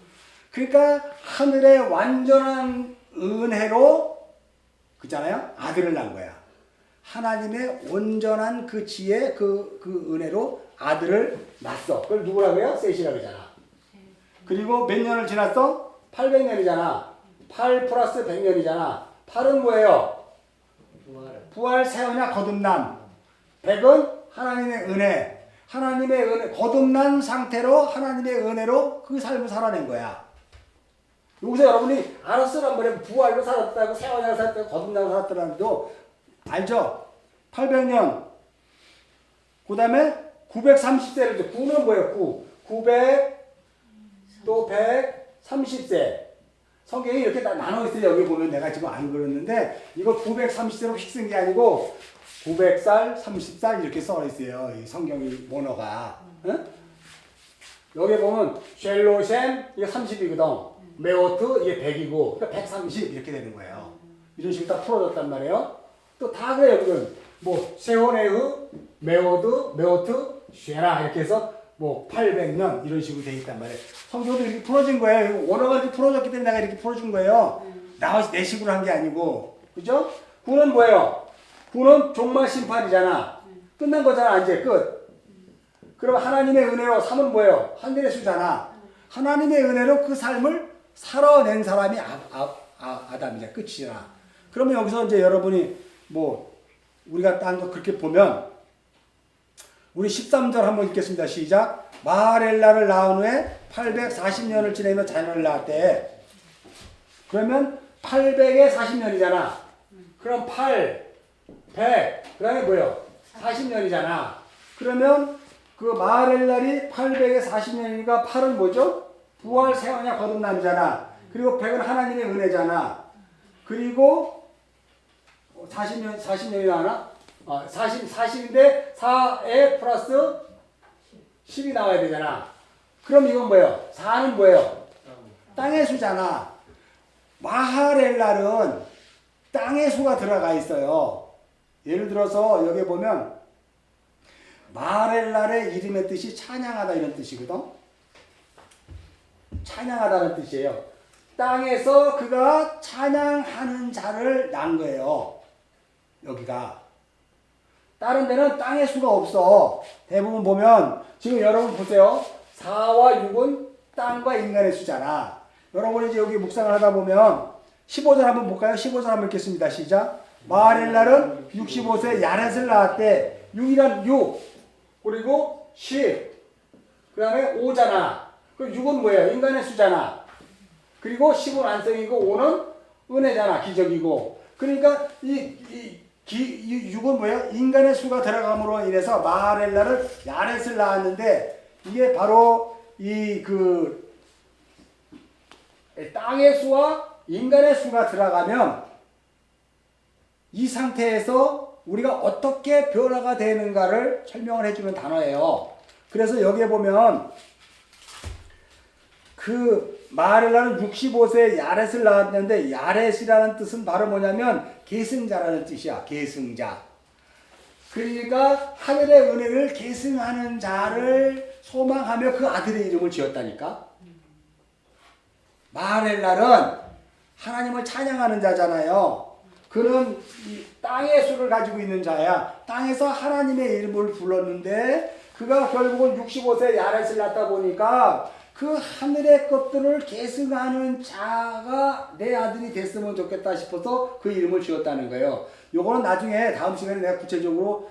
그러니까 하늘의 완전한 은혜로 그잖아요. 아들을 낳은 거야. 하나님의 온전한 그 지혜, 그 은혜로 아들을 낳았어. 그걸 누구라고요? 셋이라고 하잖아. 그리고 몇 년을 지났어? 800년이잖아. 8 플러스 100년이잖아. 8은 뭐예요? 부활, 세우냐, 거듭남. 100은 하나님의 은혜. 하나님의 은혜, 거듭난 상태로 하나님의 은혜로 그 삶을 살아낸 거야. 여기서 여러분이 알았으란 말이에요. 부활로 살았다고, 세워냐 살았다고, 거듭나고 살았다는 것도 알죠? 800년. 그 다음에 930세를, 9는 뭐예요? 900, 또 130세. 성경이 이렇게 나눠 있어요. 여기 보면 내가 지금 안 그렸는데, 이거 930세로 휙 쓴 게 아니고, 900살, 30살 이렇게 써 있어요. 이 성경이 원어가. 응? 여기 보면 쉘로셈 이게 30이거든. 메오트 이게 100이고, 그러니까 130 이렇게 되는 거예요. 이런 식으로 다 풀어졌단 말이에요. 또 다 그래요. 그건 뭐 세오네흐, 메오드, 메오트, 쉐라 이렇게 해서 뭐 800년 이런 식으로 돼 있단 말이에요. 성경도 이렇게 풀어진 거예요. 원어가 이렇게 풀어졌기 때문에 내가 이렇게 풀어준 거예요. 내 식으로 한 게 아니고, 그죠? 구는 뭐예요? 구는 종말 심판이잖아. 끝난 거잖아. 이제 끝. 그럼 하나님의 은혜로 3은 뭐예요? 하늘의 수잖아. 하나님의 은혜로 그 삶을 살아낸 사람이 아담이자 끝이잖아. 그러면 여기서 이제 여러분이 뭐 우리가 딴 거 그렇게 보면 우리 13절 한번 읽겠습니다. 시작. 마하렐라를 낳은 후에 840년을 지내며 자녀를 낳았대. 그러면 800에 40년이잖아. 그럼 8, 100, 그 다음에 뭐예요? 40년이잖아. 그러면 그 마하렐랄이 800에 40년이니까 8은 뭐죠? 부활, 세워냐, 거듭남이잖아. 그리고 100은 하나님의 은혜잖아. 그리고 40년이 나오나? 40인데 4에 플러스 10이 나와야 되잖아. 그럼 이건 뭐예요? 4는 뭐예요? 땅의 수잖아. 마하렐랄은 땅의 수가 들어가 있어요. 예를 들어서 여기 보면 마렐랄의 이름의 뜻이 찬양하다 이런 뜻이거든. 찬양하다는 뜻이에요. 땅에서 그가 찬양하는 자를 낳은 거예요. 여기가. 다른 데는 땅의 수가 없어. 대부분 보면 지금 여러분 보세요. 4와 6은 땅과 인간의 수잖아. 여러분이 이제 여기 묵상을 하다 보면 15절 한번 볼까요? 15절 한번 읽겠습니다. 시작. 마렐랄은 65세 야렛을 낳았대. 6이란 6 그리고 10 그 다음에 5잖아. 그 6은 뭐예요? 인간의 수잖아. 그리고 10은 완성이고 5는 은혜잖아. 기적이고. 그러니까 이 6은 뭐예요? 인간의 수가 들어감으로 인해서 마렐랄을 야렛을 낳았는데 이게 바로 땅의 수와 인간의 수가 들어가면 이 상태에서 우리가 어떻게 변화가 되는가를 설명을 해주는 단어예요. 그래서 여기에 보면 그 마렐랄은 65세에 야렛을 낳았는데 야렛이라는 뜻은 바로 뭐냐면 계승자라는 뜻이야. 계승자. 그러니까 하늘의 은혜를 계승하는 자를 소망하며 그 아들의 이름을 지었다니까. 마렐랄은 하나님을 찬양하는 자잖아요. 그는 이 땅의 수를 가지고 있는 자야. 땅에서 하나님의 이름을 불렀는데 그가 결국은 65세 야렛을 낳다 보니까 그 하늘의 것들을 계승하는 자가 내 아들이 됐으면 좋겠다 싶어서 그 이름을 지었다는 거예요. 요거는 나중에 다음 시간에 내가 구체적으로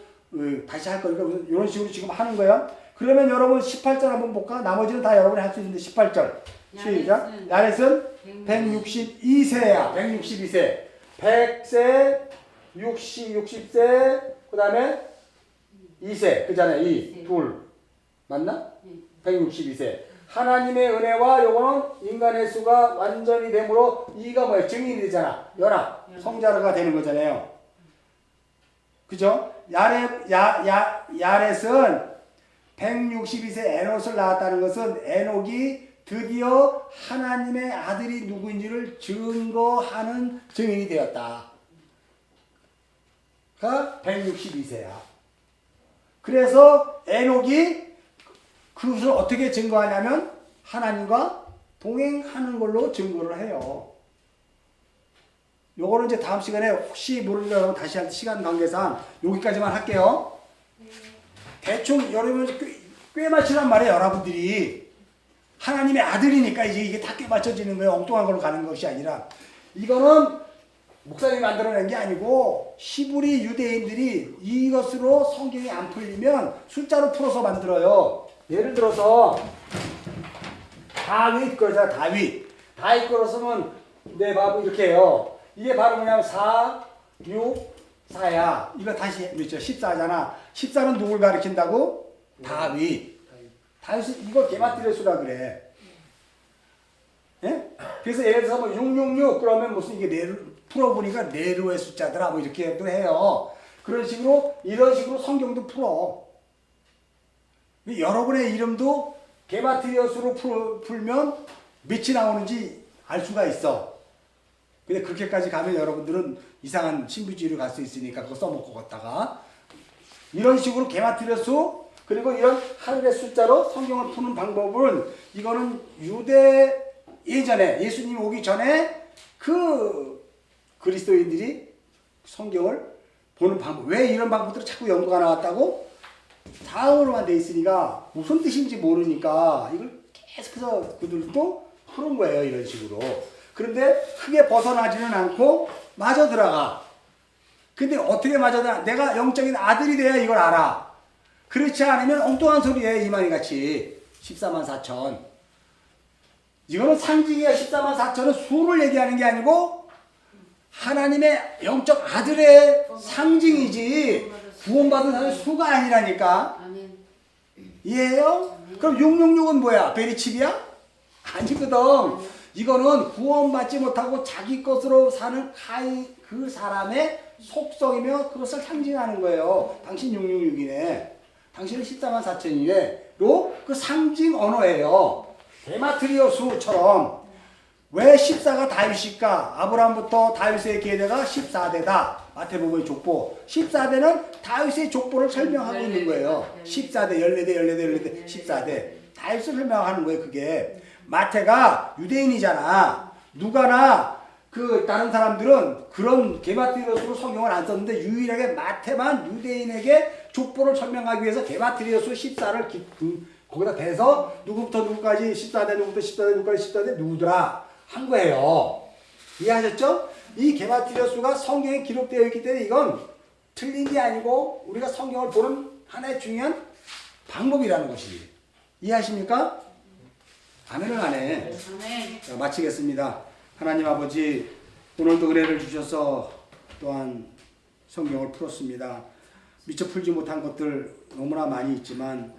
다시 할 거니까 이런 식으로 지금 하는 거야. 그러면 여러분 18절 한번 볼까? 나머지는 다 여러분이 할 수 있는데 18절 시작. 야렛은 162세야. 162세. 100세, 60세, 그 다음에 2세. 그잖아요. 2, 둘. 맞나? 162세. 하나님의 은혜와 요거는 인간의 수가 완전히 되므로 이가 뭐예요? 증인이 되잖아. 연합. 성자가 되는 거잖아요. 그죠? 야렛은 162세 에녹을 낳았다는 것은 에녹이 드디어 하나님의 아들이 누구인지를 증거하는 증인이 되었다. 가 162세야. 그래서 에녹이 그것을 어떻게 증거하냐면 하나님과 동행하는 걸로 증거를 해요. 요거는 이제 다음 시간에 혹시 모르려면 다시 할 시간 관계상 여기까지만 할게요. 대충 여러분 꽤 맞추란 말이에요. 여러분들이 하나님의 아들이니까 이제 이게 다 꽤 맞춰지는 거예요. 엉뚱한 걸로 가는 것이 아니라 이거는 목사님이 만들어낸 게 아니고 히브리 유대인들이 이것으로 성경이 안 풀리면 숫자로 풀어서 만들어요. 예를 들어서 다윗 거잖아. 다윗 거로 쓰면 내 바보 이렇게 해요. 이게 바로 뭐냐면 4, 6, 4야. 이거 다시 그렇죠. 14잖아. 14는 누굴 가리킨다고? 다윗. 다윗은 이거 게마트리아 수라 그래. 예? 그래서 예를 들어서 뭐 666 그러면 무슨 이게 풀어보니까 네로의 숫자더라 뭐 이렇게도 해요. 그런 식으로 이런 식으로 성경도 풀어. 여러분의 이름도 게마트리아 수로 풀면 몇이 나오는지 알 수가 있어. 근데 그렇게까지 가면 여러분들은 이상한 신비주의로 갈 수 있으니까 그거 써먹고 갔다가 이런 식으로 게마트리아 수 그리고 이런 하늘의 숫자로 성경을 푸는 방법은 이거는 유대 예전에 예수님 오기 전에 그 그리스도인들이 성경을 보는 방법. 왜 이런 방법들을 자꾸 연구가 나왔다고? 다음으로만 돼 있으니까 무슨 뜻인지 모르니까 이걸 계속해서 그들도 푸는 거예요. 이런 식으로. 그런데 크게 벗어나지는 않고 마저 들어가. 근데 어떻게 마저 들어가? 내가 영적인 아들이 돼야 이걸 알아. 그렇지 않으면 엉뚱한 소리에 이만희같이 14만 4천. 이거는 상징이야. 14만 4천은 수를 얘기하는 게 아니고 하나님의 영적 아들의 상징이지 구원받은 사람의 수가 아니라니까. 아멘. 이해해요? 그럼 666은 뭐야? 베리칩이야? 아니거든. 이거는 구원받지 못하고 자기 것으로 사는 그 사람의 속성이며 그것을 상징하는 거예요. 당신 666이네. 당신은 14만 4천이네.로 그 상징 언어예요. 게마트리아 수처럼 왜 14가 다윗일까? 아브라함부터 다윗의 계대가 14대다. 마태복음의 족보. 14대는 다윗의 족보를 설명하고 있는 거예요. 14대, 14대, 14대. 다윗을 설명하는 거예요, 그게. 마태가 유대인이잖아. 누가나 그 다른 사람들은 그런 게마트리오스로 성경을 안 썼는데 유일하게 마태만 유대인에게 족보를 설명하기 위해서 게마트리오스 14를 거기다 대서 누구부터 누구까지 14대 누구부터 14대 누구까지 14대 누구더라 한 거예요. 이해하셨죠? 이 게마트리오스가 성경에 기록되어 있기 때문에 이건 틀린 게 아니고 우리가 성경을 보는 하나의 중요한 방법이라는 것이. 이해하십니까? 아멘은 안 해. 아멘. 자, 마치겠습니다. 하나님 아버지, 오늘도 은혜를 주셔서 또한 성경을 풀었습니다. 미처 풀지 못한 것들 너무나 많이 있지만